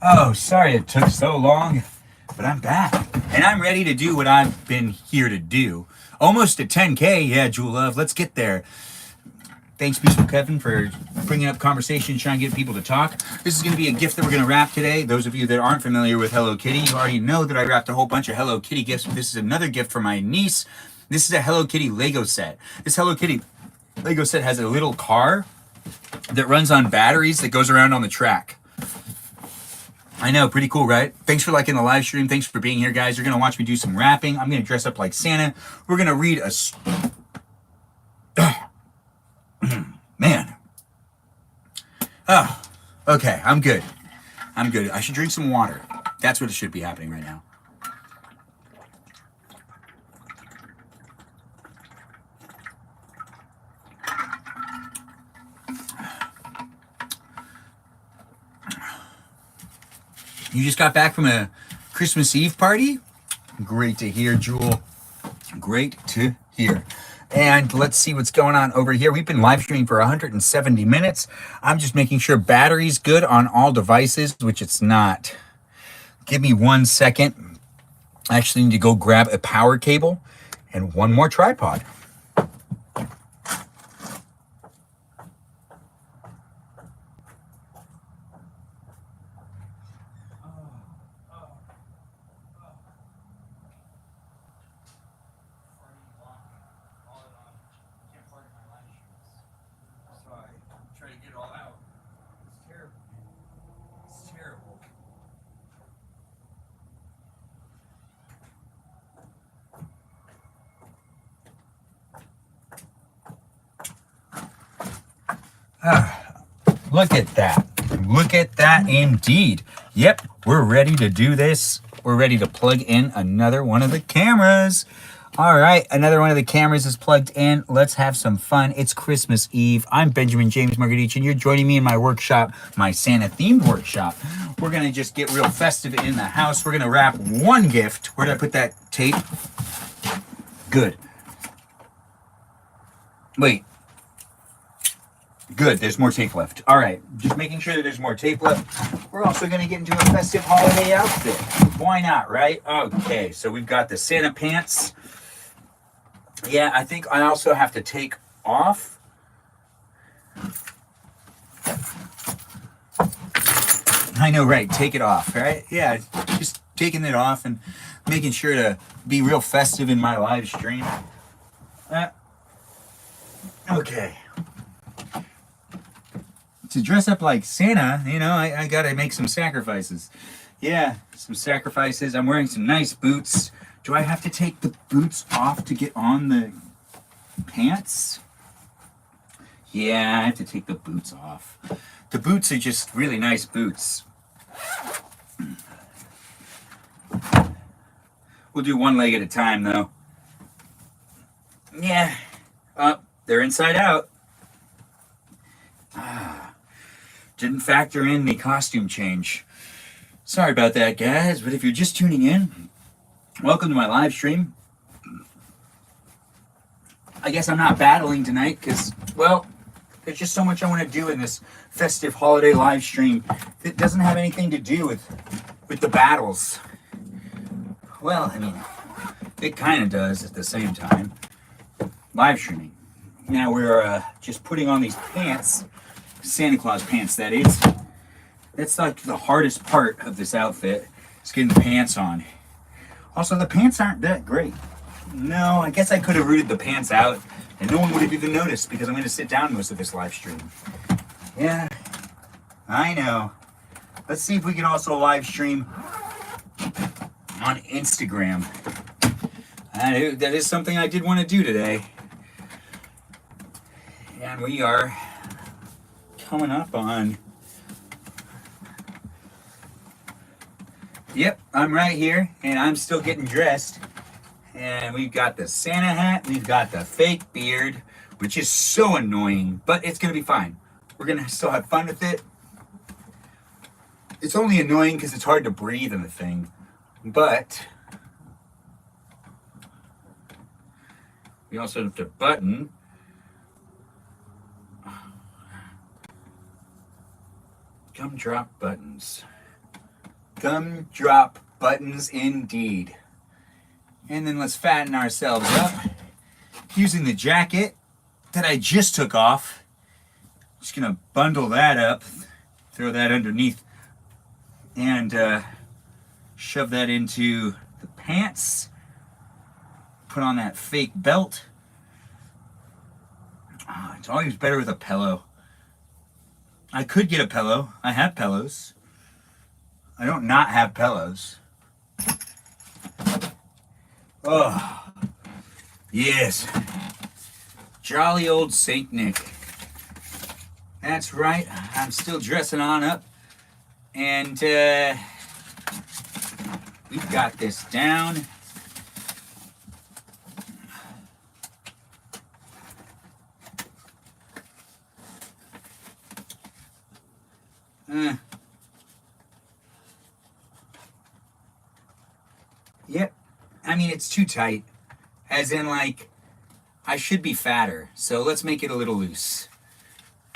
Oh, sorry it took so long, but I'm back. And I'm ready to do what I've been here to do. Almost at 10K, yeah, Jewel Love, let's get there. Thanks, Peaceful Kevin, for bringing up conversation, trying to get people to talk. This is going to be a gift that we're going to wrap today. Those of you that aren't familiar with Hello Kitty, you already know that I wrapped a whole bunch of Hello Kitty gifts. This is another gift for my niece. This is a Hello Kitty Lego set. This Hello Kitty Lego set has a little car that runs on batteries that goes around on the track. I know, pretty cool, right? Thanks for liking the live stream. Thanks for being here, guys. You're going to watch me do some rapping. I'm going to dress up like Santa. We're going to read a... Man. Oh, okay, I'm good. I'm good. I should drink some water. That's what should be happening right now. You just got back from a Christmas Eve party? Great to hear, Jewel. Great to hear. And let's see what's going on over here. We've been live streaming for 170 minutes. I'm just making sure battery's good on all devices, which it's not. Give me 1 second. I actually need to go grab a power cable and one more tripod. Try to get it all out. It's terrible. It's terrible. Look at that. Look at that indeed. Yep, we're ready to do this. We're ready to plug in another one of the cameras. All right, another one of the cameras is plugged in. Let's have some fun. It's Christmas Eve. I'm Benjamin James Margadich, and you're joining me in my workshop, my Santa-themed workshop. We're going to just get real festive in the house. We're going to wrap one gift. Where did I put that tape? Good. Wait. Good, there's more tape left. All right, just making sure that there's more tape left. We're also going to get into a festive holiday outfit. Why not, right? Okay, so we've got the Santa pants. Yeah, I think I also have to take off. I know, right? Take it off, right? Yeah, just taking it off and making sure to be real festive in my live stream. Okay. To dress up like Santa, you know, I gotta make some sacrifices. Yeah, some sacrifices. I'm wearing some nice boots. Do I have to take the boots off to get on the pants? Yeah, I have to take the boots off. The boots are just really nice boots. We'll do one leg at a time, though. Yeah. They're inside out. Didn't factor in the costume change. Sorry about that, guys, but if you're just tuning in, welcome to my live stream. I guess I'm not battling tonight because, well, there's just so much I want to do in this festive holiday live stream that doesn't have anything to do with the battles. Well, I mean, it kind of does at the same time. Live streaming. Now we're just putting on these pants, Santa Claus pants, that is. That's like the hardest part of this outfit, is getting the pants on. Also, the pants aren't that great. No, I guess I could have rooted the pants out and no one would have even noticed because I'm going to sit down most of this live stream. Yeah, I know. Let's see if we can also live stream on Instagram. That is something I did want to do today. And we are coming up on... Yep, I'm right here, and I'm still getting dressed. And we've got the Santa hat, we've got the fake beard, which is so annoying, but it's going to be fine. We're going to still have fun with it. It's only annoying because it's hard to breathe in the thing, but we also have to button. Gumdrop buttons. Gumdrop buttons indeed. And then let's fatten ourselves up using the jacket that I just took off. Just gonna bundle that up, throw that underneath, and shove that into the pants. Put on that fake belt. Oh, it's always better with a pillow. I could get a pillow. I have pillows. I don't not have pillows. Oh, yes. Jolly old Saint Nick. That's right. I'm still dressing on up. And we've got this down. Yep. I mean, it's too tight. As in, like, I should be fatter. So let's make it a little loose.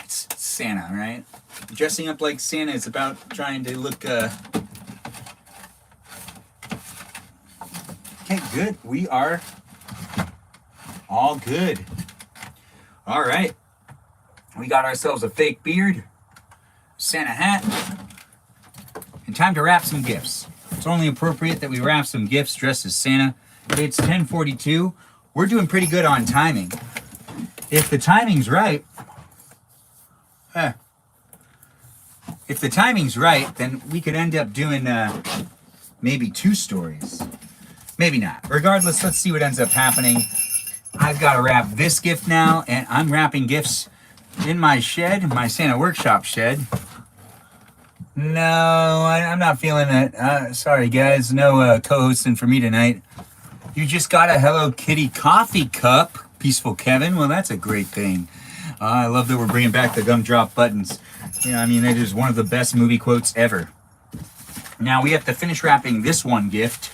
It's Santa, right? Dressing up like Santa is about trying to look, Okay, good. We are all good. All right. We got ourselves a fake beard, Santa hat, and time to wrap some gifts. It's only appropriate that we wrap some gifts dressed as Santa. It's 10:42. We're doing pretty good on timing. If the timing's right, then we could end up doing maybe 2 stories. Maybe not. Regardless, let's see what ends up happening. I've got to wrap this gift now, and I'm wrapping gifts in my shed, my Santa Workshop shed. No, I'm not feeling it. Sorry, guys. No co-hosting for me tonight. You just got a Hello Kitty coffee cup, Peaceful Kevin. Well, that's a great thing. I love that we're bringing back the gumdrop buttons. Yeah, I mean, it is one of the best movie quotes ever. Now, we have to finish wrapping this one gift.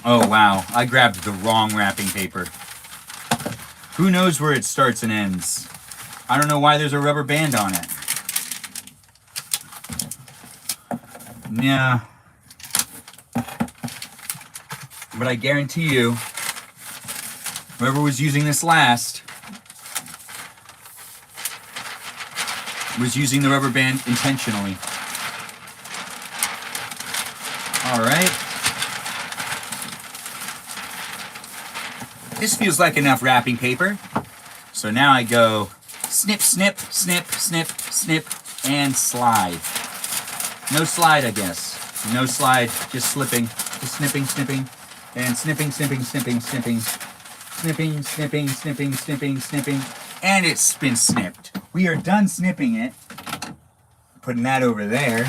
Oh, wow. I grabbed the wrong wrapping paper. Who knows where it starts and ends? I don't know why there's a rubber band on it. Yeah. But I guarantee you, whoever was using this last was using the rubber band intentionally. All right. This feels like enough wrapping paper. So now I go snip, snip, snip, snip, snip, and slide. No slide, I guess. No slide, just slipping. Just snipping, snipping, and snipping, snipping, snipping, snipping, snipping, snipping, snipping, snipping, snipping, and it's been snipped. We are done snipping it. Putting that over there.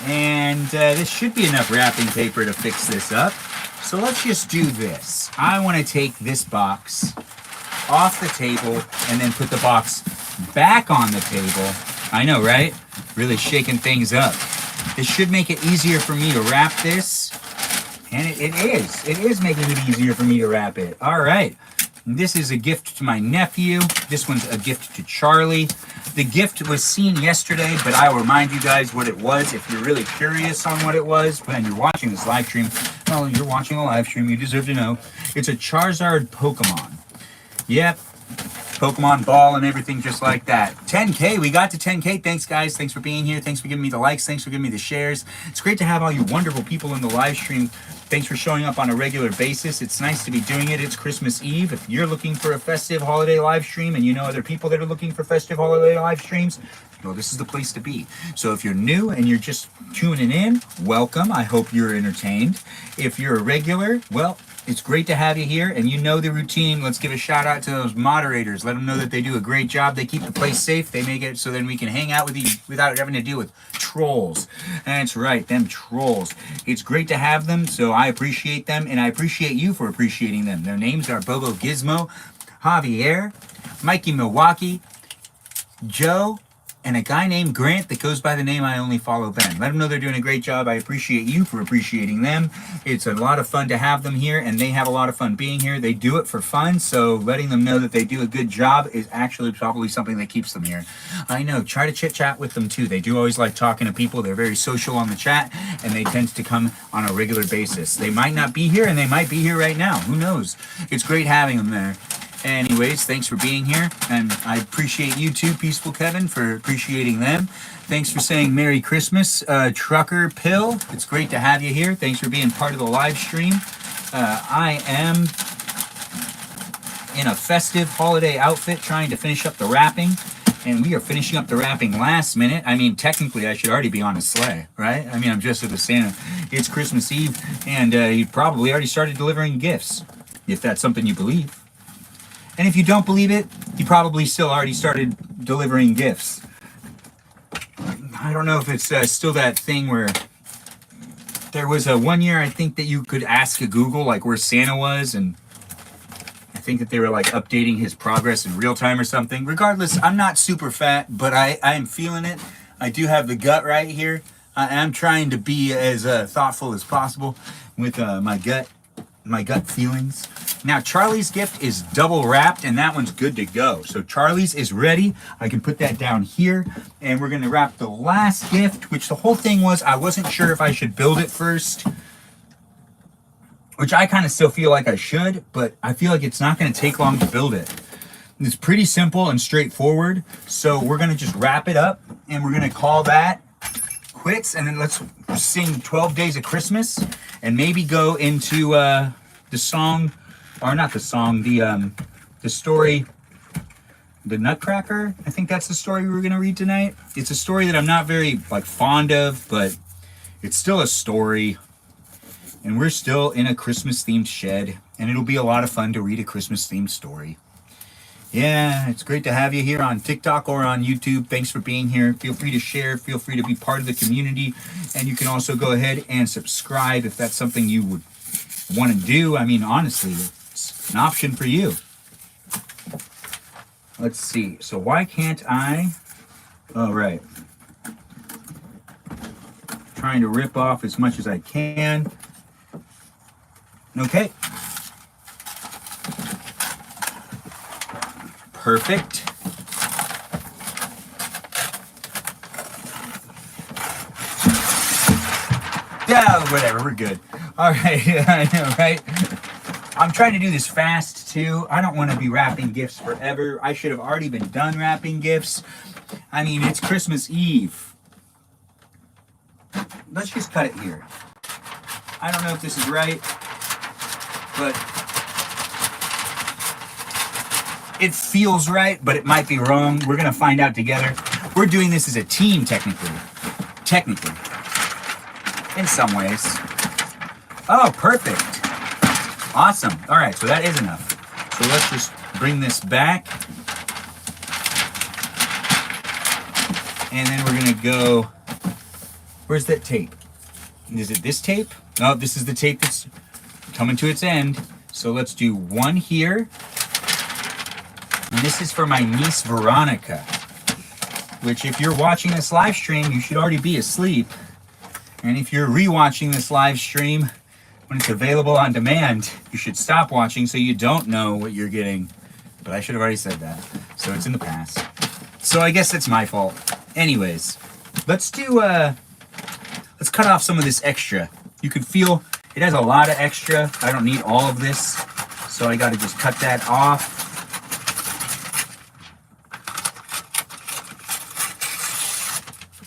And this should be enough wrapping paper to fix this up. So let's just do this. I want to take this box off the table and then put the box back on the table. I know, right? Really shaking things up. This should make it easier for me to wrap this. And it is. It is making it easier for me to wrap it. All right. This is a gift to my nephew. This one's a gift to Charlie. The gift was seen yesterday, but I will remind you guys what it was if you're really curious on what it was. When you're watching this live stream, well, you're watching a live stream, you deserve to know. It's a Charizard Pokemon. Yep. Pokemon ball and everything just like that. 10K, we got to 10K. Thanks, guys. Thanks for being here. Thanks for giving me the likes. Thanks for giving me the shares. It's great to have all you wonderful people in the live stream. Thanks for showing up on a regular basis. It's nice to be doing it. It's Christmas Eve. If you're looking for a festive holiday live stream and you know other people that are looking for festive holiday live streams, well, this is the place to be. So if you're new and you're just tuning in, welcome. I hope you're entertained. If you're a regular, well, it's great to have you here, and you know the routine. Let's give a shout out to those moderators. Let them know that they do a great job. They keep the place safe. They make it so then we can hang out with you without having to deal with trolls. That's right, them trolls. It's great to have them, so I appreciate them, and I appreciate you for appreciating them. Their names are Bobo Gizmo, Javier, Mikey Milwaukee, Joe, and a guy named Grant that goes by the name I Only Follow Ben. Let them know they're doing a great job. I appreciate you for appreciating them. It's a lot of fun to have them here, and they have a lot of fun being here. They do it for fun, so letting them know that they do a good job is actually probably something that keeps them here. I know, try to chit-chat with them too. They do always like talking to people. They're very social on the chat, and they tend to come on a regular basis. They might not be here, and they might be here right now. Who knows? It's great having them there. Anyways, thanks for being here, and I appreciate you too, Peaceful Kevin, for appreciating them. Thanks for saying Merry Christmas, Trucker Pill. It's great to have you here. Thanks for being part of the live stream. I am in a festive holiday outfit trying to finish up the wrapping, and we are finishing up the wrapping last minute. I mean, technically, I should already be on a sleigh, right? I mean, I'm just at the Santa. It's Christmas Eve, and you probably already started delivering gifts, if that's something you believe. And if you don't believe it, you probably still already started delivering gifts. I don't know if it's still that thing where there was a 1 year, I think, that you could ask a Google like where Santa was, and I think that they were like updating his progress in real time or something. Regardless, I'm not super fat, but I am feeling it. I do have the gut right here. I am trying to be as thoughtful as possible with my gut feelings. Now, Charlie's gift is double wrapped, and that one's good to go. So Charlie's is ready. I can put that down here, and we're gonna wrap the last gift, which the whole thing was, I wasn't sure if I should build it first, which I kind of still feel like I should, but I feel like it's not gonna take long to build it. It's pretty simple and straightforward. So we're gonna just wrap it up, and we're gonna call that quits, and then let's sing 12 Days of Christmas, and maybe go into the song, or not the song, the story, The Nutcracker. I think that's the story we were gonna read tonight. It's a story that I'm not very like fond of, but it's still a story, and we're still in a Christmas themed shed, and it'll be a lot of fun to read a Christmas themed story. Yeah, it's great to have you here on TikTok or on YouTube. Thanks for being here. Feel free to share. Feel free to be part of the community. And you can also go ahead and subscribe if that's something you would want to do. I mean, honestly, it's an option for you. Let's see. So why can't I? Oh, right. Trying to rip off as much as I can. Okay. Perfect. Yeah, whatever, we're good. All right, I know, right? I'm trying to do this fast too. I don't want to be wrapping gifts forever. I should have already been done wrapping gifts. I mean, it's Christmas Eve. Let's just cut it here. I don't know if this is right, but it feels right, but it might be wrong. We're gonna find out together. We're doing this as a team, technically. In some ways. Oh, perfect. Awesome. All right, so that is enough. So let's just bring this back. And then we're gonna go, where's that tape? Is it this tape? Oh, this is the tape that's coming to its end. So let's do one here. And this is for my niece Veronica, which if you're watching this live stream, you should already be asleep. And if you're rewatching this live stream when it's available on demand, you should stop watching so you don't know what you're getting. But I should have already said that, so it's in the past. So I guess it's my fault. Anyways, let's cut off some of this extra. You can feel it has a lot of extra. I don't need all of this, so I gotta just cut that off.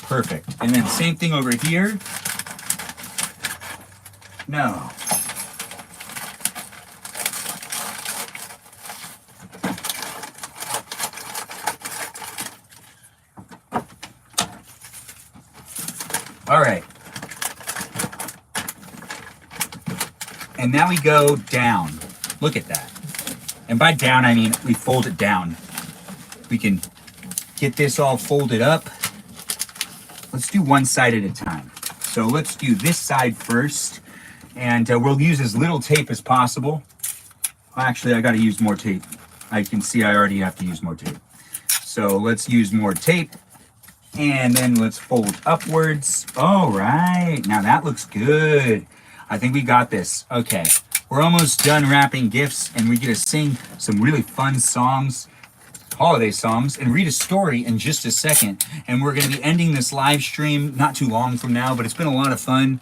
Perfect. And then same thing over here. No. All right. And now we go down. Look at that. And by down, I mean we fold it down. We can get this all folded up. Let's do one side at a time. So let's do this side first. And we'll use as little tape as possible. Actually, I got to use more tape. I can see I already have to use more tape. So let's use more tape. And then let's fold upwards. All right, now that looks good. I think we got this. Okay, we're almost done wrapping gifts, and we get to sing some really fun songs, holiday songs, and read a story in just a second. And we're going to be ending this live stream not too long from now, but it's been a lot of fun.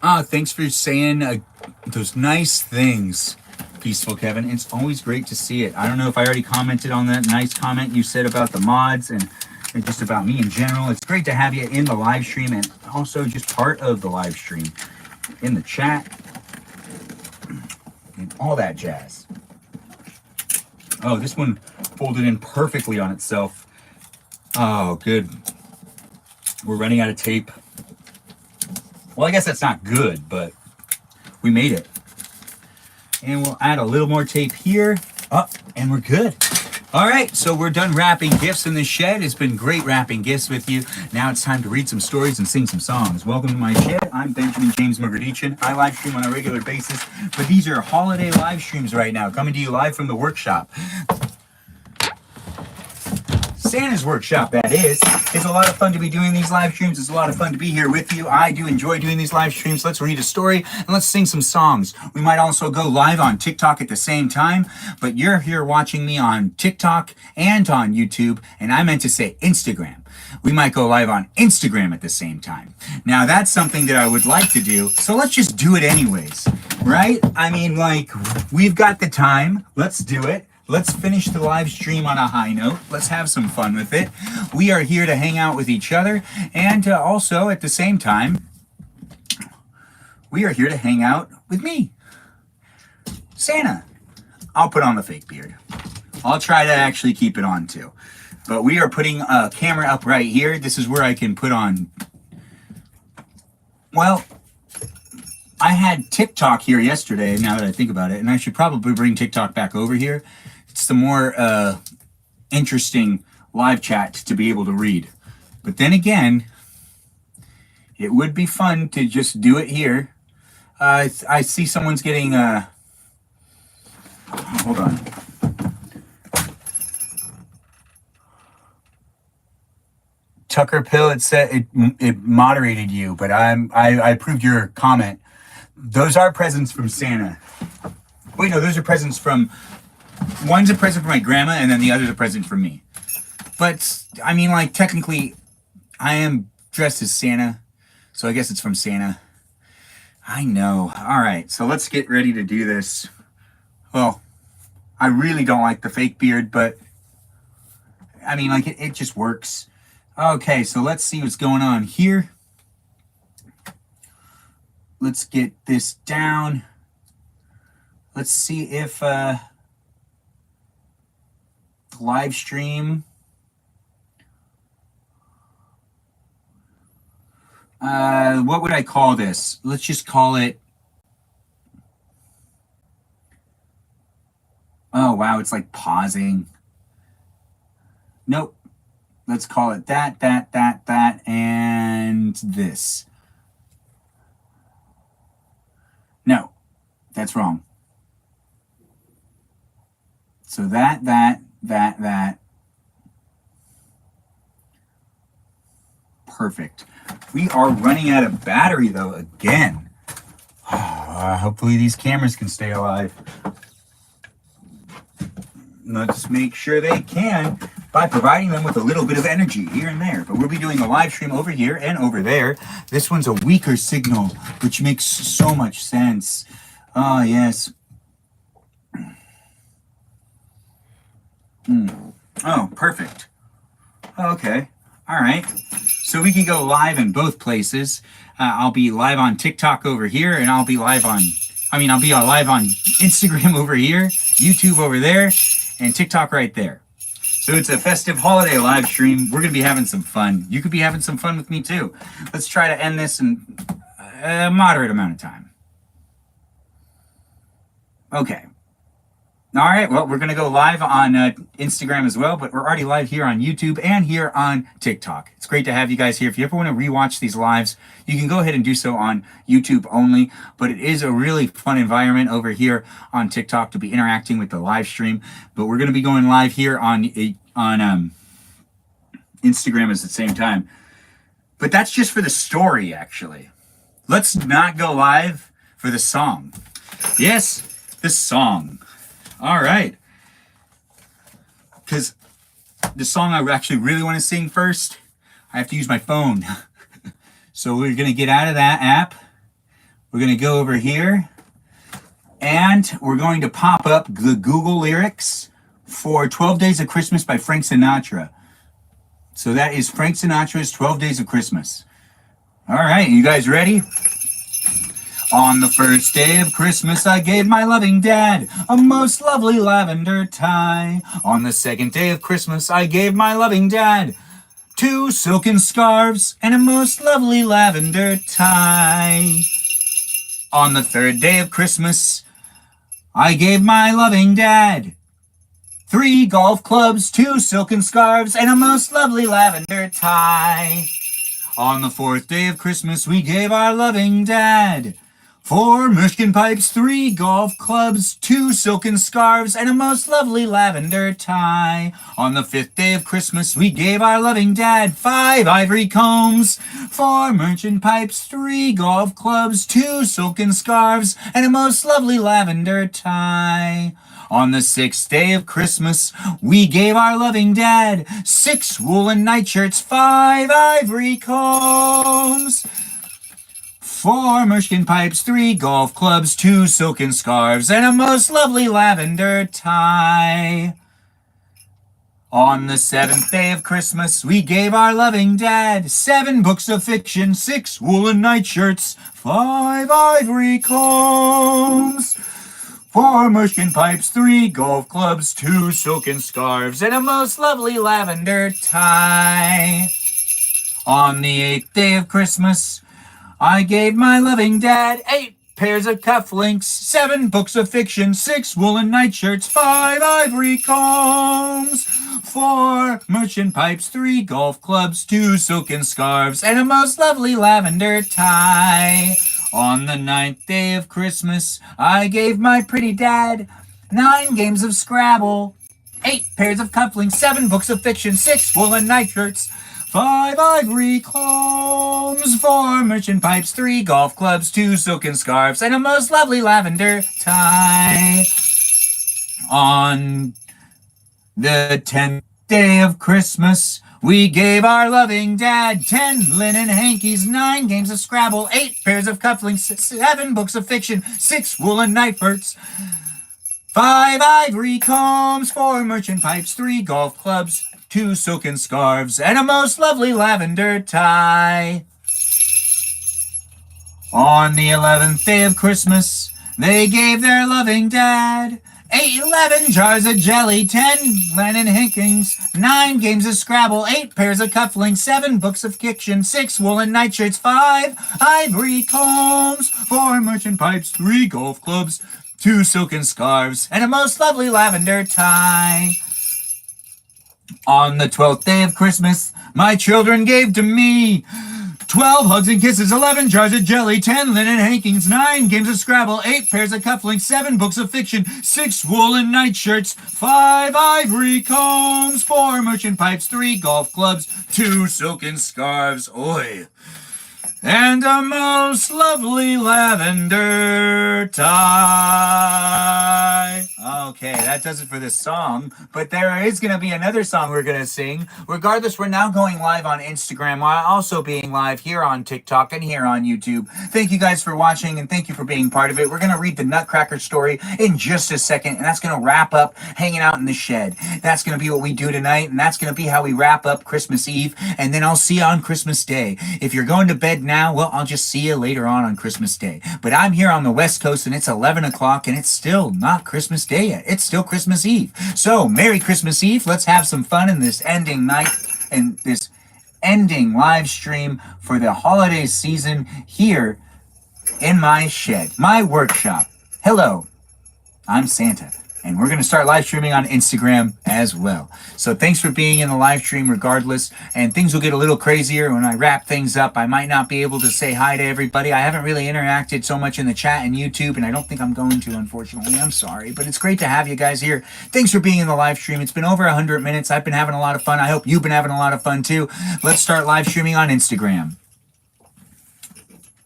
Thanks for saying those nice things, Peaceful Kevin. It's always great to see it. I don't know if I already commented on that nice comment you said about the mods and just about me in general. It's great to have you in the live stream and also just part of the live stream in the chat and all that jazz. Oh, this one folded in perfectly on itself. Oh, good. We're running out of tape. Well, I guess that's not good, but we made it. And we'll add a little more tape here. Oh, and we're good. All right, so we're done wrapping gifts in the shed. It's been great wrapping gifts with you. Now it's time to read some stories and sing some songs. Welcome to my shed. I'm Benjamin James Mugerdichin. I live stream on a regular basis, but these are holiday live streams right now, coming to you live from the workshop. Santa's workshop, that is. It's a lot of fun to be doing these live streams. It's a lot of fun to be here with you. I do enjoy doing these live streams. Let's read a story and let's sing some songs. We might also go live on TikTok at the same time, but you're here watching me on TikTok and on YouTube, and I meant to say Instagram. We might go live on Instagram at the same time. Now, that's something that I would like to do, so let's just do it anyways, right? I mean, like, we've got the time. Let's do it. Let's finish the live stream on a high note. Let's have some fun with it. We are here to hang out with each other, and also, at the same time, we are here to hang out with me, Santa. I'll put on the fake beard. I'll try to actually keep it on, too. But we are putting a camera up right here. This is where I can put on... Well, I had TikTok here yesterday, now that I think about it, and I should probably bring TikTok back over here. It's the more interesting live chat to be able to read. But then again, it would be fun to just do it here. I see someone's getting... hold on. Tucker Pill, it said it moderated you, but I approved your comment. Those are presents from Santa. Wait, no, those are presents from... One's a present for my grandma, and then the other's a present for me. But, I mean, like, technically, I am dressed as Santa, so I guess it's from Santa. I know. All right, so let's get ready to do this. Well, I really don't like the fake beard, but, I mean, like, it just works. Okay, so let's see what's going on here. Let's get this down. Let's see if the live stream what would I call this? Let's just call it... Oh, wow, it's like pausing. Nope. Let's call it that, and this. No, that's wrong. So that. Perfect. We are running out of battery, though, again. Hopefully these cameras can stay alive. Let's make sure they can by providing them with a little bit of energy here and there. But we'll be doing a live stream over here and over there. This one's a weaker signal, which makes so much sense. Oh, yes. Oh, perfect. Okay. All right. So we can go live in both places. I'll be live on TikTok over here, and I'll be live on... I'll be live on Instagram over here, YouTube over there, and TikTok right there. So it's a festive holiday live stream. We're going to be having some fun. You could be having some fun with me too. Let's try to end this in a moderate amount of time. Okay. All right, well, we're going to go live on Instagram as well, but we're already live here on YouTube and here on TikTok. It's great to have you guys here. If you ever want to rewatch these lives, you can go ahead and do so on YouTube only, but it is a really fun environment over here on TikTok to be interacting with the live stream. But we're going to be going live here on Instagram at the same time. But that's just for the story, actually. Let's not go live for the song. Yes, the song. All right. Because the song I actually really want to sing first, I have to use my phone. So we're going to get out of that app. We're going to go over here. And we're going to pop up the Google lyrics for 12 Days of Christmas by Frank Sinatra. So that is Frank Sinatra's 12 Days of Christmas. All right, you guys ready? On the first day of Christmas, I gave my loving dad a most lovely lavender tie. On the second day of Christmas, I gave my loving dad 2 silken scarves and a most lovely lavender tie. On the third day of Christmas, I gave my loving dad 3 golf clubs, 2 silken scarves, and a most lovely lavender tie. On the fourth day of Christmas, we gave our loving dad 4 Munchkin pipes, 3 golf clubs, 2 silken scarves, and a most lovely lavender tie. On the fifth day of Christmas, we gave our loving dad 5 ivory combs, 4 Munchkin pipes, 3 golf clubs, 2 silken scarves, and a most lovely lavender tie. On the sixth day of Christmas, we gave our loving dad 6 woolen nightshirts, 5 ivory combs, 4 Munchkin pipes, 3 golf clubs, 2 silken scarves, and a most lovely lavender tie. On the seventh day of Christmas, we gave our loving dad 7 books of fiction, 6 woolen nightshirts, 5 ivory combs, 4 Munchkin pipes, 3 golf clubs, 2 silken scarves, and a most lovely lavender tie. On the 8th day of Christmas, I gave my loving dad 8 pairs of cufflinks, 7 books of fiction, 6 woolen nightshirts, 5 ivory combs, 4 Munchkin pipes, 3 golf clubs, 2 silken scarves, and a most lovely lavender tie. On the 9th day of Christmas, I gave my pretty dad 9 games of Scrabble, 8 pairs of cufflinks, 7 books of fiction, 6 woolen nightshirts, 5 ivory combs, 4 Munchkin pipes, 3 golf clubs, 2 silken scarves, and a most lovely lavender tie. On the 10th day of Christmas, we gave our loving dad 10 linen hankies, 9 games of Scrabble, 8 pairs of cufflinks, 7 books of fiction, 6 woolen nightshirts, 5 ivory combs, 4 Munchkin pipes, 3 golf clubs, 2 silken scarves, and a most lovely lavender tie. On the 11th day of Christmas, they gave their loving dad 11 jars of jelly, 10 linen hankings, 9 games of Scrabble, 8 pairs of cufflinks, 7 books of fiction, 6 woolen nightshirts, 5 ivory combs, 4 Munchkin pipes, 3 golf clubs, 2 silken scarves, and a most lovely lavender tie. On the 12th day of Christmas, my children gave to me 12 hugs and kisses, 11 jars of jelly, 10 linen hankings, 9 games of Scrabble, 8 pairs of cufflinks, 7 books of fiction, 6 woolen nightshirts, 5 ivory combs, 4 Munchkin pipes, 3 golf clubs, 2 silken scarves, oi, and a most lovely lavender tie. Okay, that does it for this song, but there is going to be another song we're going to sing. Regardless, we're now going live on Instagram while also being live here on TikTok and here on YouTube. Thank you guys for watching, and thank you for being part of it. We're going to read the Nutcracker story in just a second, and that's going to wrap up Hanging Out in the Shed. That's going to be what we do tonight, and that's going to be how we wrap up Christmas Eve, and then I'll see you on Christmas Day. If you're going to bed now, well, I'll just see you later on Christmas Day. But I'm here on the West Coast, and it's 11 o'clock, and it's still not Christmas Day yet. It's still Christmas Eve. So, Merry Christmas Eve. Let's have some fun in this ending night and this ending live stream for the holiday season here in my shed, my workshop. Hello, I'm Santa. And we're going to start live streaming on Instagram as well. So thanks for being in the live stream regardless. And things will get a little crazier when I wrap things up. I might not be able to say hi to everybody. I haven't really interacted so much in the chat and YouTube, and I don't think I'm going to, unfortunately. I'm sorry. But it's great to have you guys here. Thanks for being in the live stream. It's been over 100 minutes. I've been having a lot of fun. I hope you've been having a lot of fun too. Let's start live streaming on Instagram.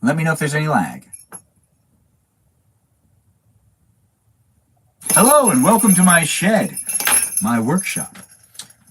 Let me know if there's any lag. Hello and welcome to my shed, my workshop,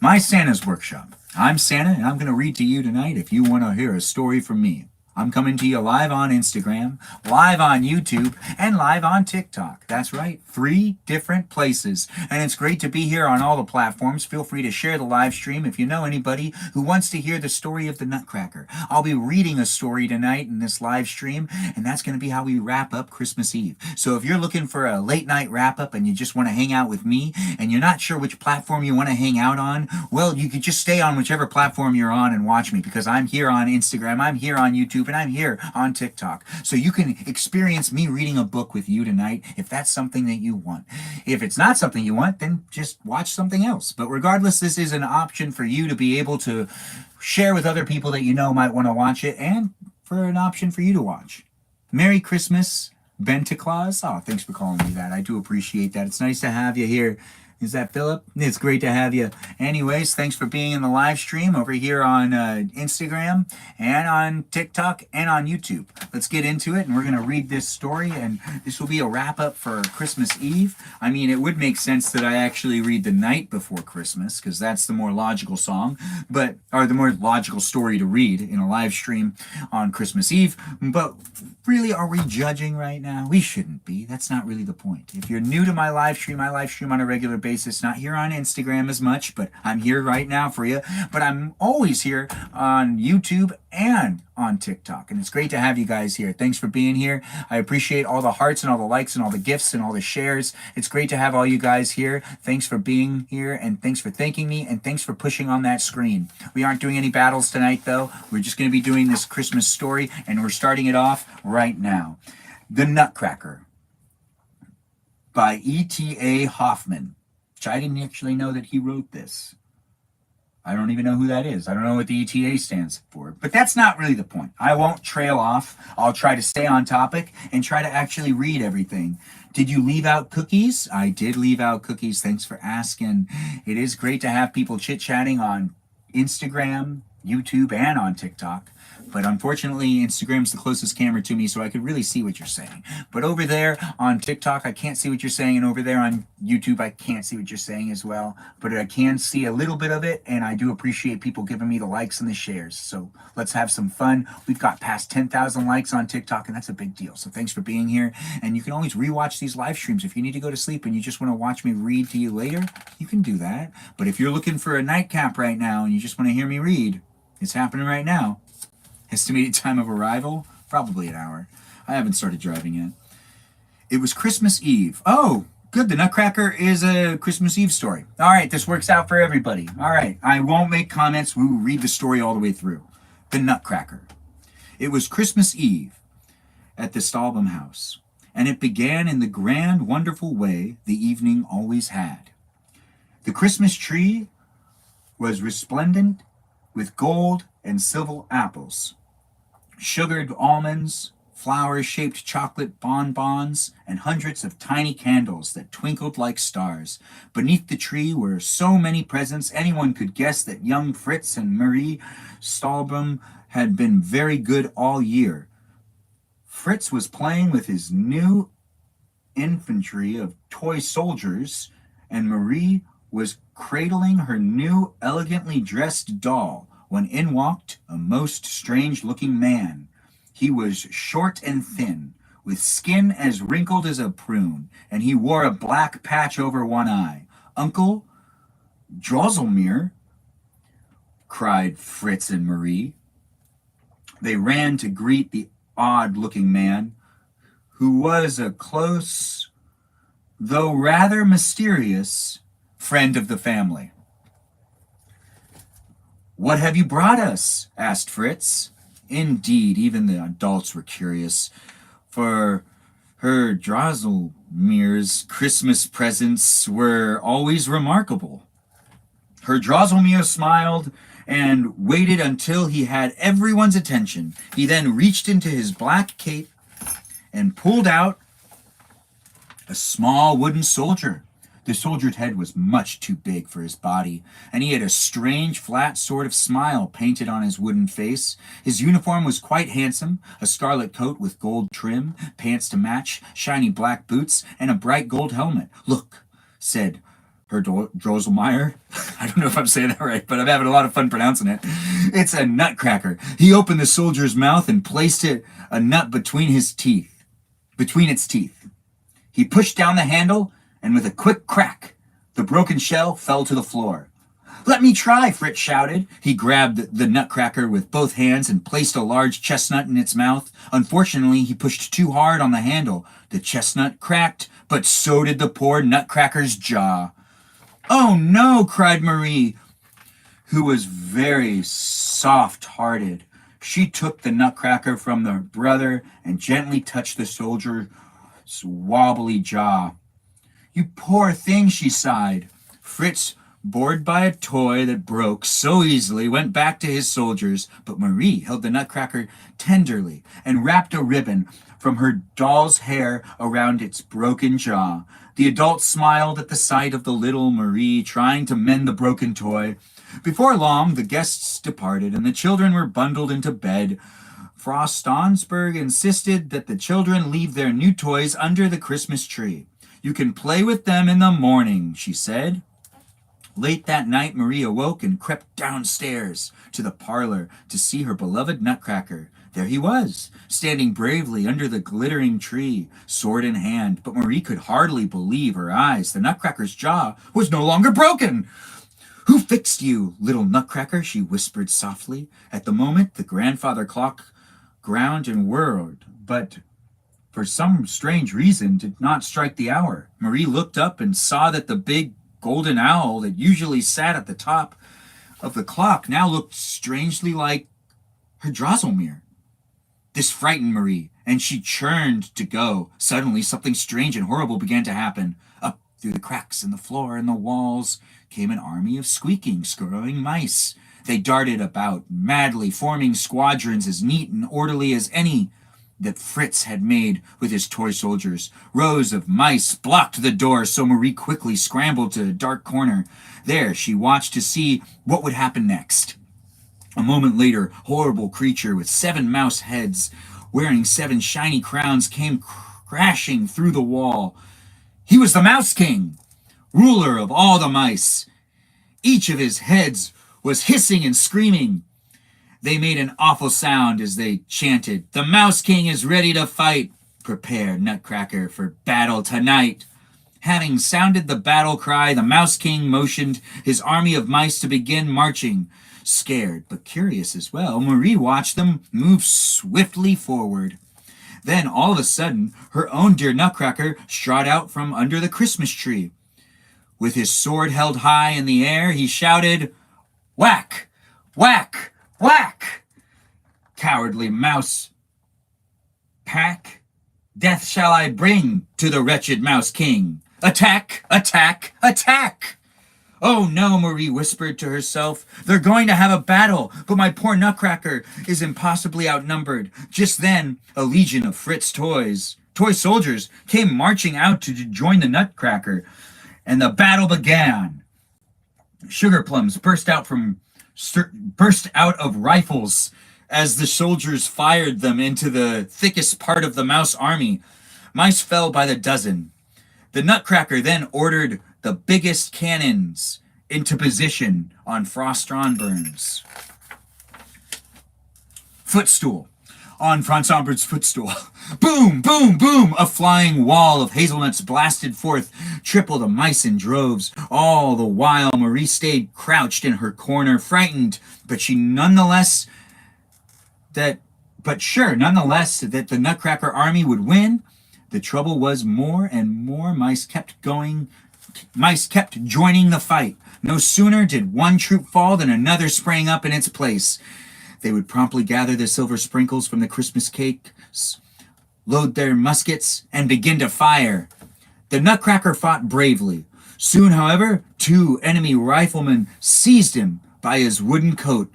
my Santa's workshop. I'm Santa and I'm going to read to you tonight if you want to hear a story from me. I'm coming to you live on Instagram, live on YouTube, and live on TikTok. That's right, 3 different places. And it's great to be here on all the platforms. Feel free to share the live stream if you know anybody who wants to hear the story of the Nutcracker. I'll be reading a story tonight in this live stream, and that's going to be how we wrap up Christmas Eve. So if you're looking for a late night wrap up and you just want to hang out with me, and you're not sure which platform you want to hang out on, well, you could just stay on whichever platform you're on and watch me, because I'm here on Instagram, I'm here on YouTube, and I'm here on TikTok. So you can experience me reading a book with you tonight if that's something that you want. If it's not something you want, then just watch something else. But regardless, this is an option for you to be able to share with other people that you know might want to watch it, and for an option for you to watch. Merry Christmas, Benta Claus. Oh, thanks for calling me that. I do appreciate that. It's nice to have you here. Is that Philip? It's great to have you. Anyways, thanks for being in the live stream over here on Instagram and on TikTok and on YouTube. Let's get into it, and we're going to read this story, and this will be a wrap-up for Christmas Eve. I mean, it would make sense that I actually read the night before Christmas, because that's the more logical song, or the more logical story to read in a live stream on Christmas Eve. But really, are we judging right now? We shouldn't be. That's not really the point. If you're new to my live stream on a regular basis, not here on Instagram as much, but I'm here right now for you. But I'm always here on YouTube and on TikTok, and it's great to have you guys here. Thanks for being here. I appreciate all the hearts and all the likes and all the gifts and all the shares. It's great to have all you guys here. Thanks for being here, and thanks for thanking me, and thanks for pushing on that screen. We aren't doing any battles tonight, though. We're just going to be doing this Christmas story, and we're starting it off right now. The Nutcracker by E.T.A. Hoffman, which I didn't actually know that he wrote this. I don't even know who that is. I don't know what the ETA stands for. But that's not really the point. I won't trail off. I'll try to stay on topic and try to actually read everything. Did you leave out cookies? I did leave out cookies. Thanks for asking. It is great to have people chit-chatting on Instagram, YouTube, and on TikTok. But unfortunately, Instagram's the closest camera to me, so I could really see what you're saying. But over there on TikTok, I can't see what you're saying, and over there on YouTube, I can't see what you're saying as well. But I can see a little bit of it, and I do appreciate people giving me the likes and the shares. So let's have some fun. We've got past 10,000 likes on TikTok, and that's a big deal. So thanks for being here. And you can always rewatch these live streams. If you need to go to sleep and you just want to watch me read to you later, you can do that. But if you're looking for a nightcap right now and you just want to hear me read, it's happening right now. Estimated time of arrival? Probably an hour. I haven't started driving yet. It was Christmas Eve. Oh, good. The Nutcracker is a Christmas Eve story. All right, this works out for everybody. All right, I won't make comments. We will read the story all the way through. The Nutcracker. It was Christmas Eve at the Stahlbaum house, and it began in the grand, wonderful way the evening always had. The Christmas tree was resplendent with gold and silver apples, sugared almonds, flower-shaped chocolate bonbons, and hundreds of tiny candles that twinkled like stars. Beneath the tree were so many presents, anyone could guess that young Fritz and Marie Stahlbaum had been very good all year. Fritz was playing with his new infantry of toy soldiers, and Marie was cradling her new elegantly dressed doll, when in walked a most strange-looking man. He was short and thin, with skin as wrinkled as a prune, and he wore a black patch over one eye. "Uncle Drosselmeer," cried Fritz and Marie. They ran to greet the odd-looking man, who was a close, though rather mysterious, friend of the family. "What have you brought us?" asked Fritz. Indeed, even the adults were curious, for Her Drosselmere's Christmas presents were always remarkable. Her Drosselmere smiled and waited until he had everyone's attention. He then reached into his black cape and pulled out a small wooden soldier. The soldier's head was much too big for his body, and he had a strange, flat sort of smile painted on his wooden face. His uniform was quite handsome, a scarlet coat with gold trim, pants to match, shiny black boots, and a bright gold helmet. "Look," said Herr Drosselmeyer. I don't know if I'm saying that right, but I'm having a lot of fun pronouncing it. "It's a nutcracker." He opened the soldier's mouth and placed a nut between its teeth. He pushed down the handle, and with a quick crack, the broken shell fell to the floor. "Let me try," Fritz shouted. He grabbed the nutcracker with both hands and placed a large chestnut in its mouth. Unfortunately, he pushed too hard on the handle. The chestnut cracked, but so did the poor nutcracker's jaw. "Oh no," cried Marie, who was very soft-hearted. She took the nutcracker from her brother and gently touched the soldier's wobbly jaw. "You poor thing," she sighed. Fritz, bored by a toy that broke so easily, went back to his soldiers, but Marie held the nutcracker tenderly and wrapped a ribbon from her doll's hair around its broken jaw. The adults smiled at the sight of the little Marie trying to mend the broken toy. Before long, the guests departed, and the children were bundled into bed. Frau Stonsberg insisted that the children leave their new toys under the Christmas tree. "You can play with them in the morning," she said. Late that night, Marie awoke and crept downstairs to the parlor to see her beloved nutcracker. There he was, standing bravely under the glittering tree, sword in hand, but Marie could hardly believe her eyes. The nutcracker's jaw was no longer broken. "Who fixed you, little nutcracker?" she whispered softly. At the moment, the grandfather clock ground and whirred, but for some strange reason did not strike the hour. Marie looked up and saw that the big golden owl that usually sat at the top of the clock now looked strangely like her Drosselmere. This frightened Marie, and she churned to go. Suddenly, something strange and horrible began to happen. Up through the cracks in the floor and the walls came an army of squeaking, scurrying mice. They darted about madly, forming squadrons as neat and orderly as any that Fritz had made with his toy soldiers. Rows of mice blocked the door, so Marie quickly scrambled to a dark corner. There, she watched to see what would happen next. A moment later, horrible creature with 7 mouse heads, wearing 7 shiny crowns, came crashing through the wall. He was the Mouse King, ruler of all the mice. Each of his heads was hissing and screaming. They made an awful sound as they chanted, "The Mouse King is ready to fight. Prepare, Nutcracker, for battle tonight." Having sounded the battle cry, the Mouse King motioned his army of mice to begin marching. Scared, but curious as well, Marie watched them move swiftly forward. Then, all of a sudden, her own dear Nutcracker strode out from under the Christmas tree. With his sword held high in the air, he shouted, "Whack! Whack! Whack! Cowardly mouse pack, death shall I bring to the wretched Mouse King. Attack! Attack! Attack!" "Oh no," Marie whispered to herself. "They're going to have a battle, but my poor Nutcracker is impossibly outnumbered." Just then, a legion of Fritz toy soldiers, came marching out to join the Nutcracker, and the battle began. Sugar plums burst out of rifles as the soldiers fired them into the thickest part of the mouse army. Mice fell by the dozen. The Nutcracker then ordered the biggest cannons into position on Franz Stronburn's footstool. On Franz Stronburn's footstool. Boom, boom, boom! A flying wall of hazelnuts blasted forth, triple the mice in droves. All the while, Marie stayed crouched in her corner, frightened, but nonetheless that the Nutcracker army would win. The trouble was more and more mice kept joining the fight. No sooner did one troop fall than another sprang up in its place. They would promptly gather the silver sprinkles from the Christmas cakes load their muskets, and begin to fire. The Nutcracker fought bravely. Soon, however, 2 enemy riflemen seized him by his wooden coat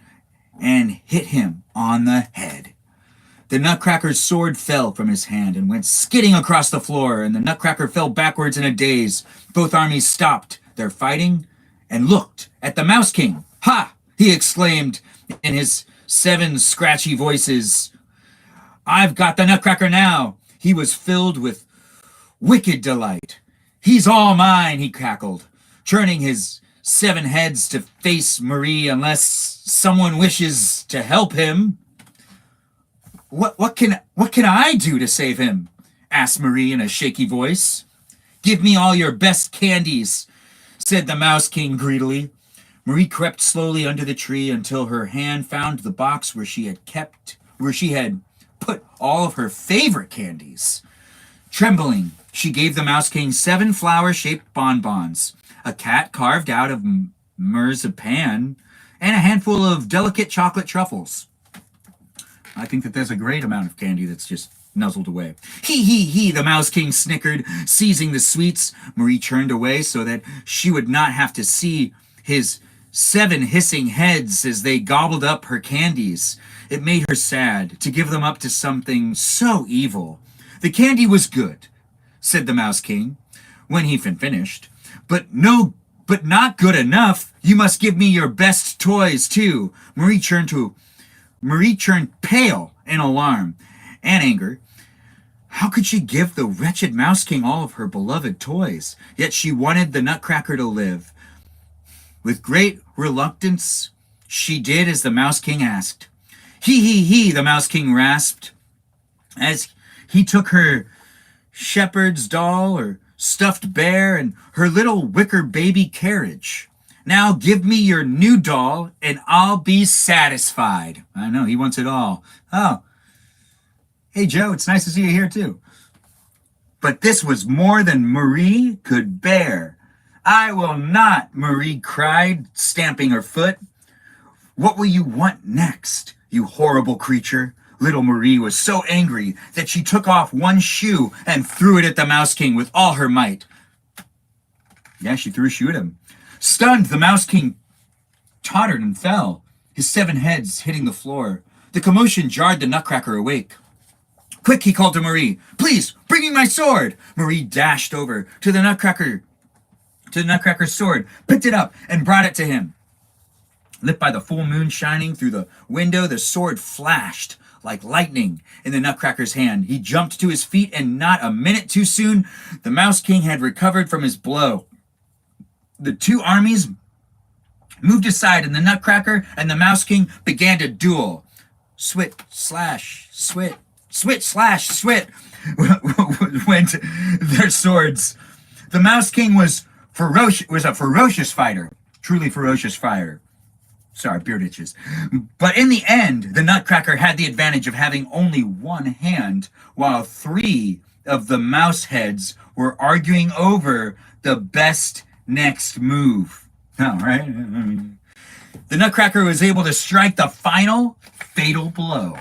and hit him on the head. The Nutcracker's sword fell from his hand and went skidding across the floor, and the Nutcracker fell backwards in a daze. Both armies stopped their fighting and looked at the Mouse King. "Ha!" he exclaimed in his 7 scratchy voices. "I've got the Nutcracker now." He was filled with wicked delight. "He's all mine," he cackled, turning his 7 heads to face Marie unless someone wishes to help him. What can I do to save him?" asked Marie in a shaky voice. "Give me all your best candies," said the Mouse King greedily. Marie crept slowly under the tree until her hand found the box where she had put all of her favorite candies. Trembling, she gave the Mouse King 7 flower-shaped bonbons, a cat carved out of marzipan, and a handful of delicate chocolate truffles. I think that there's a great amount of candy that's just nuzzled away. He, the Mouse King snickered, seizing the sweets. Marie turned away so that she would not have to see his 7 hissing heads as they gobbled up her candies. It made her sad to give them up to something so evil. "The candy was good," said the Mouse King when he finished, but not good enough. You must give me your best toys too." Marie turned pale in alarm and anger. How could she give the wretched Mouse King all of her beloved toys? Yet she wanted the Nutcracker to live. With great reluctance, she did as the Mouse King asked. He, the Mouse King rasped, as he took her shepherd's doll, or stuffed bear, and her little wicker baby carriage. "Now give me your new doll, and I'll be satisfied." I know, he wants it all. "Oh, hey Joe, it's nice to see you here too." But this was more than Marie could bear. "I will not," Marie cried, stamping her foot. "What will you want next, you horrible creature?" Little Marie was so angry that she took off one shoe and threw it at the Mouse King with all her might. Yeah, she threw a shoe at him. Stunned, the Mouse King tottered and fell, his 7 heads hitting the floor. The commotion jarred the Nutcracker awake. "Quick," he called to Marie. "Please, bring me my sword." Marie dashed over to the Nutcracker's sword, picked it up, and brought it to him. Lit by the full moon shining through the window, the sword flashed like lightning in the Nutcracker's hand. He jumped to his feet, and not a minute too soon, the Mouse King had recovered from his blow. The 2 armies moved aside, and the Nutcracker and the Mouse King began to duel. Swit, slash, swit, swit, slash, swit went their swords. The Mouse King was a ferocious fighter, truly ferocious fighter. Sorry, beard itches. But in the end, the Nutcracker had the advantage of having only 1 hand, while 3 of the mouse heads were arguing over the best next move. Oh, right? The Nutcracker was able to strike the final fatal blow.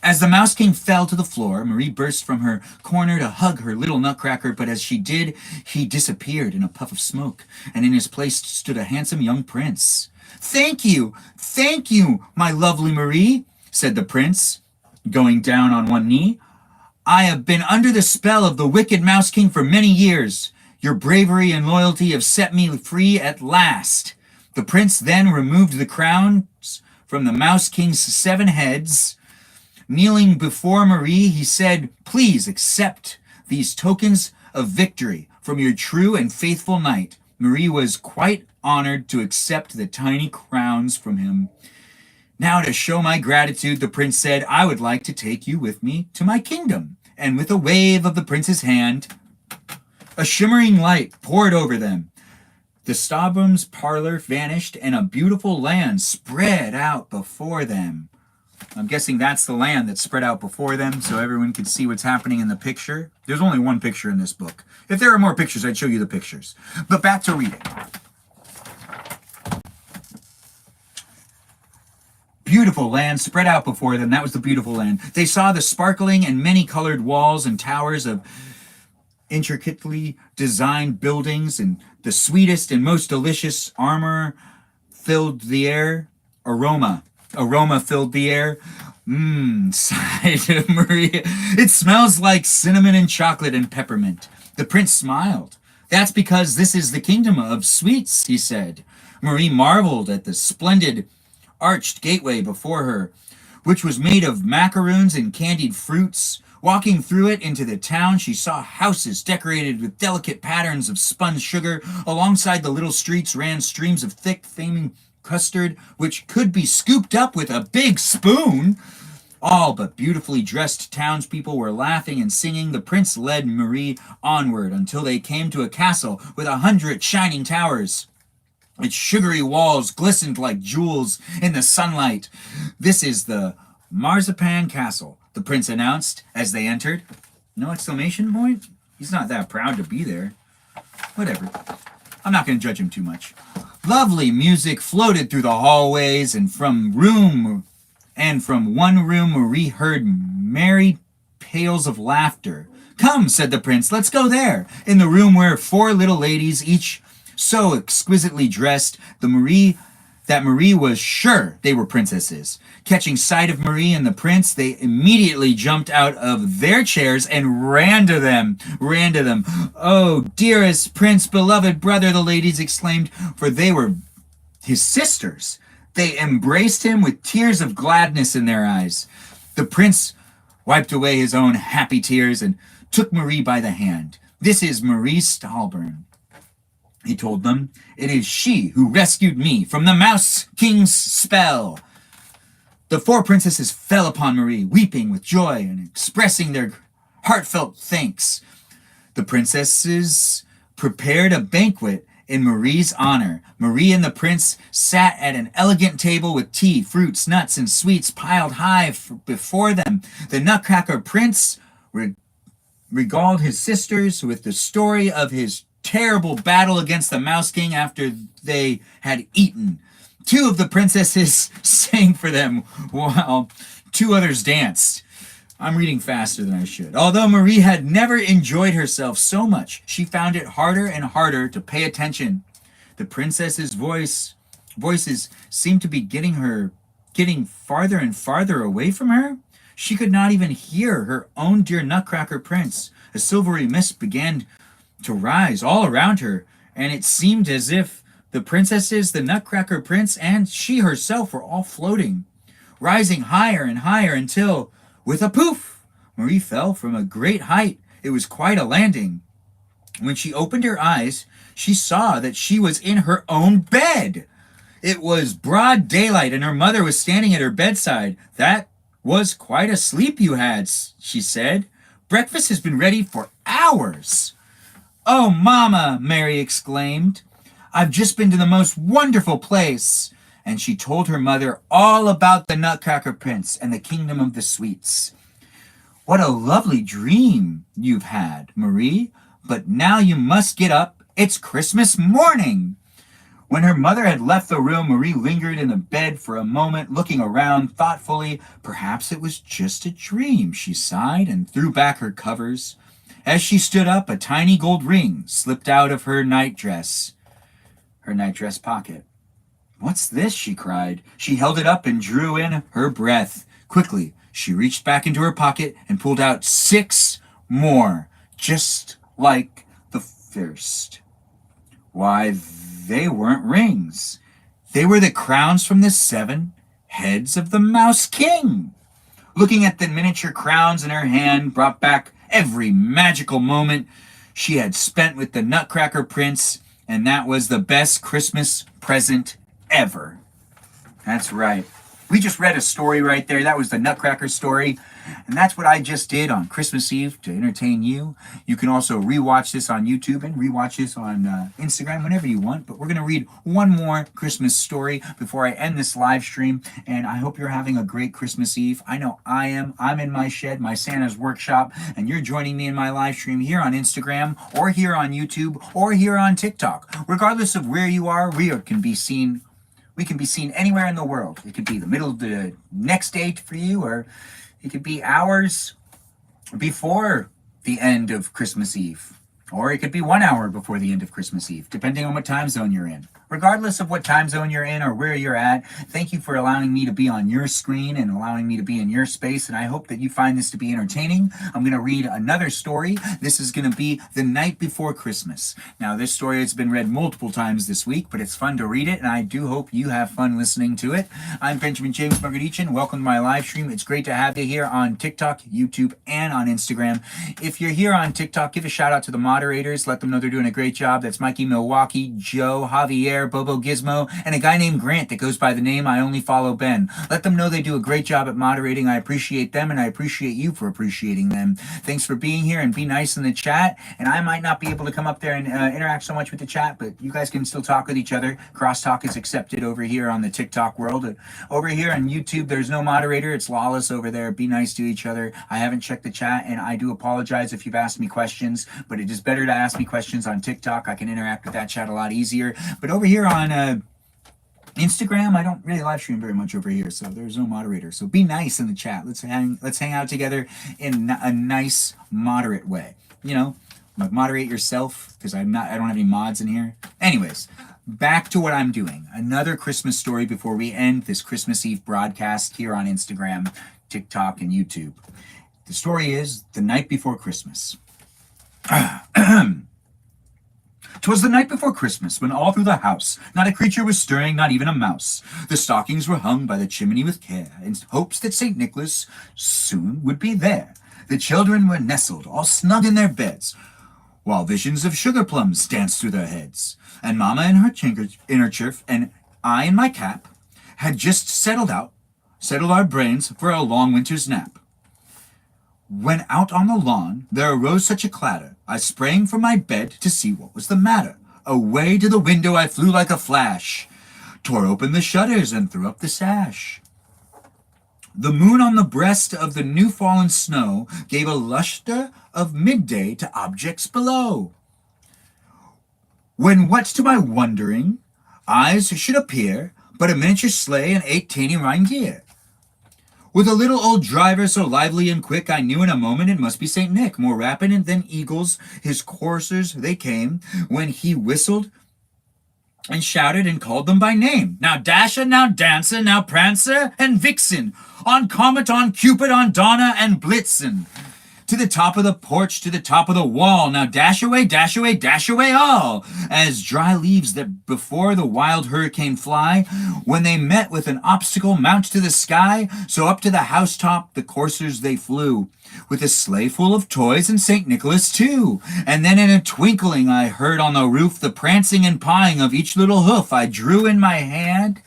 As the Mouse King fell to the floor, Marie burst from her corner to hug her little Nutcracker, but as she did, he disappeared in a puff of smoke, and in his place stood a handsome young prince. Thank you, my lovely Marie," said the prince, going down on one knee. "I have been under the spell of the wicked Mouse King for many years. Your bravery and loyalty have set me free at last." The prince then removed the crowns from the Mouse King's 7 heads. Kneeling before Marie, he said, "Please accept these tokens of victory from your true and faithful knight." Marie was quite honored to accept the tiny crowns from him. "Now, to show my gratitude," the prince said, "I would like to take you with me to my kingdom." And with a wave of the prince's hand, a shimmering light poured over them. The Staubum's parlor vanished, and a beautiful land spread out before them. I'm guessing that's the land that's spread out before them, so everyone can see what's happening in the picture. There's only 1 picture in this book. If there were more pictures, I'd show you the pictures. But back to reading. beautiful land spread out before them. That was the beautiful land. They saw the sparkling and many-colored walls and towers of intricately designed buildings, and the sweetest and most delicious armor filled the air. Aroma filled the air. Sighed Marie. It smells like cinnamon and chocolate and peppermint. The prince smiled. That's because this is the kingdom of sweets, he said. Marie marveled at the splendid arched gateway before her, which was made of macaroons and candied fruits. Walking through it into the town, she saw houses decorated with delicate patterns of spun sugar. Alongside the little streets ran streams of thick, flaming custard, which could be scooped up with a big spoon. All but beautifully dressed townspeople were laughing and singing. The prince led Marie onward until they came to a castle with 100 shining towers. Its sugary walls glistened like jewels in the sunlight. This is the Marzipan Castle, the prince announced as they entered. No exclamation point? He's not that proud to be there. Whatever. I'm not going to judge him too much. Lovely music floated through the hallways, and from one room Marie heard merry peals of laughter. Come, said the prince, let's go there. In the room were 4 little ladies, each so exquisitely dressed that Marie was sure they were princesses. Catching sight of Marie and the prince, they immediately jumped out of their chairs and ran to them. Oh, dearest prince, beloved brother, the ladies exclaimed, for they were his sisters. They embraced him with tears of gladness in their eyes. The prince wiped away his own happy tears and took Marie by the hand. This is Marie Stahlburn, he told them. It is she who rescued me from the Mouse King's spell. The 4 princesses fell upon Marie, weeping with joy and expressing their heartfelt thanks. The princesses prepared a banquet in Marie's honor. Marie and the prince sat at an elegant table with tea, fruits, nuts, and sweets piled high before them. The Nutcracker Prince regaled his sisters with the story of his terrible battle against the Mouse King after they had eaten. 2 of the princesses sang for them while 2 others danced. I'm reading faster than I should. Although Marie had never enjoyed herself so much, she found it harder and harder to pay attention. The princesses' voices seemed to be getting farther and farther away from her. She could not even hear her own dear Nutcracker Prince. A silvery mist began to rise all around her, and it seemed as if the princesses, the Nutcracker Prince, and she herself were all floating, rising higher and higher until, with a poof, Marie fell from a great height. It was quite a landing. When she opened her eyes, she saw that she was in her own bed. It was broad daylight, and her mother was standing at her bedside. That was quite a sleep you had, she said. Breakfast has been ready for hours. Oh, Mama, Mary exclaimed. I've just been to the most wonderful place. And she told her mother all about the Nutcracker Prince and the kingdom of the sweets. What a lovely dream you've had, Marie. But now you must get up. It's Christmas morning. When her mother had left the room, Marie lingered in the bed for a moment, looking around thoughtfully. Perhaps it was just a dream, she sighed and threw back her covers. As she stood up, a tiny gold ring slipped out of her nightdress pocket. What's this? She cried. She held it up and drew in her breath. Quickly, she reached back into her pocket and pulled out 6 more, just like the first. Why, they weren't rings. They were the crowns from the 7 heads of the Mouse King. Looking at the miniature crowns in her hand brought back every magical moment she had spent with the Nutcracker Prince, and that was the best Christmas present ever. That's right. We just read a story right there. That was the Nutcracker story. And that's what I just did on Christmas Eve to entertain you. You can also rewatch this on YouTube and rewatch this on Instagram whenever you want. But we're going to read one more Christmas story before I end this live stream. And I hope you're having a great Christmas Eve. I know I am. I'm in my shed, my Santa's workshop. And you're joining me in my live stream here on Instagram or here on YouTube or here on TikTok. Regardless of where you are, we can be seen We can be seen anywhere in the world. It could be the middle of the next day for you, or it could be hours before the end of Christmas Eve. Or it could be 1 hour before the end of Christmas Eve, depending on what time zone you're in. Regardless of what time zone you're in or where you're at, thank you for allowing me to be on your screen and allowing me to be in your space, and I hope that you find this to be entertaining. I'm going to read another story. This is going to be The Night Before Christmas. Now, this story has been read multiple times this week, but it's fun to read it, and I do hope you have fun listening to it. I'm Benjamin James Margadichin. Welcome to my live stream. It's great to have you here on TikTok, YouTube, and on Instagram. If you're here on TikTok, give a shout out to the moderators. Let them know they're doing a great job. That's Mikey Milwaukee, Joe, Javier, Bobo Gizmo, and a guy named Grant that goes by the name I Only Follow Ben. Let them know they do a great job at moderating. I appreciate them, and I appreciate you for appreciating them. Thanks for being here, and be nice in the chat. And I might not be able to come up there and interact so much with the chat, but you guys can still talk with each other. Crosstalk is accepted over here on the TikTok world. Over here on YouTube, there's no moderator. It's lawless over there. Be nice to each other. I haven't checked the chat, and I do apologize if you've asked me questions, but it is better to ask me questions on TikTok. I can interact with that chat a lot easier. But over here on Instagram, I don't really live stream very much over here, so there's no moderator. So be nice in the chat. Let's hang out together in a nice, moderate way. You know, like moderate yourself, because I don't have any mods in here. Anyways, back to what I'm doing. Another Christmas story before we end this Christmas Eve broadcast here on Instagram, TikTok, and YouTube. The story is The Night Before Christmas. 'Twas the night before Christmas, when all through the house not a creature was stirring, not even a mouse. The stockings were hung by the chimney with care, in hopes that St. Nicholas soon would be there. The children were nestled, all snug in their beds, while visions of sugar plums danced through their heads. And Mama in her handkerchief, and I in my cap, had just settled our brains for a long winter's nap. When out on the lawn there arose such a clatter, I sprang from my bed to see what was the matter. Away to the window I flew like a flash, tore open the shutters and threw up the sash. The moon on the breast of the new fallen snow gave a lustre of midday to objects below. When what to my wondering eyes should appear but a miniature sleigh and 8 tiny reindeer. With a little old driver so lively and quick, I knew in a moment it must be St. Nick. More rapid than eagles, his coursers they came, when he whistled and shouted and called them by name. Now Dasher, now Dancer, now Prancer and Vixen, on Comet, on Cupid, on Donna and Blitzen. To the top of the porch, to the top of the wall, now dash away, dash away, dash away all, as dry leaves that before the wild hurricane fly, when they met with an obstacle mount to the sky, so up to the housetop the coursers they flew, with a sleigh full of toys and St. Nicholas too. And then in a twinkling I heard on the roof the prancing and pawing of each little hoof. I drew in my head,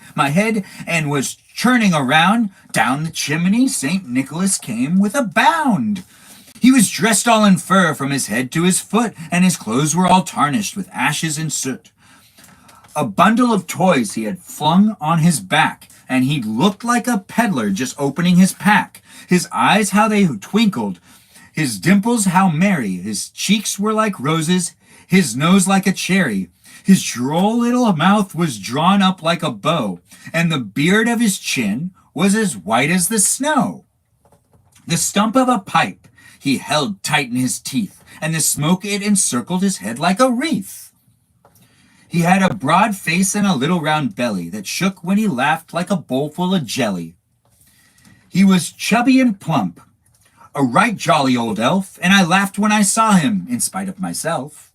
and was churning around. Down the chimney St. Nicholas came with a bound. He was dressed all in fur from his head to his foot, and his clothes were all tarnished with ashes and soot. A bundle of toys he had flung on his back, and he looked like a peddler just opening his pack. His eyes, how they twinkled, his dimples, how merry, his cheeks were like roses, his nose like a cherry. His droll little mouth was drawn up like a bow, and the beard of his chin was as white as the snow. The stump of a pipe he held tight in his teeth, and the smoke it encircled his head like a wreath. He had a broad face and a little round belly that shook when he laughed like a bowl full of jelly. He was chubby and plump, a right jolly old elf, and I laughed when I saw him, in spite of myself.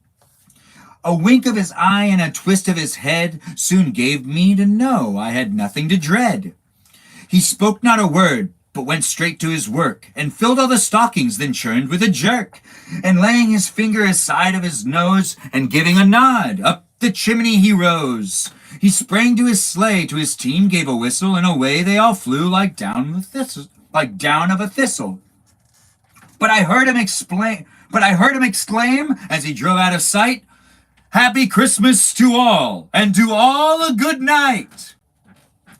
A wink of his eye and a twist of his head soon gave me to know I had nothing to dread. He spoke not a word, but went straight to his work, and filled all the stockings, then churned with a jerk, and laying his finger aside of his nose, and giving a nod, up the chimney he rose. He sprang to his sleigh, to his team gave a whistle, and away they all flew like down of a thistle. But I heard him exclaim, as he drove out of sight, "Happy Christmas to all, and to all a good night."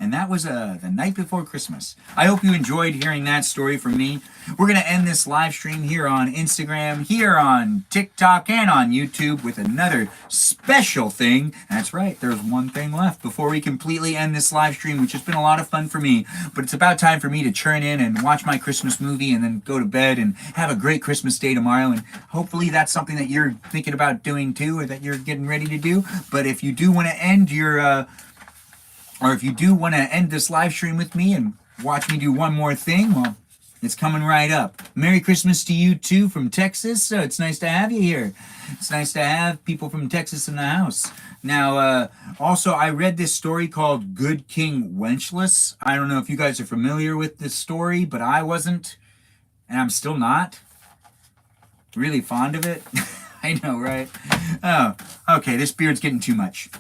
And that was the night before Christmas. I hope you enjoyed hearing that story from me. We're going to end this live stream here on Instagram, here on TikTok, and on YouTube with another special thing. That's right, there's one thing left before we completely end this live stream, which has been a lot of fun for me. But it's about time for me to churn in and watch my Christmas movie and then go to bed and have a great Christmas day tomorrow. And hopefully that's something that you're thinking about doing too, or that you're getting ready to do. But if you do want to end your... or if you do want to end this live stream with me and watch me do one more thing, well, it's coming right up. Merry Christmas to you too from Texas. So it's nice to have you here. It's nice to have people from Texas in the house. Now, also, I read this story called Good King Wenceslas. I don't know if you guys are familiar with this story, but I wasn't, and I'm still not really fond of it. I know, right? Oh, okay, this beard's getting too much.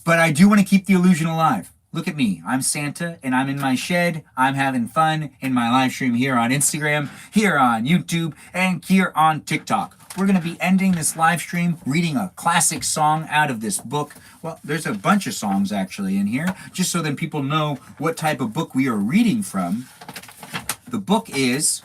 But I do want to keep the illusion alive. Look at me. I'm Santa, and I'm in my shed. I'm having fun in my live stream here on Instagram, here on YouTube, and here on TikTok. We're going to be ending this live stream reading a classic song out of this book. Well, there's a bunch of songs actually in here, just so then people know what type of book we are reading from. The book is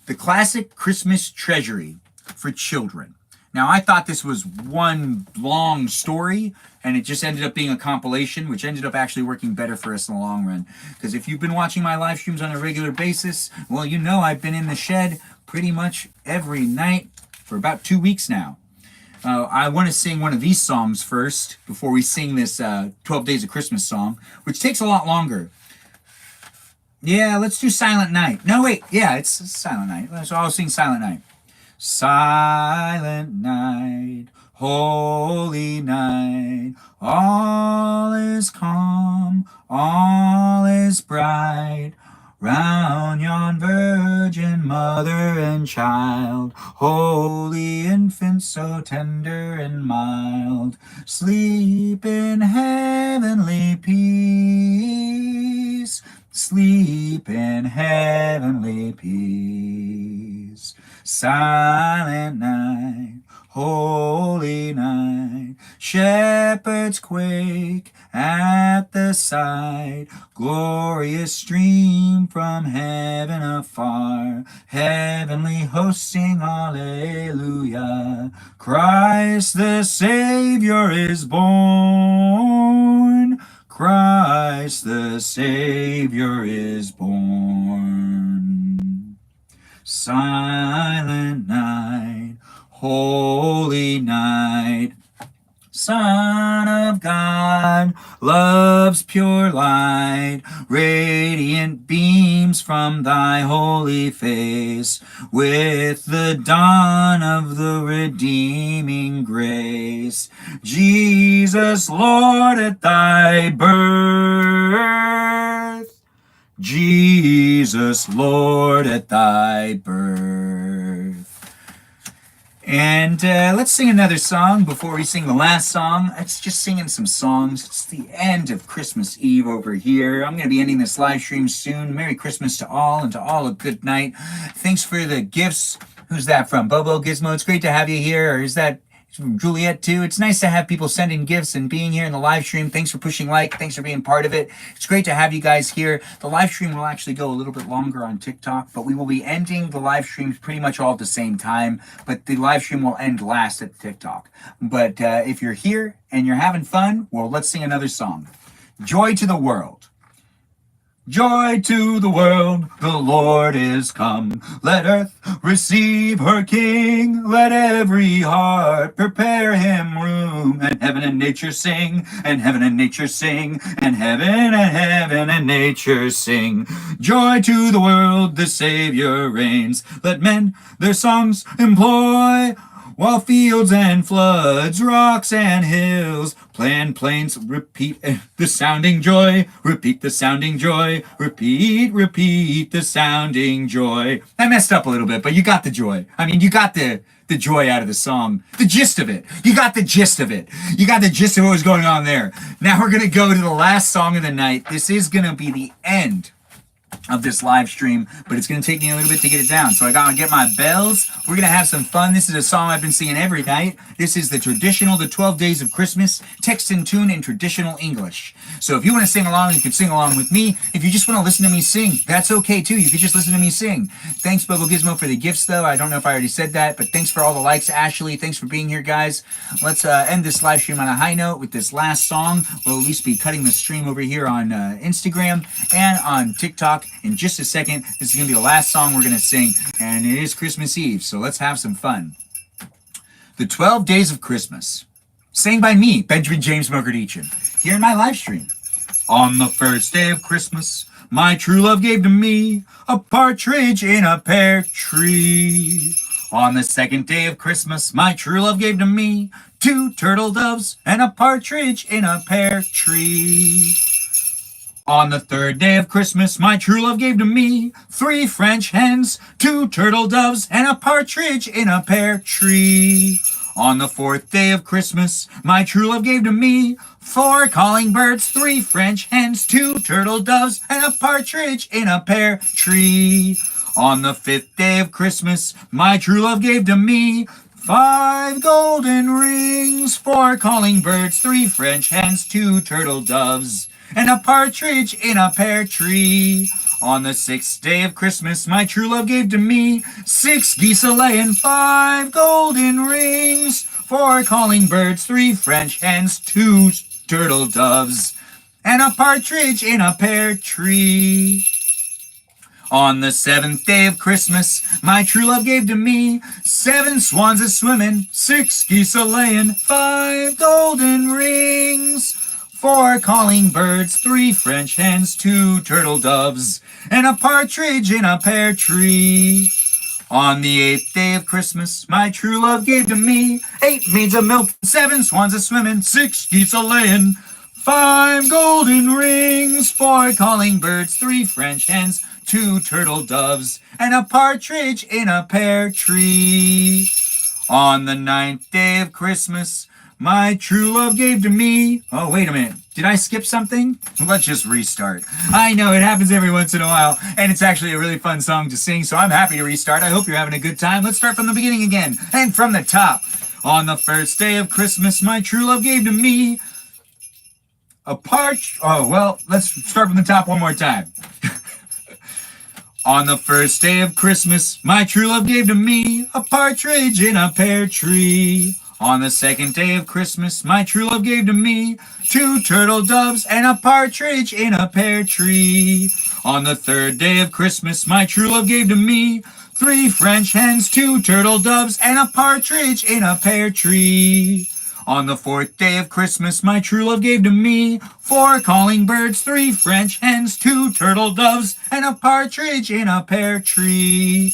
The Classic Christmas Treasury for Children. Now, I thought this was one long story, and it just ended up being a compilation, which ended up actually working better for us in the long run. Because if you've been watching my live streams on a regular basis, well, you know I've been in the shed pretty much every night for about 2 weeks now. I want to sing one of these songs first, before we sing this 12 Days of Christmas song, which takes a lot longer. Yeah, let's do Silent Night. No, wait, yeah, it's Silent Night. So I'll sing Silent Night. Silent night, holy night, all is calm, all is bright, round yon virgin mother and child, holy infant so tender and mild, sleep in heavenly peace, sleep in heavenly peace. Silent night, holy night, shepherds quake at the sight, glorious stream from heaven afar, heavenly hosts sing Alleluia, Christ the Savior is born, Christ the Savior is born. Silent night, holy night, Son of God, love's pure light, radiant beams from thy holy face, with the dawn of the redeeming grace. Jesus, Lord, at thy birth, Jesus, Lord, at thy birth. And let's sing another song before we sing the last song. It's just singing some songs. It's the end of Christmas Eve over here. I'm going to be ending this live stream soon. Merry Christmas to all, and to all a good night. Thanks for the gifts. Who's that from? Bobo Gizmo. It's great to have you here. Or is that from Juliet too? It's nice to have people sending gifts and being here in the live stream. Thanks for pushing like. Thanks for being part of it. It's great to have you guys here. The live stream will actually go a little bit longer on TikTok, but we will be ending the live streams pretty much all at the same time. But the live stream will end last at TikTok. But if you're here and you're having fun, well, let's sing another song. Joy to the world. Joy to the world, the Lord is come. Let earth receive her King. Let every heart prepare him room. And heaven and nature sing, and heaven and nature sing, and heaven and nature sing. Joy to the world, the Savior reigns. Let men their songs employ, while fields and floods, rocks and hills, plains repeat the sounding joy, repeat the sounding joy, repeat the sounding joy. I messed up a little bit, but you got the joy. I mean, you got the joy out of the song. The gist of it. You got the gist of it. You got the gist of what was going on there. Now we're going to go to the last song of the night. This is going to be the end of this live stream, but it's going to take me a little bit to get it down. So I got to get my bells. We're going to have some fun. This is a song I've been singing every night. This is the 12 Days of Christmas, text and tune in traditional English. So if you want to sing along, you can sing along with me. If you just want to listen to me sing, that's okay too. You can just listen to me sing. Thanks, Bubble Gizmo, for the gifts, though. I don't know if I already said that, but thanks for all the likes, Ashley. Thanks for being here, guys. Let's end this live stream on a high note with this last song. We'll at least be cutting the stream over here on Instagram and on TikTok in just a second. This is going to be the last song we're going to sing, and it is Christmas Eve, so let's have some fun. The 12 Days of Christmas, sang by me, Benjamin James Mogradichin, here in my live stream. On the first day of Christmas, my true love gave to me a partridge in a pear tree. On the second day of Christmas, my true love gave to me 2 turtle doves and a partridge in a pear tree. On the third day of Christmas, my true love gave to me 3 French hens, 2 turtle doves, and a partridge in a pear tree. On the fourth day of Christmas, my true love gave to me 4 calling birds, 3 French hens, 2 turtle doves, and a partridge in a pear tree. On the fifth day of Christmas, my true love gave to me 5 golden rings, 4 calling birds, 3 French hens, 2 turtle doves, and a partridge in a pear tree. On the sixth day of Christmas, my true love gave to me 6 geese a-laying, 5 golden rings, 4 calling birds, 3 French hens, 2 turtle doves, and a partridge in a pear tree. On the seventh day of Christmas, my true love gave to me 7 swans a-swimming, 6 geese a-laying, 5 golden rings, 4 calling birds, 3 French hens, 2 turtle doves, and a partridge in a pear tree. On the 8th day of Christmas, my true love gave to me 8 maids of milk, 7 swans a-swimming, 6 geese a-laying, 5 golden rings, 4 calling birds, 3 French hens, 2 turtle doves, and a partridge in a pear tree. On the 9th day of Christmas, my true love gave to me... Oh, wait a minute. Did I skip something? Let's just restart. I know, it happens every once in a while, and it's actually a really fun song to sing, so I'm happy to restart. I hope you're having a good time. Let's start from the beginning again, and from the top. On the first day of Christmas, my true love gave to me let's start from the top one more time. On the first day of Christmas, my true love gave to me a partridge in a pear tree. On the second day of Christmas, my true love gave to me 2 turtle doves and a partridge in a pear tree. On the third day of Christmas, my true love gave to me 3 French hens, 2 turtle doves, and a partridge in a pear tree. On the fourth day of Christmas, my true love gave to me 4 calling birds, 3 French hens, 2 turtle doves, and a partridge in a pear tree.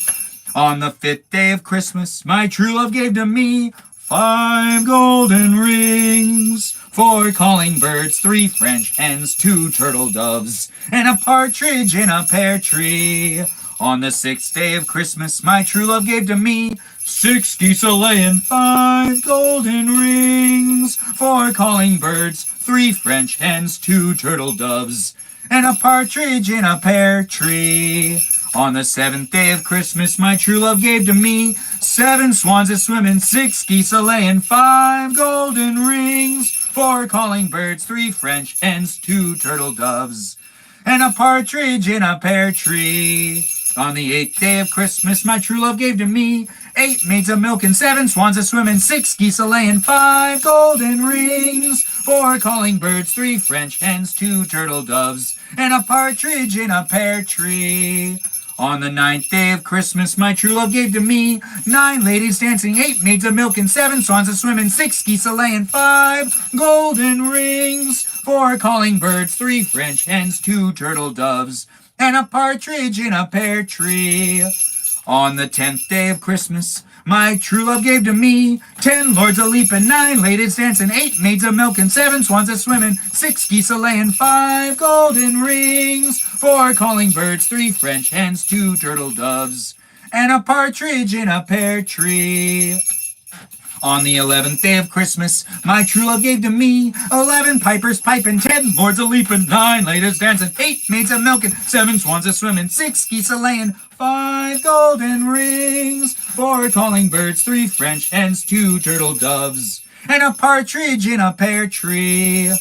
On the fifth day of Christmas, my true love gave to me 5 golden rings, 4 calling birds, 3 French hens, 2 turtle doves, and a partridge in a pear tree. On the sixth day of Christmas, my true love gave to me 6 geese a-laying, 5 golden rings, 4 calling birds, 3 French hens, 2 turtle doves, and a partridge in a pear tree. On the seventh day of Christmas, my true love gave to me 7 swans a-swimming, 6 geese a-laying, 5 golden rings, 4 calling birds, 3 French hens, 2 turtle doves, and a partridge in a pear tree. On the 8th day of Christmas, my true love gave to me 8 maids of milk and 7 swans a-swimming, 6 geese a-laying, 5 golden rings, 4 calling birds, 3 French hens, 2 turtle doves, and a partridge in a pear tree. On the 9th day of Christmas, my true love gave to me 9 ladies dancing, 8 maids of milk and 7 swans a-swimming, 6 geese a-laying, 5 golden rings, 4 calling birds, 3 French hens, 2 turtle doves, and a partridge in a pear tree. On the 10th day of Christmas, my true love gave to me 10 lords a-leaping, 9 ladies dancing, 8 maids of milk and 7 swans a-swimming, 6 geese a-laying, 5 golden rings, 4 calling birds, 3 French hens, 2 turtle doves, and a partridge in a pear tree. On the 11th day of Christmas, my true love gave to me 11 pipers piping, 10 lords a leaping, 9 ladies dancing, 8 maids a milking, 7 swans a swimming, 6 geese a laying, 5 golden rings, 4 calling birds, 3 French hens, 2 turtle doves, and a partridge in a pear tree.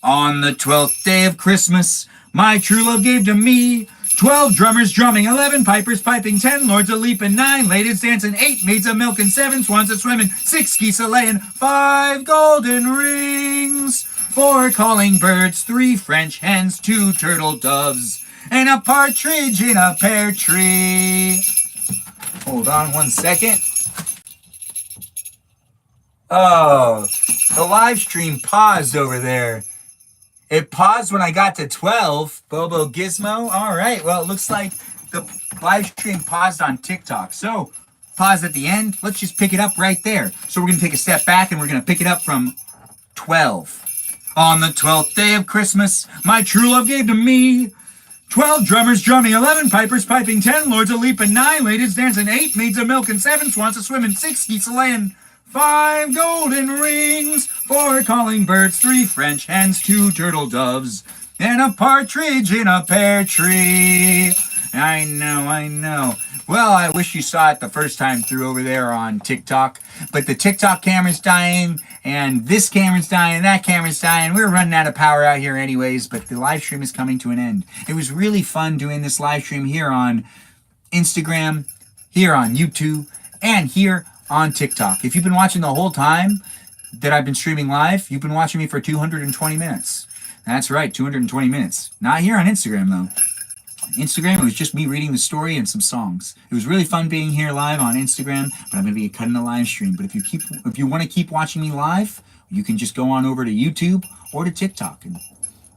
On the 12th day of Christmas, my true love gave to me 12 drummers drumming, 11 pipers piping, 10 lords a leaping, 9 ladies dancing, 8 maids a milking, 7 swans a swimming, 6 geese a laying, 5 golden rings, 4 calling birds, 3 French hens, 2 turtle doves, and a partridge in a pear tree. Hold on one second. Oh, the live stream paused over there. It paused when I got to 12. Bobo Gizmo. All right. Well, it looks like the live stream paused on TikTok. So, pause at the end. Let's just pick it up right there. So, we're going to take a step back and we're going to pick it up from 12. On the 12th day of Christmas, my true love gave to me 12 drummers drumming, 11 pipers piping, 10 lords a leaping, 9 ladies dancing, 8 maids a milking, 7 swans a swimming, 6 geese a laying, 5 golden rings, 4 calling birds, 3 French hens, 2 turtle doves, and a partridge in a pear tree. I know. Well, I wish you saw it the first time through over there on TikTok, but the TikTok camera's dying, and this camera's dying, that camera's dying. We're running out of power out here anyways, but the live stream is coming to an end. It was really fun doing this live stream here on Instagram, here on YouTube, and here on TikTok. If you've been watching the whole time that I've been streaming live, you've been watching me for 220 minutes. That's right, 220 minutes. Not here on Instagram, though. Instagram, it was just me reading the story and some songs. It was really fun being here live on Instagram, but I'm going to be cutting the live stream. But if you want to keep watching me live, you can just go on over to YouTube or to TikTok, and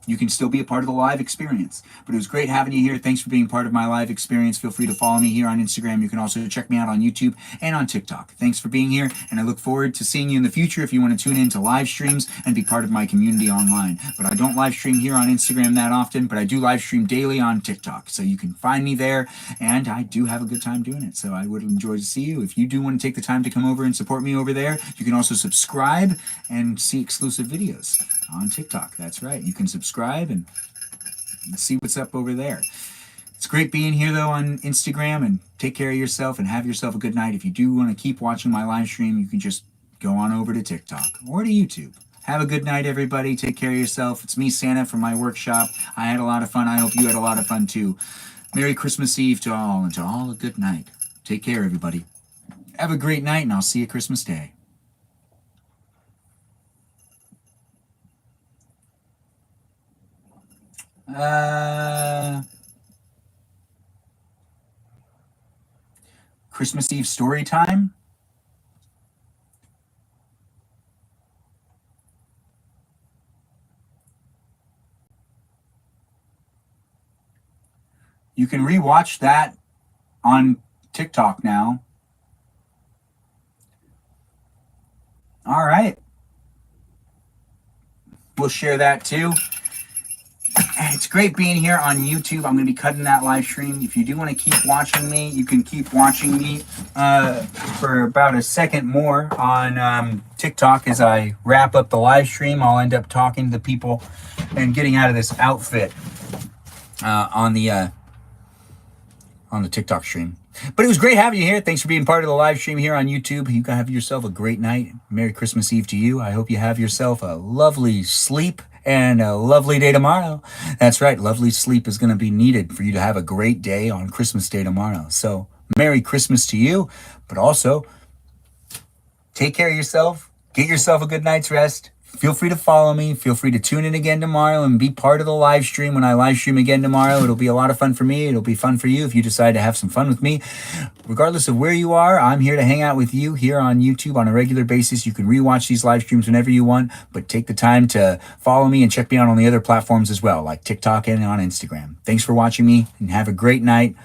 you can still be a part of the live experience. But it was great having you here. Thanks for being part of my live experience. Feel free to follow me here on Instagram. You can also check me out on YouTube and on TikTok. Thanks for being here, and I look forward to seeing you in the future if you want to tune in to live streams and be part of my community online. But I don't live stream here on Instagram that often, but I do live stream daily on TikTok. So you can find me there, and I do have a good time doing it. So I would enjoy to see you. If you do want to take the time to come over and support me over there, you can also subscribe and see exclusive videos on TikTok. That's right. You can subscribe and see what's up over there. It's great being here though on Instagram, and take care of yourself and have yourself a good night. If you do want to keep watching my live stream, you can just go on over to TikTok or to YouTube. Have a good night, everybody. Take care of yourself. It's me, Santa, from my workshop. I had a lot of fun. I hope you had a lot of fun too. Merry Christmas Eve to all, and to all a good night. Take care, everybody. Have a great night, and I'll see you Christmas Day. Christmas Eve story time. You can rewatch that on TikTok now. All right. We'll share that too. It's great being here on YouTube. I'm going to be cutting that live stream. If you do want to keep watching me, you can keep watching me for about a second more on TikTok as I wrap up the live stream. I'll end up talking to the people and getting out of this outfit on the TikTok stream. But it was great having you here. Thanks for being part of the live stream here on YouTube. You can have yourself a great night. Merry Christmas Eve to you. I hope you have yourself a lovely sleep and a lovely day tomorrow. That's right. Lovely sleep is going to be needed for you to have a great day on Christmas Day tomorrow. So Merry Christmas to you, but also take care of yourself. Get yourself a good night's rest. Feel free to follow me. Feel free to tune in again tomorrow and be part of the live stream when I live stream again tomorrow. It'll be a lot of fun for me. It'll be fun for you if you decide to have some fun with me. Regardless of where you are, I'm here to hang out with you here on YouTube on a regular basis. You can rewatch these live streams whenever you want, but take the time to follow me and check me out on the other platforms as well, like TikTok and on Instagram. Thanks for watching me, and have a great night.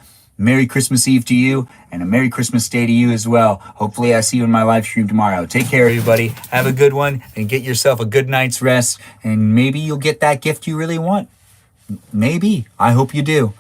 Merry Christmas Eve to you, and a Merry Christmas Day to you as well. Hopefully I see you in my live stream tomorrow. Take care, everybody. Have a good one, and get yourself a good night's rest, and maybe you'll get that gift you really want. Maybe. I hope you do.